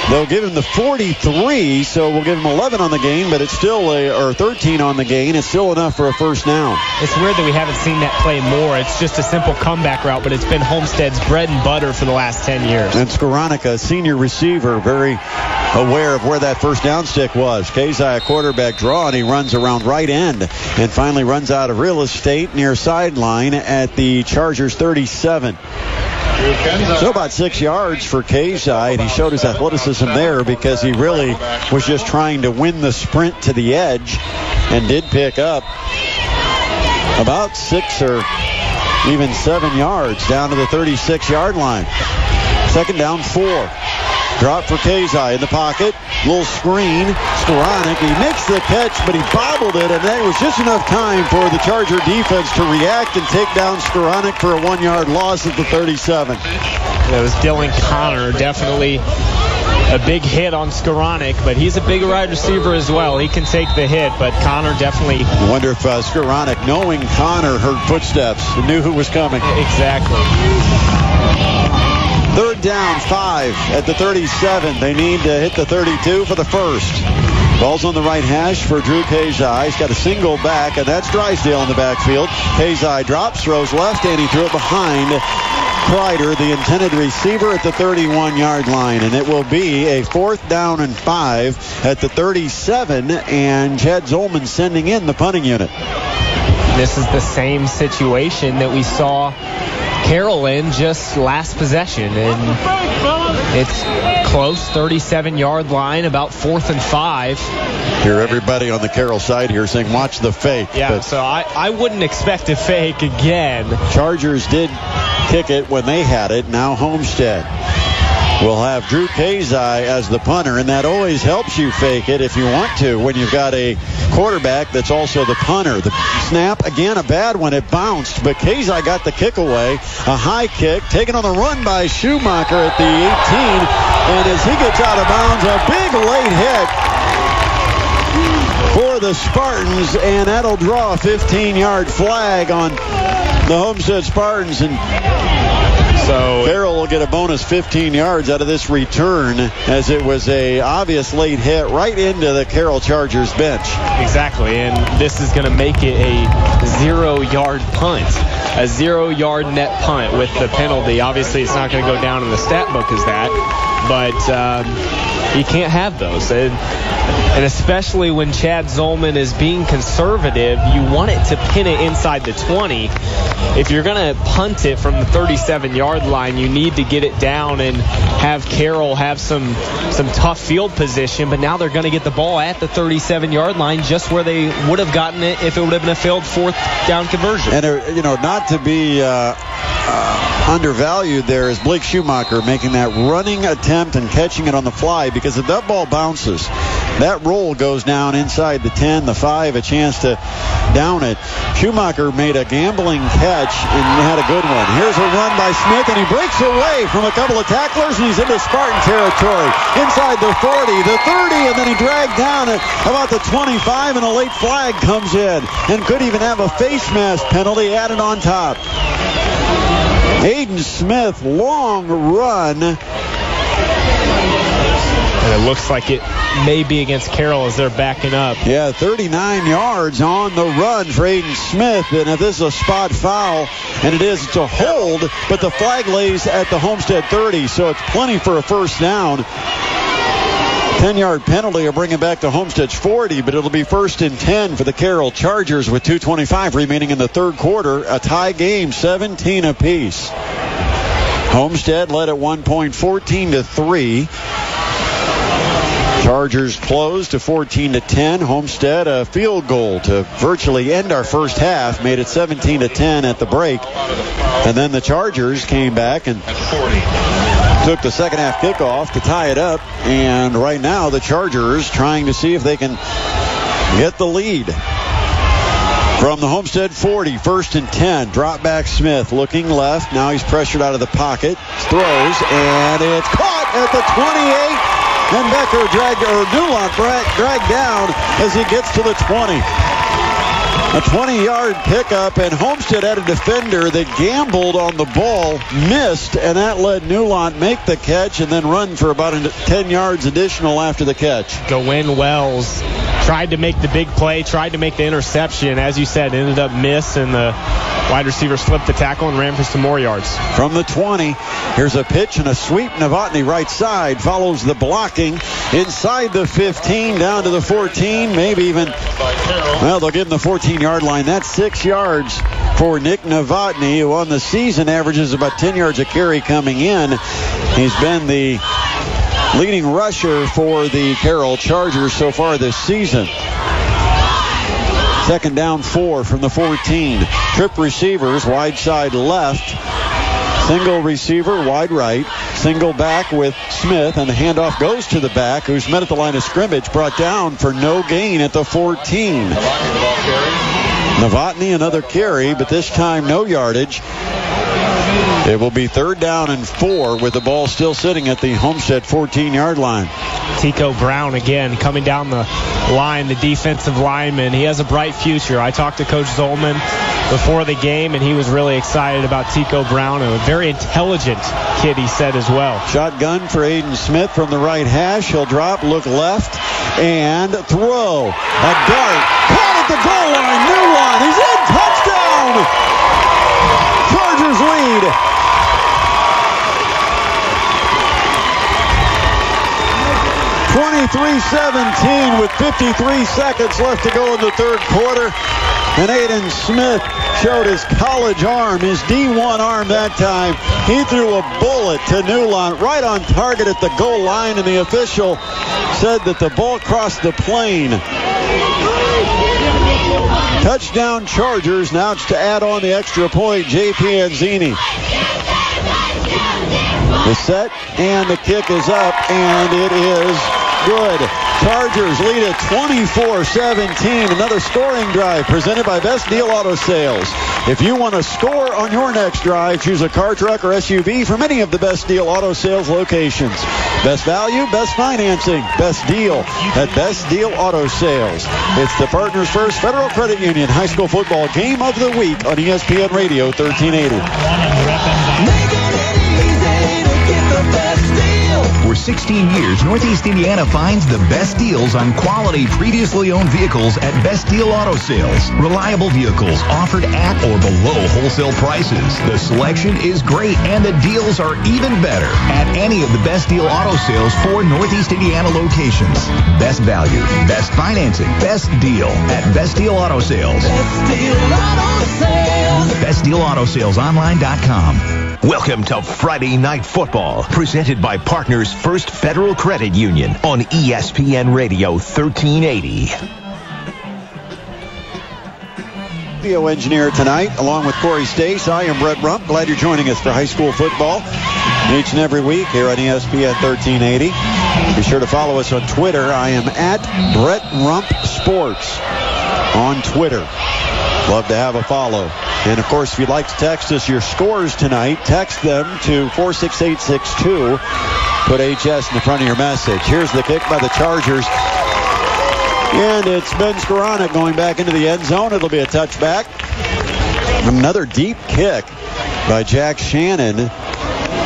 They'll give him the 43, so we'll give him 11 on the gain, but it's still or 13 on the gain. It's still enough for a first down. It's weird that we haven't seen that play more. It's just a simple comeback route, but it's been Homestead's bread and butter for the last 10 years. And Skoranek, a senior receiver, very aware of where that first down stick was. Kazai, a quarterback draw, and he runs around right end and finally runs out of real estate near sideline at the Chargers 37. So about 6 yards for Kazai, and he showed his athleticism there because he really was just trying to win the sprint to the edge and did pick up about 6 or even 7 yards down to the 36-yard line. 2nd down, 4. Drop for Kazai in the pocket. Little screen. Skoranek, he makes the catch, but he bobbled it, and that was just enough time for the Charger defense to react and take down Skoranek for a 1-yard loss at the 37. That was Dylan Connor, definitely a big hit on Skoranek, but he's a big wide receiver as well. He can take the hit, but Connor definitely... I wonder if Skoranek, knowing Connor, heard footsteps and knew who was coming. Exactly. 3rd down, 5 at the 37. They need to hit the 32 for the first. Ball's on the right hash for Drew Kazai. He's got a single back, and that's Drysdale in the backfield. Kazai drops, throws left, and he threw it behind Kreider, the intended receiver, at the 31-yard line. And it will be a 4th down and 5 at the 37, and Chad Zolman sending in the punting unit. This is the same situation that we saw Carroll in just last possession, and it's close, 37-yard line, about 4th and 5. Hear everybody on the Carroll side here saying, watch the fake. Yeah, so I wouldn't expect a fake again. Chargers did kick it when they had it. Now Homestead will have Drew Kazai as the punter, and that always helps you fake it if you want to when you've got a quarterback that's also the punter. The snap, again, a bad one. It bounced, but Kazai got the kick away. A high kick taken on the run by Schumacher at the 18, and as he gets out of bounds, a big late hit for the Spartans, and that'll draw a 15-yard flag on the Homestead Spartans, and so Carroll will get a bonus 15 yards out of this return, as it was a obvious late hit right into the Carroll Chargers bench. Exactly, and this is going to make it a 0-yard punt, a 0-yard net punt with the penalty. Obviously, it's not going to go down in the stat book as that, but you can't have those. And especially when Chad Zolman is being conservative, you want it to pin it inside the 20. If you're going to punt it from the 37-yard line, you need to get it down and have Carroll have some tough field position. But now they're going to get the ball at the 37-yard line, just where they would have gotten it if it would have been a failed fourth down conversion. And, not to be undervalued there is Blake Schumacher making that running attempt and catching it on the fly, because if that ball bounces, that roll goes down inside the 10, the 5, a chance to down it. Schumacher made a gambling catch and had a good one. Here's a run by Smith, and he breaks away from a couple of tacklers, and he's into Spartan territory. Inside the 40, the 30, and then he dragged down at about the 25, and a late flag comes in, and could even have a face mask penalty added on top. Hayden Smith, long run. And it looks like it may be against Carroll as they're backing up. Yeah, 39 yards on the run for Hayden Smith. And if this is a spot foul, and it is, it's a hold, but the flag lays at the Homestead 30, so it's plenty for a first down. 10-yard penalty will bring it back to Homestead's 40, but it'll be 1st and 10 for the Carroll Chargers with 2:25 remaining in the third quarter. A tie game, 17 apiece. Homestead led at 1 point, 14-3. Chargers closed to 14-10. Homestead a field goal to virtually end our first half, made it 17-10 at the break. And then the Chargers came back and took the second half kickoff to tie it up. And right now the Chargers trying to see if they can get the lead. From the Homestead 40, 1st and 10. Drop back Smith looking left. Now he's pressured out of the pocket. Throws, and it's caught at the 28. And Becker Newland dragged down as he gets to the 20. A 20-yard pickup, and Homestead had a defender that gambled on the ball, missed, and that let Newland make the catch and then run for about 10 yards additional after the catch. Gawain Wells tried to make the big play, tried to make the interception. As you said, ended up miss, and the wide receiver slipped the tackle and ran for some more yards. From the 20, here's a pitch and a sweep. Novotny right side follows the blocking inside the 15, down to the 14, maybe even, well, they'll give him the 14-yard line. That's 6 yards for Nick Novotny, who on the season averages about 10 yards a carry coming in. He's been the leading rusher for the Carroll Chargers so far this season. 2nd down 4 from the 14. Trip receivers, wide side left. Single receiver, wide right. Single back with Smith, and the handoff goes to the back, who's met at the line of scrimmage, brought down for no gain at the 14. Novotny another carry, but this time no yardage. It will be 3rd down and 4 with the ball still sitting at the Homestead 14-yard line. Tico Brown again coming down the line, the defensive lineman. He has a bright future. I talked to Coach Zolman before the game, and he was really excited about Tico Brown, and a very intelligent kid, he said as well. Shotgun for Hayden Smith from the right hash. He'll drop, look left, and throw. A dart. Caught at the goal line. Newland. He's in. Touchdown. Chargers lead. (23-17) with 53 seconds left to go in the third quarter. And Hayden Smith showed his college arm, his D1 arm that time. He threw a bullet to Newland right on target at the goal line, and the official said that the ball crossed the plane. Touchdown Chargers. Now it's to add on the extra point. J.P. Anzini. The set and the kick is up, and it is good. Chargers lead at 24-17. Another scoring drive presented by Best Deal Auto Sales. If you want to score on your next drive, choose a car, truck, or SUV from any of the Best Deal Auto Sales locations. Best value, best financing, best deal at Best Deal Auto Sales. It's the Partners First Federal Credit Union High School Football Game of the Week on ESPN Radio 1380. For 16 years, Northeast Indiana finds the best deals on quality previously owned vehicles at Best Deal Auto Sales. Reliable vehicles offered at or below wholesale prices. The selection is great and the deals are even better at any of the Best Deal Auto Sales 4 Northeast Indiana locations. Best value, best financing, best deal at Best Deal Auto Sales. BestDealAutoSalesOnline.com. Welcome to Friday Night Football, presented by Partners First Federal Credit Union on ESPN Radio 1380. Video engineer tonight, along with Corey Stace. I am Brett Rump. Glad you're joining us for high school football each and every week here on ESPN 1380. Be sure to follow us on Twitter. I am at Brett Rump Sports on Twitter. Love to have a follow. And, of course, if you'd like to text us your scores tonight, text them to 46862. Put HS in the front of your message. Here's the kick by the Chargers. And it's Ben Skoranek going back into the end zone. It'll be a touchback. Another deep kick by Jack Shannon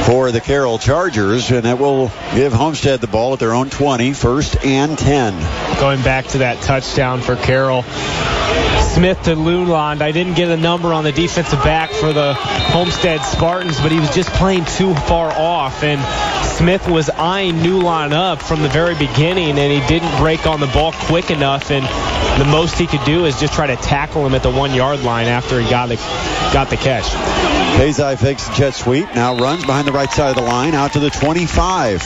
for the Carroll Chargers, and it will give Homestead the ball at their own 20, 1st and 10. Going back to that touchdown for Carroll. Smith to Luland. I didn't get a number on the defensive back for the Homestead Spartans, but he was just playing too far off, and Smith was eyeing Luland up from the very beginning, and he didn't break on the ball quick enough, and the most he could do is just try to tackle him at the 1-yard line after he got the catch. Kazai fakes the jet sweep, now runs behind the right side of the line out to the 25.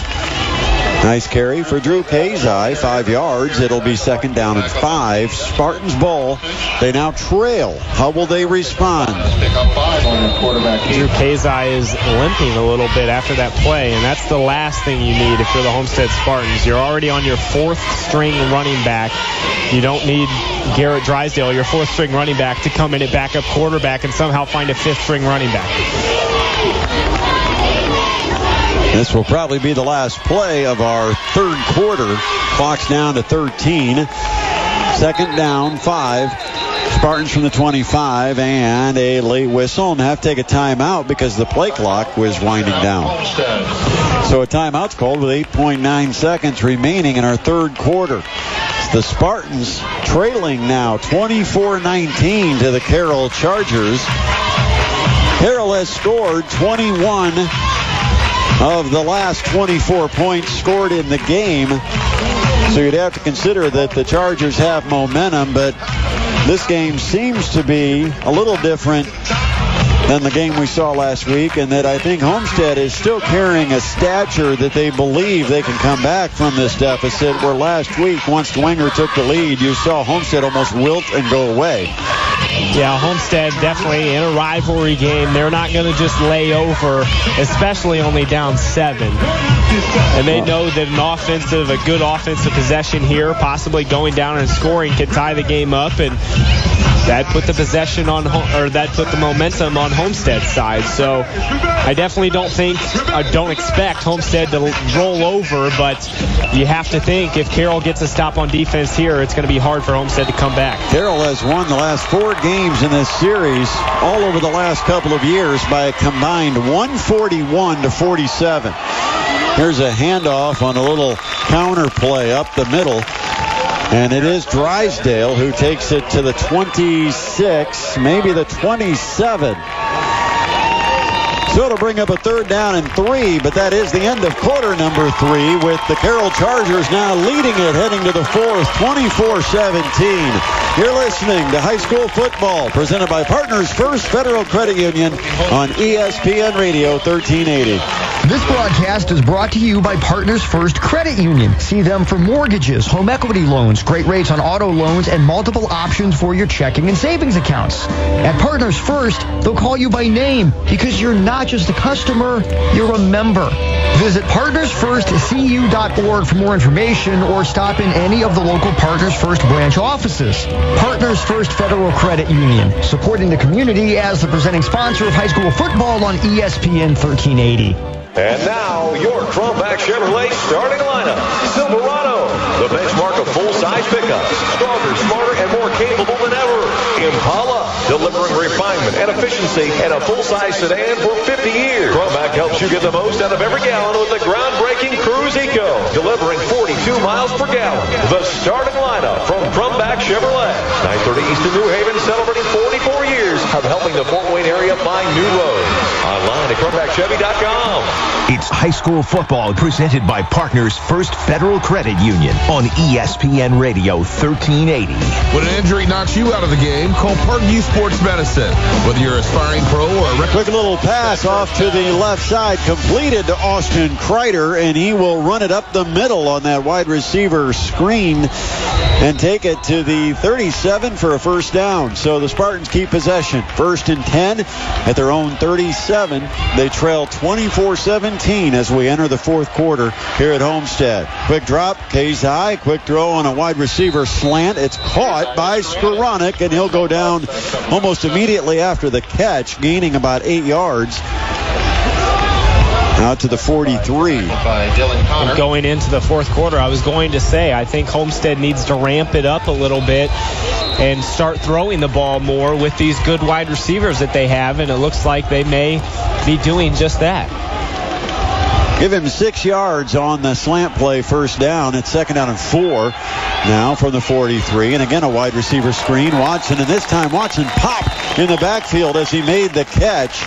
Nice carry for Drew Kazai, 5 yards. It'll be 2nd down and 5. Spartans ball. They now trail. How will they respond? Drew Kazai is limping a little bit after that play, and that's the last thing you need if you're the Homestead Spartans. You're already on your 4th string running back. You don't need Garrett Drysdale, your 4th string running back, to come in at backup quarterback and somehow find a 5th string running back. This will probably be the last play of our third quarter. Clock's down to 13. 2nd down, 5. Spartans from the 25, and a late whistle, and have to take a timeout because the play clock was winding down. So a timeout's called with 8.9 seconds remaining in our third quarter. The Spartans trailing now 24-19 to the Carroll Chargers. Carroll has scored 21 of the last 24 points scored in the game. So you'd have to consider that the Chargers have momentum, but this game seems to be a little different than the game we saw last week, and that I think Homestead is still carrying a stature that they believe they can come back from this deficit, where last week, once Dwenger took the lead, you saw Homestead almost wilt and go away. Yeah, Homestead definitely in a rivalry game. They're not going to just lay over, especially only down 7. And they know that a good offensive possession here, possibly going down and scoring, can tie the game up, and that put the possession on, or that put the momentum on Homestead's side. So I definitely don't expect Homestead to roll over, but you have to think if Carroll gets a stop on defense here, it's going to be hard for Homestead to come back. Carroll has won the last 4 games in this series all over the last couple of years by a combined 141-47. Here's a handoff on a little counter play up the middle. And it is Drysdale who takes it to the 26, maybe the 27. So it'll bring up a 3rd down and 3, but that is the end of quarter number 3, with the Carroll Chargers now leading it, heading to the 4th, 24-17. You're listening to high school football, presented by Partners First Federal Credit Union on ESPN Radio 1380. This broadcast is brought to you by Partners First Credit Union. See them for mortgages, home equity loans, great rates on auto loans, and multiple options for your checking and savings accounts. At Partners First, they'll call you by name because you're not just a customer, you're a member. Visit partnersfirstcu.org for more information, or stop in any of the local Partners First branch offices. Partners First Federal Credit Union, supporting the community as the presenting sponsor of high school football on ESPN 1380. And now, your Crumpac Chevrolet starting lineup. Silverado, the benchmark of full-size pickups. Stronger, smarter, and more capable capable than ever. Impala, delivering refinement and efficiency in a full-size sedan for 50 years. Crumback helps you get the most out of every gallon with the groundbreaking Cruise Eco, delivering 42 miles per gallon. The starting lineup from Crumback Chevrolet. 930 East in New Haven, celebrating 44 years of helping the Fort Wayne area find new roads. Online at CrumbackChevy.com. It's high school football presented by Partners First Federal Credit Union on ESPN Radio 1380. When an injury knocks you out of the game, call Parkview Sports Medicine. Whether you're an aspiring pro or a quick little pass off to the left side, completed to Austin Kreider, and he will run it up the middle on that wide receiver screen and take it to the 37 for a first down. So the Spartans keep possession. 1st and 10 at their own 37. They trail 24-17 as we enter the fourth quarter here at Homestead. Quick drop, Kazai. Quick throw on a wide receiver slant. It's caught by Skoranek, and he'll go down almost immediately after the catch, gaining about 8 yards. Out to the 43. Going into the fourth quarter, I was going to say, I think Homestead needs to ramp it up a little bit and start throwing the ball more with these good wide receivers that they have, and it looks like they may be doing just that. Give him 6 yards on the slant play, first down. It's 2nd down and 4 now from the 43. And again, a wide receiver screen. Watson, and this time Watson popped in the backfield as he made the catch.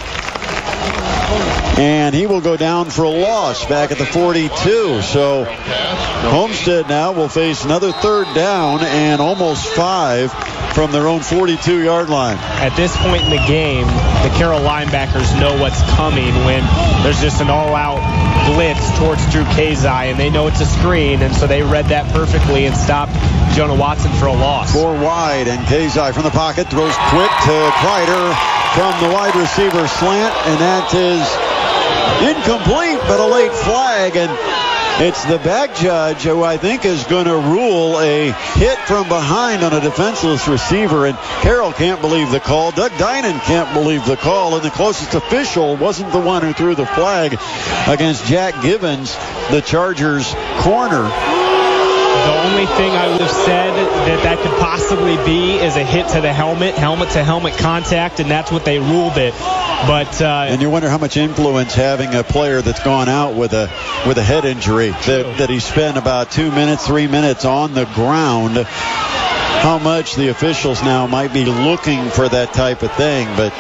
And he will go down for a loss back at the 42. So Homestead now will face another 3rd down and almost 5 from their own 42-yard line. At this point in the game, the Carroll linebackers know what's coming when there's just an all-out blitz towards Drew Kazai, and they know it's a screen, and so they read that perfectly and stopped Jonah Watson for a loss. 4 wide, and Kazai from the pocket throws quick to Kreider from the wide receiver slant, and that is incomplete, but a late flag, and it's the back judge who I think is going to rule a hit from behind on a defenseless receiver, and Carroll can't believe the call. Doug Dinan can't believe the call, and the closest official wasn't the one who threw the flag against Jack Givens, the Chargers corner. The only thing I would have said that could possibly be is a hit to the helmet-to-helmet contact, and that's what they ruled it. But and you wonder how much influence having a player that's gone out with a head injury, that he spent about 3 minutes on the ground, how much the officials now might be looking for that type of thing. But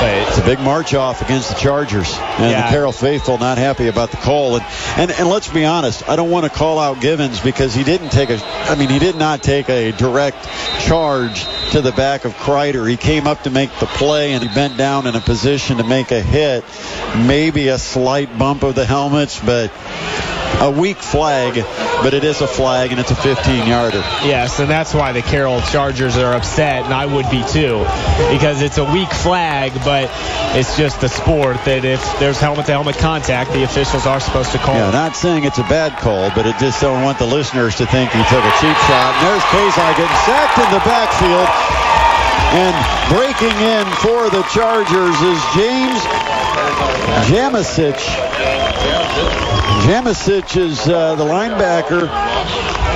it's a big march off against the Chargers, and the Carroll faithful not happy about the call. And let's be honest, I don't want to call out Givens because he did not take a direct charge to the back of Kreider. He came up to make the play, and he bent down in a position to make a hit. Maybe a slight bump of the helmets, but a weak flag, but it is a flag, and it's a 15-yarder. Yes, and that's why the Carroll Chargers are upset, and I would be too, because it's a weak flag, but it's just the sport that if there's helmet-to-helmet contact, the officials are supposed to call. Yeah, not saying it's a bad call, but it just don't want the listeners to think he took a cheap shot. And there's Kazai getting sacked in the backfield, and breaking in for the Chargers is James Jamasic. Jamasic is the linebacker,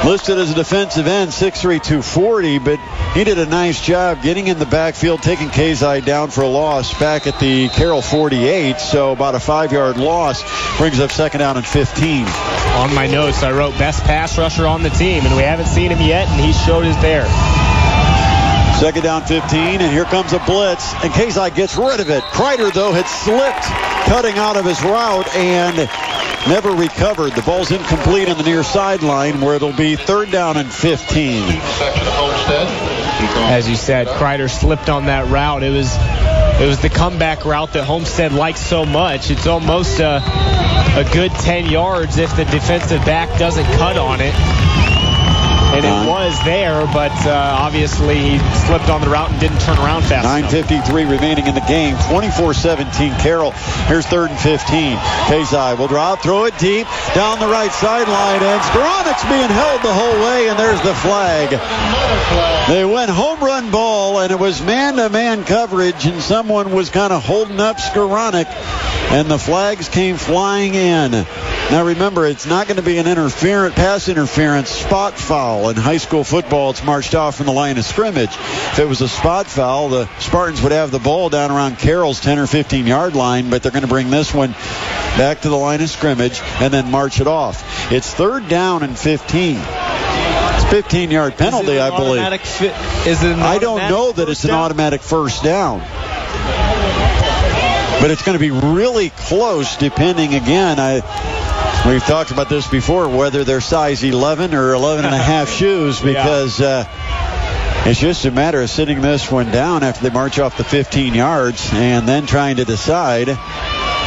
listed as a defensive end, 6'3", 240, but he did a nice job getting in the backfield, taking Kazai down for a loss back at the Carroll 48, so about a 5-yard loss brings up 2nd down and 15. On my notes, I wrote best pass rusher on the team, and we haven't seen him yet, and he showed us there. 2nd down, 15, and here comes a blitz, and Kazai gets rid of it. Kreider, though, had slipped, cutting out of his route, and never recovered. The ball's incomplete on the near sideline, where it'll be 3rd down and 15. As you said, Kreider slipped on that route. It was the comeback route that Homestead likes so much. It's almost a good 10 yards if the defensive back doesn't cut on it. And it was there, but obviously he slipped on the route and didn't turn around fast enough. 9:53 remaining in the game. 24-17 Carroll. Here's 3rd and 15. Kazai will drop, throw it deep down the right sideline, and Skoranek's being held the whole way, and there's the flag. They went home run ball, and it was man-to-man coverage, and someone was kind of holding up Skoranek. and the flags came flying in. Now remember, it's not going to be an pass interference spot foul. In high school football, it's marched off from the line of scrimmage. If it was a spot foul, the Spartans would have the ball down around Carroll's 10 or 15 yard line, but they're going to bring this one back to the line of scrimmage and then march it off. It's 3rd down and 15. It's a 15-yard penalty, I believe. I don't know that it's an automatic first down. But it's going to be really close, depending, again, we've talked about this before, whether they're size 11 or 11 and a half shoes, because it's just a matter of sitting this one down after they march off the 15 yards and then trying to decide,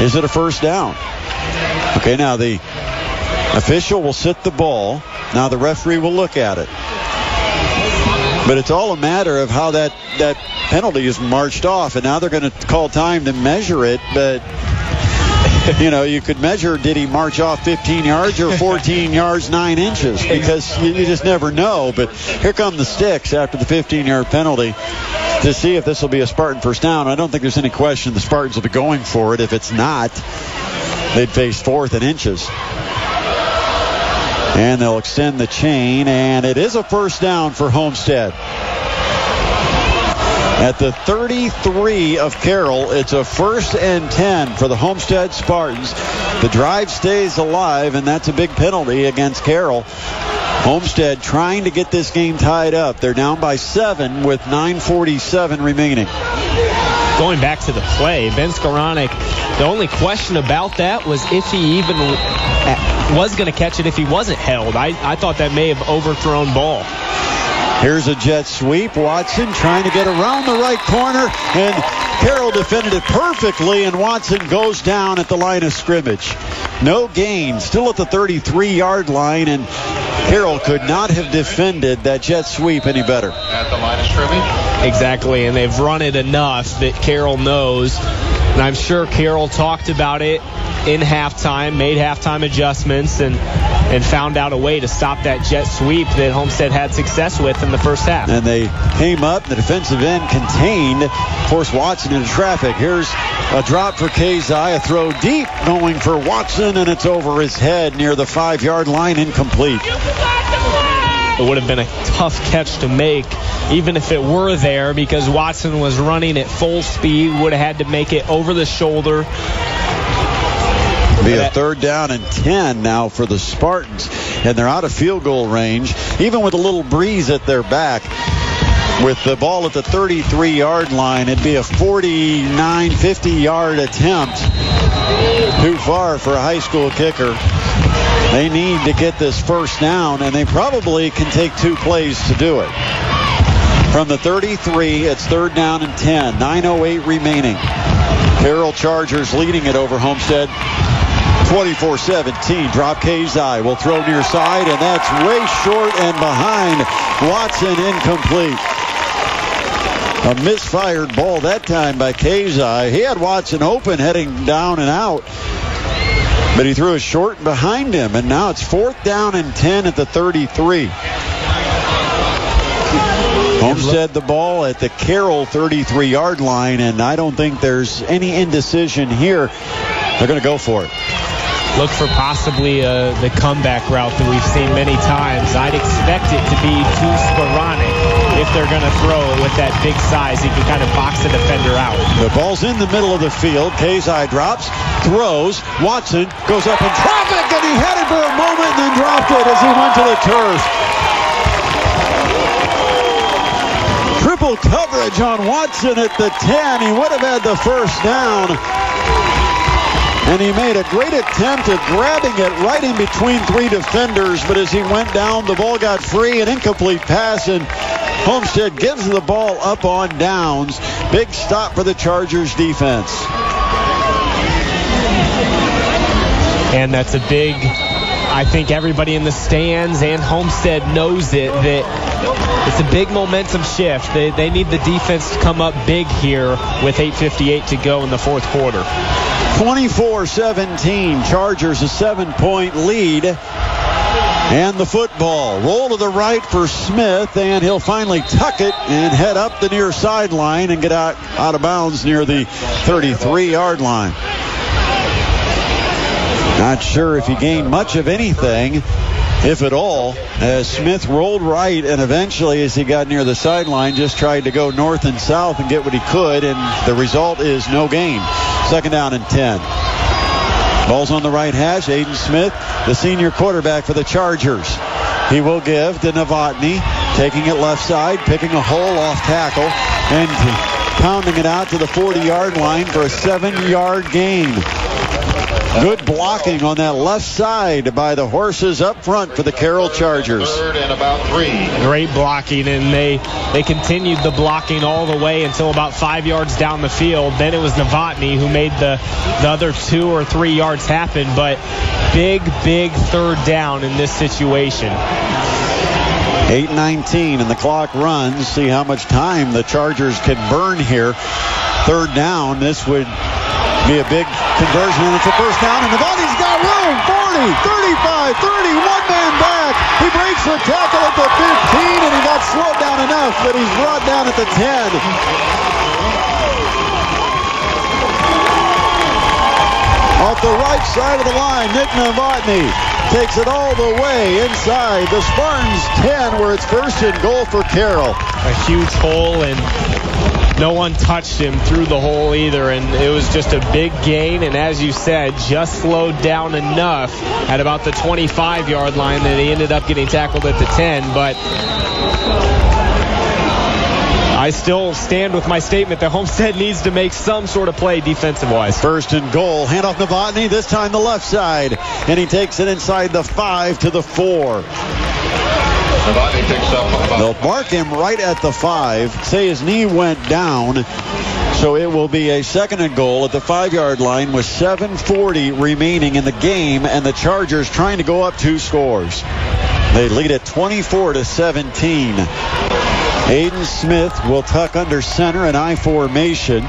is it a first down? Okay, now the official will sit the ball. Now the referee will look at it. But it's all a matter of how that penalty is marched off, and now they're going to call time to measure it, but you could measure, did he march off 15 yards or 14 yards 9 inches, because you just never know. But here come the sticks after the 15-yard penalty to see if this will be a Spartan first down. I don't think there's any question the Spartans will be going for it. If it's not, they'd face 4th and inches. And they'll extend the chain, and it is a first down for Homestead. At the 33 of Carroll, it's a 1st and 10 for the Homestead Spartans. The drive stays alive, and that's a big penalty against Carroll. Homestead trying to get this game tied up. They're down by 7 with 9:47 remaining. Going back to the play, Ben Skoranek, the only question about that was if he even was going to catch it if he wasn't held. I thought that may have overthrown ball. Here's a jet sweep. Watson trying to get around the right corner, and Carroll defended it perfectly, and Watson goes down at the line of scrimmage. No gain, still at the 33-yard line, and Carroll could not have defended that jet sweep any better. At the line of scrimmage? Exactly, and they've run it enough that Carroll knows, and I'm sure Carroll talked about it in halftime, made halftime adjustments, and found out a way to stop that jet sweep that Homestead had success with in the first half. And they came up, the defensive end contained, forced Watson into traffic. Here's a drop for Kazai, a throw deep going for Watson, and it's over his head near the 5-yard line, incomplete. It would have been a tough catch to make, even if it were there, because Watson was running at full speed, would have had to make it over the shoulder. Be a 3rd down and 10 now for the Spartans, and they're out of field goal range, even with a little breeze at their back. With the ball at the 33-yard line, it'd be a 49, 50-yard attempt. Too far for a high school kicker. They need to get this first down, and they probably can take 2 plays to do it. From the 33, it's 3rd down and 10, 9:08 remaining. Carroll Chargers leading it over Homestead 24-17. Drop Kazai will throw near side, and that's way short and behind. Watson incomplete. A misfired ball that time by Kazai. He had Watson open heading down and out, but he threw it short and behind him, and now it's 4th down and 10 at the 33. Homestead the ball at the Carroll 33-yard line, and I don't think there's any indecision here. They're going to go for it. Look for possibly the comeback route that we've seen many times. I'd expect it to be to Skoranek if they're going to throw it with that big size. He can kind of box the defender out. The ball's in the middle of the field. Kazai drops, throws. Watson goes up in traffic, and he had it for a moment and then dropped it as he went to the turf. Triple coverage on Watson at the 10. He would have had the first down. And he made a great attempt at grabbing it right in between 3 defenders, but as he went down, the ball got free, an incomplete pass, and Homestead gives the ball up on downs. Big stop for the Chargers defense. And that's a big, I think everybody in the stands and Homestead knows it, that it's a big momentum shift. They need the defense to come up big here with 8:58 to go in the 4th quarter. 24-17, Chargers a 7-point lead. And the football. Roll to the right for Smith, and he'll finally tuck it and head up the near sideline and get out of bounds near the 33-yard line. Not sure if he gained much of anything, if at all, as Smith rolled right and eventually, as he got near the sideline, just tried to go north and south and get what he could, and the result is no gain. 2nd down and 10. Ball's on the right hash. Aiden Smith, the senior quarterback for the Chargers. He will give to Novotny, taking it left side, picking a hole off tackle, and pounding it out to the 40-yard line for a 7-yard gain. Good blocking on that left side by the horses up front for the Carroll Chargers. 3rd and about 3. Great blocking, and they continued the blocking all the way until about 5 yards down the field. Then it was Novotny who made the other 2 or 3 yards happen, but big 3rd down in this situation. 8:19 and the clock runs. See how much time the Chargers can burn here. 3rd down. This would be a big conversion, and it's a 1st down, and Novotny's got room. 40, 35, 30, one man back. He breaks the tackle at the 15, and he got slowed down enough that he's brought down at the 10. Off the right side of the line, Nick Novotny takes it all the way inside the Spartans 10, where it's 1st and goal for Carroll. A huge hole, and no one touched him through the hole either, and it was just a big gain, and as you said, just slowed down enough at about the 25-yard line that he ended up getting tackled at the 10, but I still stand with my statement that Homestead needs to make some sort of play defensive-wise. 1st and goal. Handoff Novotny, this time the left side, and he takes it inside the 5 to the 4. Novotny picks up. They'll mark him right at the 5. Say his knee went down, so it will be a 2nd and goal at the 5-yard line with 7:40 remaining in the game, and the Chargers trying to go up 2 scores. They lead at 24-17. Aiden Smith will tuck under center in I formation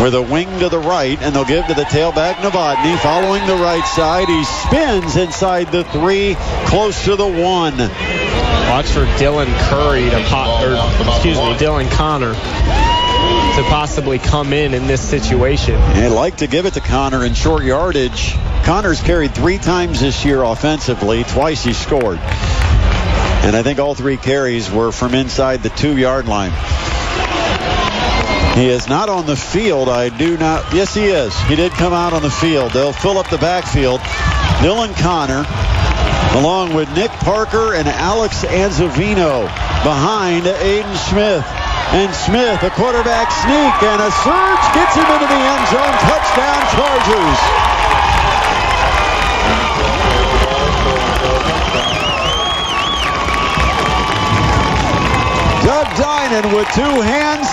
with a wing to the right, and they'll give to the tailback Novotny. Following the right side, he spins inside the 3, close to the 1. Watch for Dylan Connor to possibly come in this situation. They'd like to give it to Connor in short yardage. Connor's carried 3 times this year offensively. Twice he scored. And I think all 3 carries were from inside the 2-yard line. He is not on the field. Yes, he is. He did come out on the field. They'll fill up the backfield. Dylan Connor, along with Nick Parker and Alex Anzavino, behind Aiden Smith. And Smith, a quarterback sneak, and a surge gets him into the end zone. Touchdown, Chargers. Doug Dinan with 2 hands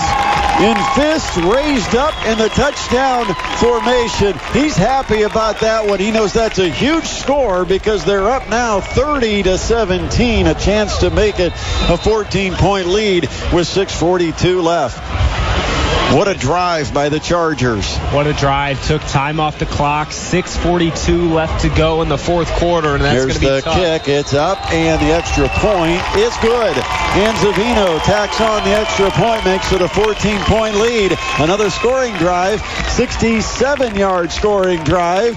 in fists raised up in the touchdown formation. He's happy about that one. He knows that's a huge score because they're up now 30-17. A chance to make it a 14-point lead with 6:42 left. What a drive by the Chargers. What a drive. Took time off the clock. 6:42 left to go in the 4th quarter, and that's going to be tough. Here's the kick. It's up, and the extra point is good. Anzavino tacks on the extra point, makes it a 14-point lead. Another scoring drive, 67-yard scoring drive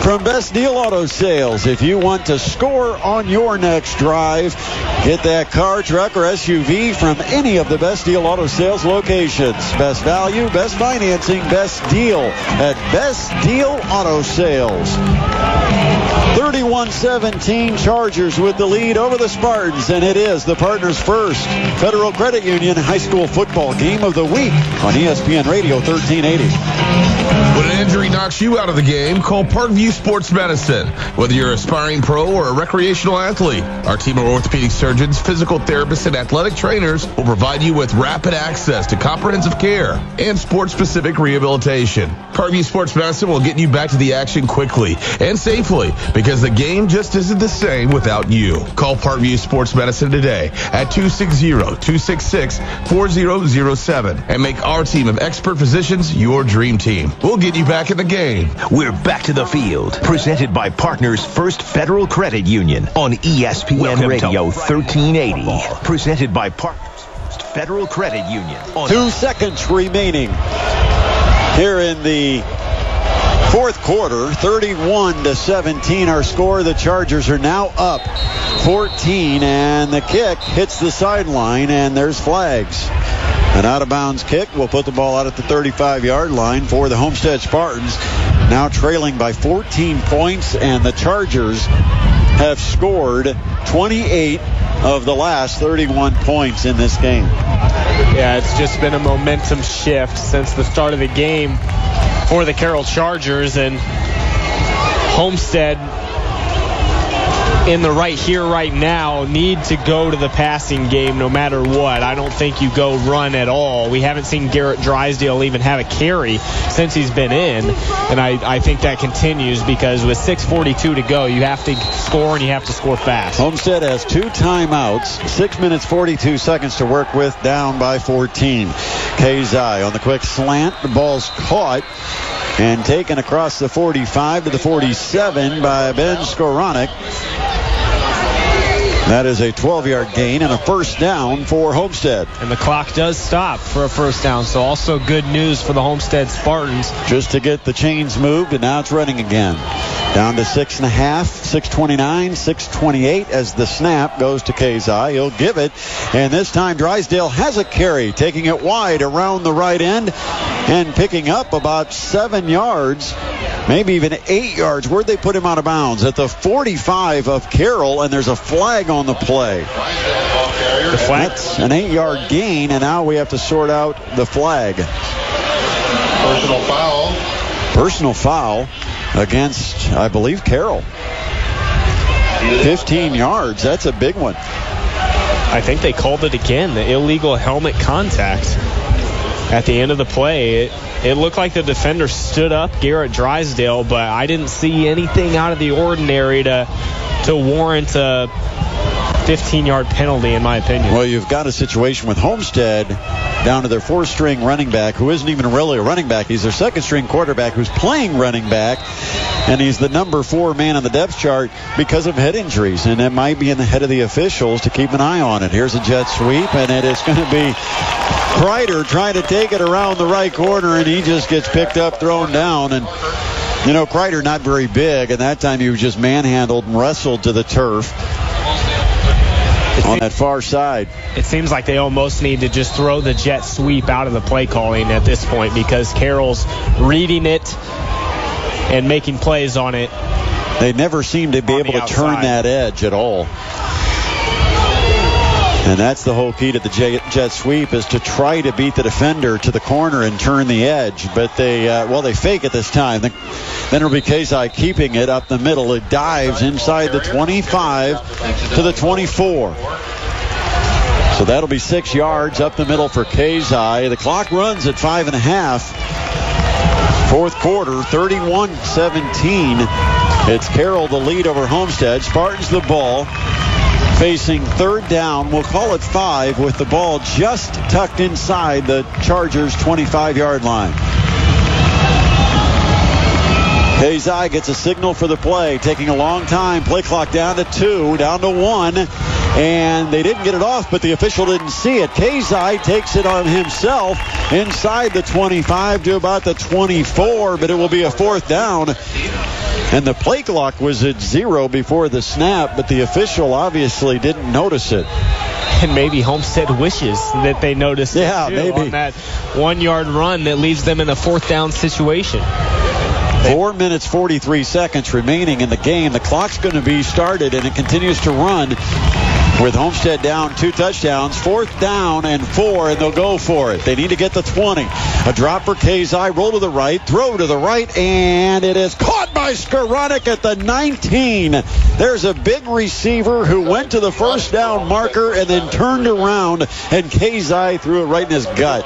from Best Deal Auto Sales. If you want to score on your next drive, get that car, truck, or SUV from any of the Best Deal Auto Sales locations. Best value, best financing, best deal at Best Deal Auto Sales. 31-17, Chargers with the lead over the Spartans, and it is the Partners First Federal Credit Union High School Football Game of the Week on ESPN Radio 1380. When an injury knocks you out of the game, call Parkview Sports Medicine. Whether you're an aspiring pro or a recreational athlete, our team of orthopedic surgeons, physical therapists, and athletic trainers will provide you with rapid access to comprehensive care and sport-specific rehabilitation. Parkview Sports Medicine will get you back to the action quickly and safely because the game just isn't the same without you. Call Parkview Sports Medicine today at 260-266-4007 and make our team of expert physicians your dream team. We'll get you back in the game. We're back to the field. Presented by Partners First Federal Credit Union on ESPN Radio 1380. Presented by Partners First Federal Credit Union. 2 seconds remaining here in the Fourth quarter, 31-17 our score. The Chargers are now up 14, and the kick hits the sideline, and there's flags. An out-of-bounds kick will put the ball out at the 35-yard line for the Homestead Spartans, now trailing by 14 points, and the Chargers have scored 28 of the last 31 points in this game. Yeah, it's just been a momentum shift since the start of the game for the Carroll Chargers, and Homestead in the right here right now need to go to the passing game no matter what. I don't think you go run at all. We haven't seen Garrett Drysdale even have a carry since he's been in, and I think that continues because with 6:42 to go, you have to score, and you have to score fast. Homestead has 2 timeouts, 6 minutes 42 seconds to work with, down by 14. Kazai on the quick slant. The ball's caught and taken across the 45 to the 47 by Ben Skowronek. That is a 12-yard gain and a first down for Homestead. And the clock does stop for a first down, so also good news for the Homestead Spartans. Just to get the chains moved, and now it's running again. Down to 6.5, 6:29, 6:28 as the snap goes to Kazai. He'll give it, and this time Drysdale has a carry, taking it wide around the right end and picking up about 7 yards, maybe even 8 yards. Where'd they put him out of bounds? At the 45 of Carroll, and there's a flag on the play. The flag? That's an 8-yard gain, and now we have to sort out the flag. Personal foul. Personal foul against, I believe, Carroll. 15 yards. That's a big one. I think they called it again, the illegal helmet contact at the end of the play. It looked like the defender stood up, Garrett Drysdale, but I didn't see anything out of the ordinary to warrant a 15-yard penalty, in my opinion. Well, you've got a situation with Homestead down to their 4th-string running back, who isn't even really a running back. He's their 2nd-string quarterback who's playing running back, and he's the number 4 man on the depth chart because of head injuries, and it might be in the head of the officials to keep an eye on it. Here's a jet sweep, and it is going to be Kreider trying to take it around the right corner, and he just gets picked up, thrown down, and you know, Kreider not very big, and that time he was just manhandled and wrestled to the turf on that far side. It seems like they almost need to just throw the jet sweep out of the play calling at this point because Carroll's reading it and making plays on it. They never seem to be able to turn that edge at all. And that's the whole key to the jet sweep, is to try to beat the defender to the corner and turn the edge. But they fake it this time. Then it'll be Kazai keeping it up the middle. It dives inside the 25 to the 24. So that'll be 6 yards up the middle for Kazai. The clock runs at 5.5. Fourth quarter, 31-17. It's Carroll the lead over Homestead. Spartans the ball. Facing third down, we'll call it 5, with the ball just tucked inside the Chargers' 25-yard line. Kazai gets a signal for the play, taking a long time. Play clock down to 2, down to 1, and they didn't get it off, but the official didn't see it. Kazai takes it on himself inside the 25 to about the 24, but it will be a fourth down. And the play clock was at 0 before the snap, but the official obviously didn't notice it. And maybe Homestead wishes that they noticed it too, maybe. On that 1-yard run that leaves them in a fourth down situation. 4 minutes, 43 seconds remaining in the game. The clock's going to be started, and it continues to run with Homestead down 2 touchdowns. 4th down and 4, and they'll go for it. They need to get the 20. A drop for Kazai, roll to the right, throw to the right, and it is caught by Skowronek at the 19. There's a big receiver who went to the first down marker and then turned around, and Kazai threw it right in his gut.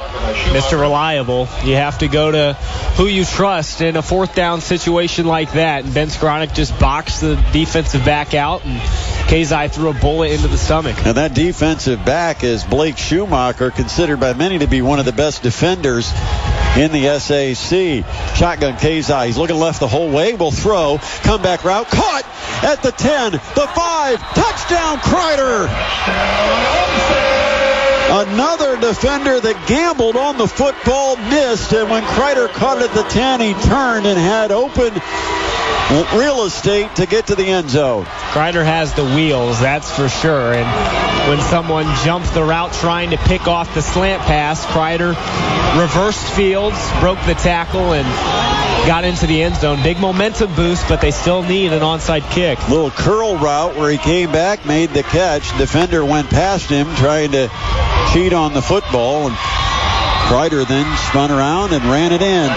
Mr. Reliable, you have to go to who you trust in a fourth down situation like that. And Ben Skowronek just boxed the defensive back out, and Kazai threw a bullet into the stomach. And that defensive back is Blake Schumacher, considered by many to be one of the best defenders in the SAC. Shotgun Kazai. He's looking left the whole way. Will throw. Comeback route. Caught at the 10, the 5. Touchdown, Kreider. Another defender that gambled on the football missed, and when Kreider caught it at the 10, he turned and had open real estate to get to the end zone. Kreider has the wheels, that's for sure. And when someone jumped the route trying to pick off the slant pass, Kreider reversed fields, broke the tackle, and got into the end zone. Big momentum boost, but they still need an onside kick. Little curl route where he came back, made the catch. Defender went past him trying to cheat on the football, and Kreider then spun around and ran it in.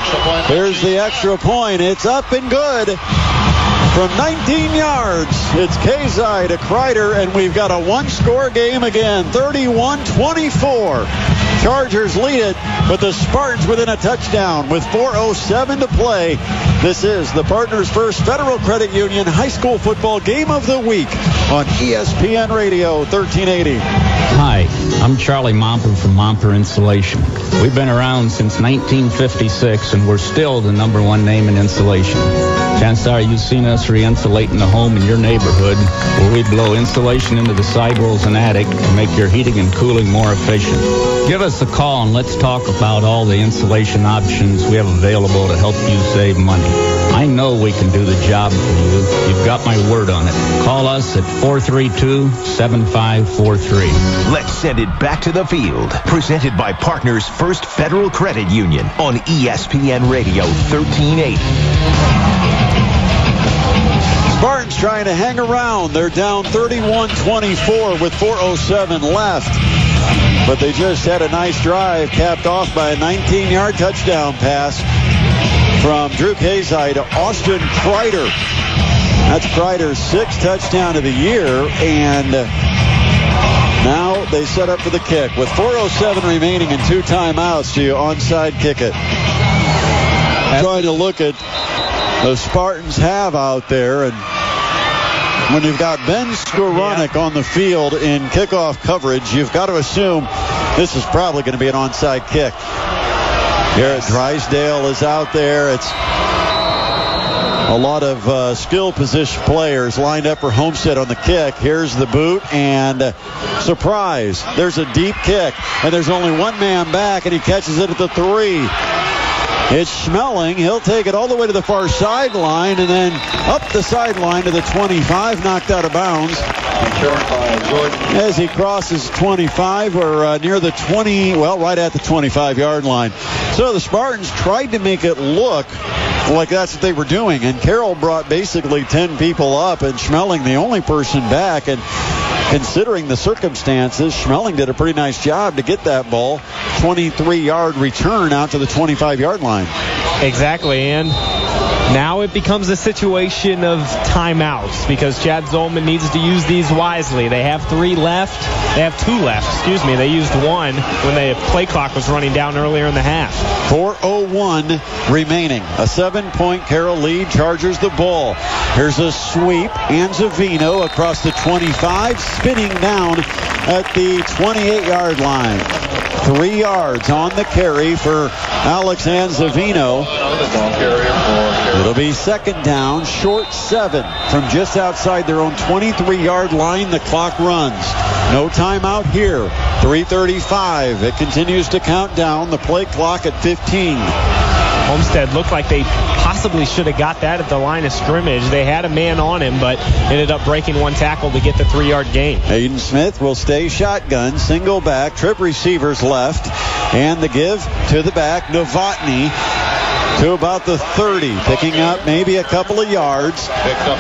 There's the extra point. It's up and good. From 19 yards, it's Kezai to Kreider, and we've got a one-score game again, 31-24. Chargers lead it, but the Spartans within a touchdown with 4:07 to play. This is the Partners First Federal Credit Union High School Football Game of the Week on ESPN Radio 1380. Hi, I'm Charlie Momper from Momper Insulation. We've been around since 1956, and we're still the #1 name in insulation. Chances are you've seen us re-insulating the home in your neighborhood, where we blow insulation into the sidewalls and attic to make your heating and cooling more efficient. Give us a call and let's talk about all the insulation options we have available to help you save money. I know we can do the job for you. You've got my word on it. Call us at 432-7543. Let's send it back to the field. Presented by Partners First Federal Credit Union on ESPN Radio 1380. Spartans trying to hang around. They're down 31-24 with 4:07 left. But they just had a nice drive capped off by a 19-yard touchdown pass from Drew Kezai to Austin Kreider. That's Kreider's 6th touchdown of the year, and now they set up for the kick. With 4:07 remaining and 2 timeouts, do you onside kick it? Trying to look at the Spartans have out there, and when you've got Ben Skoranek on the field in kickoff coverage, you've got to assume this is probably going to be an onside kick. Garrett Drysdale is out there. It's a lot of skill position players lined up for Homestead on the kick. Here's the boot, and surprise, there's a deep kick, and there's only one man back, and he catches it at the 3. It's Schmeling. He'll take it all the way to the far sideline and then up the sideline to the 25, knocked out of bounds. As he crosses 25, or near the 20, well, right at the 25-yard line. So the Spartans tried to make it look like that's what they were doing, and Carroll brought basically 10 people up, and Schmeling the only person back, and considering the circumstances, Schmeling did a pretty nice job to get that ball. 23-yard return out to the 25-yard line. Exactly, and now it becomes a situation of timeouts because Chad Zolman needs to use these wisely. They have 3 left. They have 2 left. They used 1 when the play clock was running down earlier in the half. 4:01 remaining. A 7-point Carroll lead. Chargers the ball. Here's a sweep. Anzavino across the 25, spinning down at the 28-yard line. 3 yards on the carry for Alex Anzavino. It'll be 2nd down, short 7 from just outside their own 23-yard line. The clock runs. No timeout here. 3:35. It continues to count down. The play clock at 15. Homestead looked like they possibly should have got that at the line of scrimmage. They had a man on him, but ended up breaking 1 tackle to get the 3-yard gain. Hayden Smith will stay shotgun, single back, trip receivers left, and the give to the back, Novotny, to about the 30, picking up maybe a couple of yards.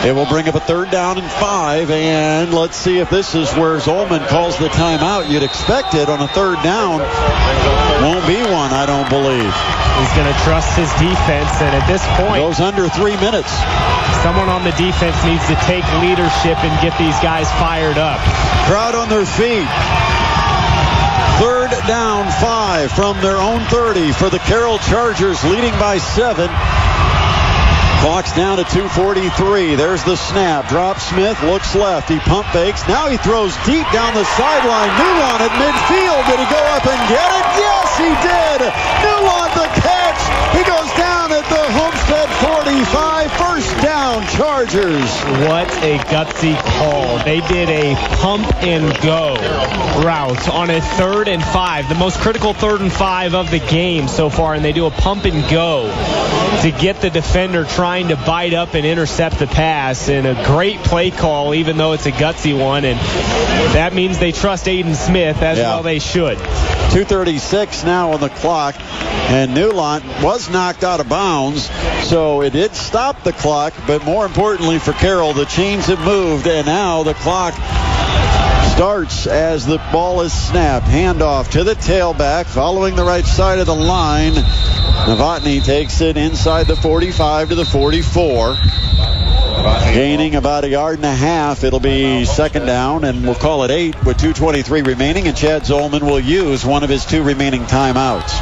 It will bring up a 3rd down and 5, and let's see if this is where Zolman calls the timeout. You'd expect it on a 3rd down. Won't be one, I don't believe. He's going to trust his defense, and at this point, goes under 3 minutes. Someone on the defense needs to take leadership and get these guys fired up. Crowd on their feet. 3rd down, 5 from their own 30 for the Carroll Chargers, leading by 7. Clock's down to 2:43. There's the snap. Drop Smith, looks left. He pump fakes. Now he throws deep down the sideline. Newland at midfield. Did he go up and get it? Yes, he did. Newland the catch. He goes down at the Homestead 45. 1st down, Chargers. Chargers. What a gutsy call. They did a pump and go route on a 3rd and 5, the most critical 3rd and 5 of the game so far, and they do a pump and go to get the defender trying to bite up and intercept the pass, and a great play call, even though it's a gutsy one, and that means they trust Aiden Smith, as well they should. 2:36 now on the clock, and Newlant was knocked out of bounds, so it did stop the clock, but more importantly for Carroll, the chains have moved, and now the clock starts as the ball is snapped. Handoff to the tailback, following the right side of the line. Novotny takes it inside the 45 to the 44. Gaining about 1.5 yards. It'll be 2nd down, and we'll call it 8 with 2:23 remaining, and Chad Zolman will use one of his 2 remaining timeouts.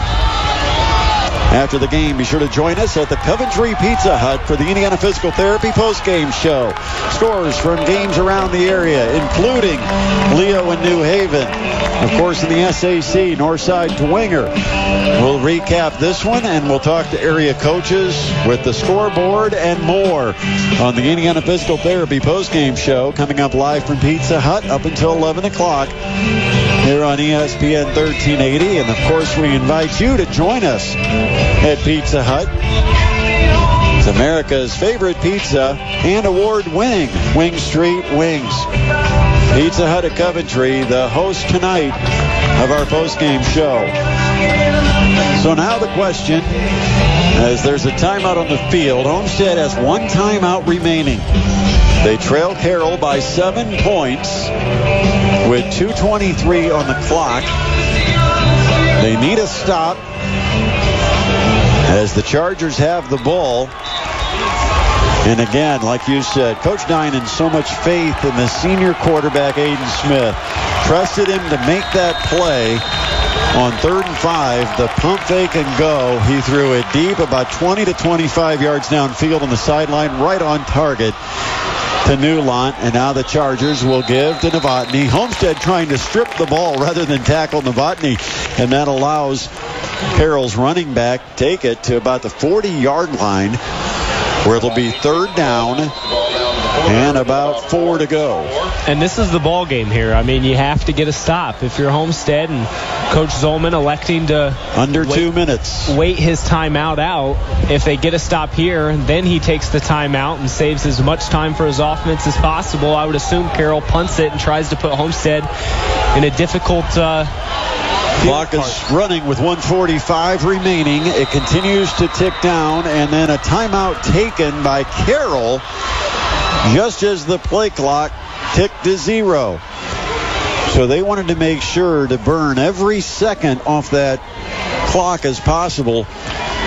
After the game, be sure to join us at the Coventry Pizza Hut for the Indiana Physical Therapy postgame show. Scores from games around the area, including Leo and New Haven. Of course, in the SAC, Northside to Winger. We'll recap this one, and we'll talk to area coaches with the scoreboard and more on the Indiana Physical Therapy postgame show, coming up live from Pizza Hut up until 11 o'clock here on ESPN 1380. And, of course, we invite you to join us at Pizza Hut. It's America's favorite pizza and award-winning Wing Street Wings. Pizza Hut at Coventry, the host tonight of our postgame show. So now the question, as there's a timeout on the field, Homestead has 1 timeout remaining. They trail Carroll by 7 points with 2:23 on the clock. They need a stop as the Chargers have the ball. And again, like you said, Coach Dinan, so much faith in the senior quarterback, Aiden Smith. Trusted him to make that play on 3rd and 5. The pump, fake, and go. He threw it deep, about 20 to 25 yards downfield on the sideline, right on target to Newlant. And now the Chargers will give to Novotny. Homestead trying to strip the ball rather than tackle Novotny, and that allows Carroll's running back take it to about the 40-yard line, where it'll be 3rd down and about 4 to go. And this is the ball game here. I mean, you have to get a stop. If you're Homestead and Coach Zolman electing to under 2 minutes wait his timeout out, if they get a stop here, then he takes the timeout and saves as much time for his offense as possible. I would assume Carroll punts it and tries to put Homestead in a difficult clock is running with 1:45 remaining. It continues to tick down, and then a timeout taken by Carroll just as the play clock ticked to 0. So they wanted to make sure to burn every second off that clock as possible.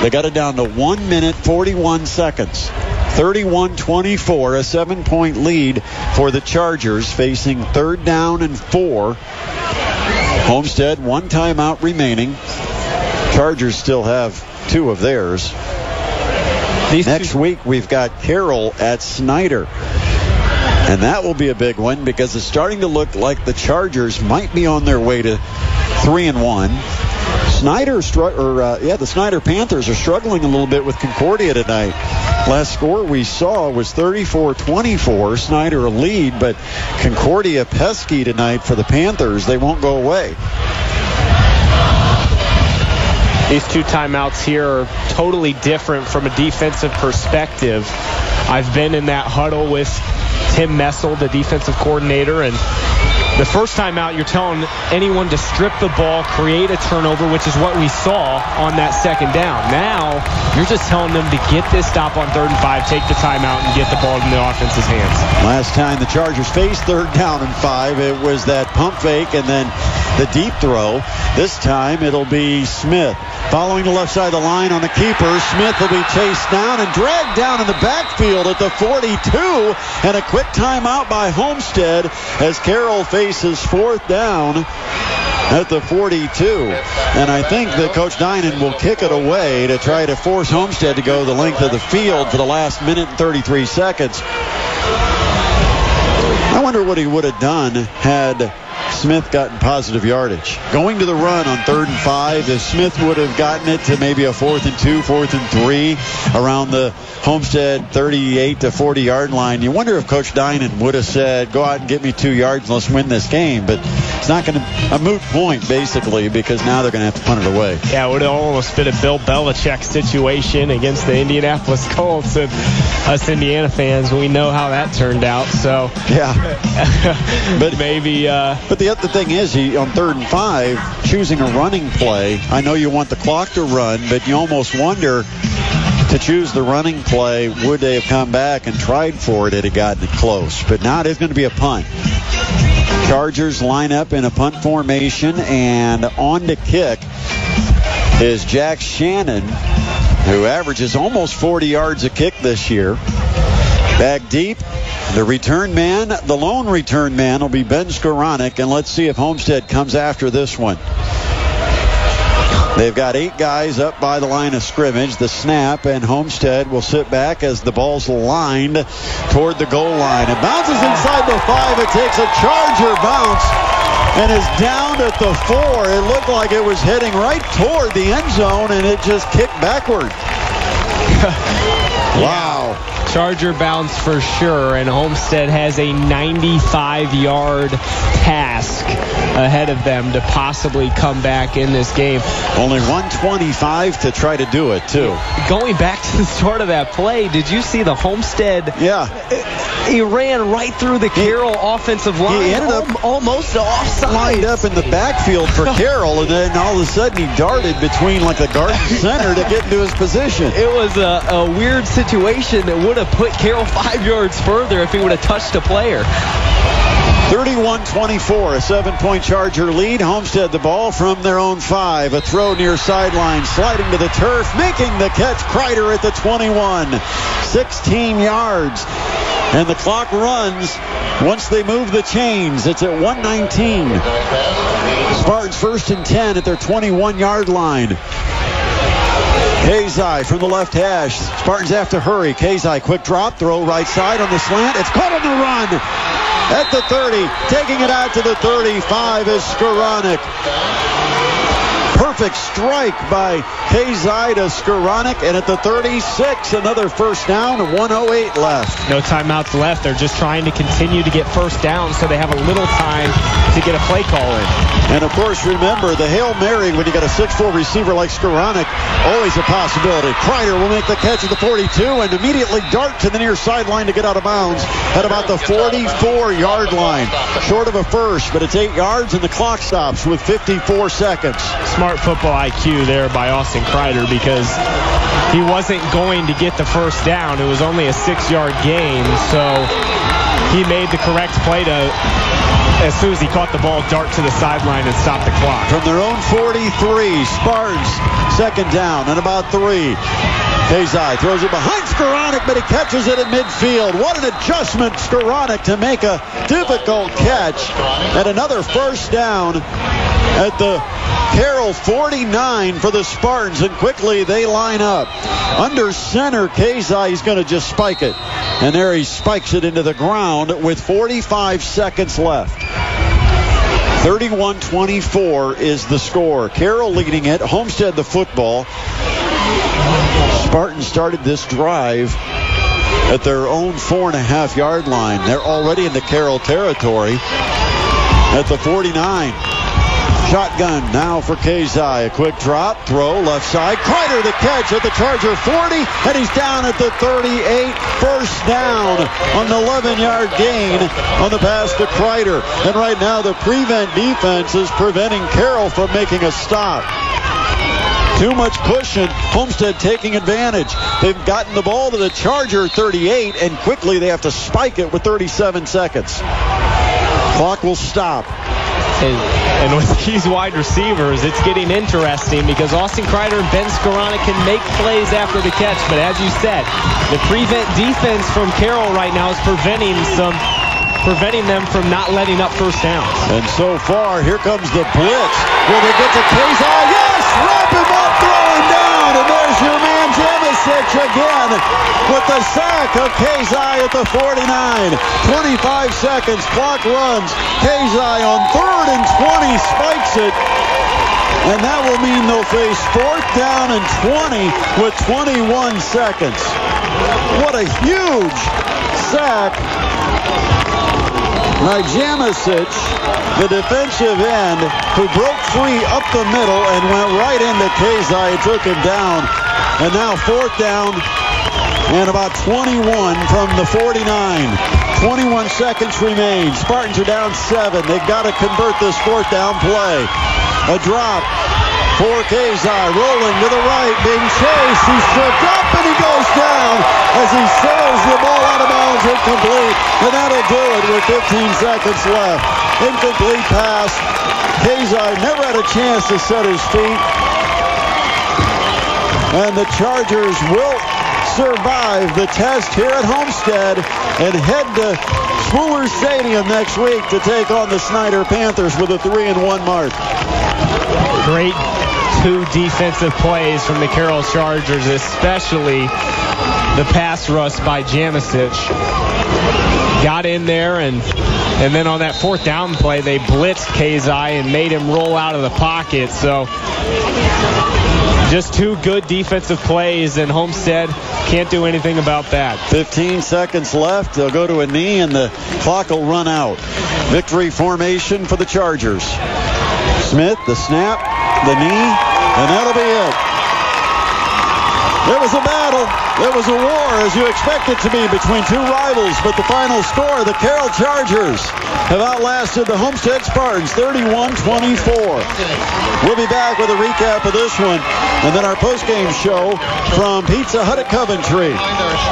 They got it down to 1 minute, 41 seconds. 31-24, a 7-point lead for the Chargers, facing 3rd down and 4. Homestead, 1 timeout remaining. Chargers still have 2 of theirs. Next week, we've got Carroll at Snyder. And that will be a big one because it's starting to look like the Chargers might be on their way to 3-1. The Snyder Panthers are struggling a little bit with Concordia tonight. Last score we saw was 34-24. Snyder a lead, but Concordia pesky tonight for the Panthers. They won't go away. These 2 timeouts here are totally different from a defensive perspective. I've been in that huddle with Tim Messel, the defensive coordinator, and the first time out, you're telling anyone to strip the ball, create a turnover, which is what we saw on that 2nd down. Now, you're just telling them to get this stop on 3rd and 5, take the timeout, and get the ball in the offense's hands. Last time the Chargers faced 3rd down and 5, it was that pump fake and then the deep throw. This time, it'll be Smith. Following the left side of the line on the keeper, Smith will be chased down and dragged down in the backfield at the 42, and a quick timeout by Homestead as Carroll faces 4th down at the 42. And I think that Coach Dinan will kick it away to try to force Homestead to go the length of the field for the last minute and 33 seconds. I wonder what he would have done had Smith gotten positive yardage. Going to the run on 3rd and 5, if Smith would have gotten it to maybe a 4th and 2, 4th and 3 around the Homestead 38 to 40 yard line, you wonder if Coach Dinan would have said, go out and get me 2 yards and let's win this game. But it's not going to, a moot point basically, because now they're going to have to punt it away. Yeah, it would have almost been a Bill Belichick situation against the Indianapolis Colts, and us Indiana fans, we know how that turned out. So yeah, but maybe. But the other thing is, he on 3rd and 5, choosing a running play. I know you want the clock to run, but you almost wonder, to choose the running play, would they have come back and tried for it had it gotten close? But now it is going to be a punt. Chargers line up in a punt formation, and on to kick is Jack Shannon, who averages almost 40 yards a kick this year. Back deep, the return man, the lone return man will be Ben Skoranek, and let's see if Homestead comes after this one. They've got 8 guys up by the line of scrimmage. The snap, and Homestead will sit back as the ball's lined toward the goal line. It bounces inside the 5. It takes a Charger bounce and is down at the 4. It looked like it was heading right toward the end zone, and it just kicked backward. Wow. Charger bounce for sure, and Homestead has a 95-yard task ahead of them to possibly come back in this game. Only 125 to try to do it, too. Going back to the start of that play, did you see the Homestead? Yeah. He ran right through the Carroll offensive line. He ended up almost offside. Lined up in the backfield for Carroll, and then all of a sudden he darted between like the guard and center to get into his position. It was a weird situation that would have put Carroll 5 yards further if he would have touched a player. 31-24, a 7-point Charger lead. Homestead the ball from their own 5. A throw near sideline, sliding to the turf, making the catch. Kreider at the 21. 16 yards. And the clock runs once they move the chains. It's at 1:19. Spartans 1st and 10 at their 21-yard line. Kazai from the left hash. Spartans have to hurry. Kazai, quick drop, throw right side on the slant. It's caught on the run. At the 30, taking it out to the 35 is Skoranek. Perfect strike by Kazai to Skoranek, and at the 36, another first down, and 1:08 left. No timeouts left. They're just trying to continue to get first down so they have a little time to get a play call in. And, of course, remember, the Hail Mary, when you got a 6'4 receiver like Skoranek, always a possibility. Kreider will make the catch at the 42 and immediately dart to the near sideline to get out of bounds at about the 44-yard line. Short of a first, but it's 8 yards, and the clock stops with 54 seconds. Smart football IQ there by Austin Kreider, because he wasn't going to get the first down. It was only a 6-yard gain, so he made the correct play to, as soon as he caught the ball, dart to the sideline and stop the clock. From their own 43, Spartans, second down and about 3. Kazai throws it behind Skoranek, but he catches it at midfield. What an adjustment, Skoranek, to make a difficult catch. And another first down at the Carroll 49 for the Spartans, and quickly they line up. Under center, Kazai is going to just spike it. And there he spikes it into the ground with 45 seconds left. 31-24 is the score. Carroll leading it. Homestead the football. Spartans started this drive at their own 4.5-yard line. They're already in the Carroll territory at the 49. Shotgun now for Kazai. A quick drop, throw, left side. Kreider the catch at the Charger 40, and he's down at the 38. First down on the 11-yard gain on the pass to Kreider. And right now the prevent defense is preventing Carroll from making a stop. Too much cushion. Homestead taking advantage. They've gotten the ball to the Charger 38, and quickly they have to spike it with 37 seconds. Clock will stop. And with these wide receivers, it's getting interesting because Austin Kreider and Ben Skoranek can make plays after the catch. But as you said, the prevent defense from Carroll right now is preventing them from not letting up first downs. And so far, here comes the blitz. Will they get to Kazai? Yes! Wrap him up, throw him down! line, and there's your man Jamisic again with the sack of Kazai at the 49. 25 seconds, clock runs. Kazai on 3rd and 20 spikes it. And that will mean they'll face 4th down and 20 with 21 seconds. What a huge sack by Jamisic, the defensive end, who broke free up the middle and went right into Kazai and took him down. And now 4th down and about 21 from the 49. 21 seconds remain. Spartans are down 7. They've got to convert this 4th down play. A drop for Kazai, rolling to the right, being chased. He's tripped up and he goes down as he sails the ball out of bounds, incomplete. And that'll do it with 15 seconds left. Incomplete pass. Kazai never had a chance to set his feet. And the Chargers will survive the test here at Homestead and head to Spooler Stadium next week to take on the Snyder Panthers with a 3-1 mark. Great 2 defensive plays from the Carroll Chargers, especially the pass rush by Jamisic. Got in there, and then on that 4th down play, they blitzed Kazai and made him roll out of the pocket. So just 2 good defensive plays, and Homestead can't do anything about that. 15 seconds left. They'll go to a knee, and the clock will run out. Victory formation for the Chargers. Smith, the snap, the knee, and that'll be it. There was a battle. There was a war, as you expect it to be, between 2 rivals. But the final score, the Carroll Chargers have outlasted the Homestead Spartans 31-24. We'll be back with a recap of this one, and then our postgame show from Pizza Hut at Coventry.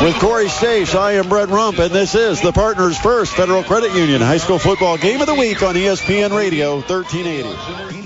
With Corey Stace, I am Brett Rump, and this is the Partners First Federal Credit Union High School Football Game of the Week on ESPN Radio 1380.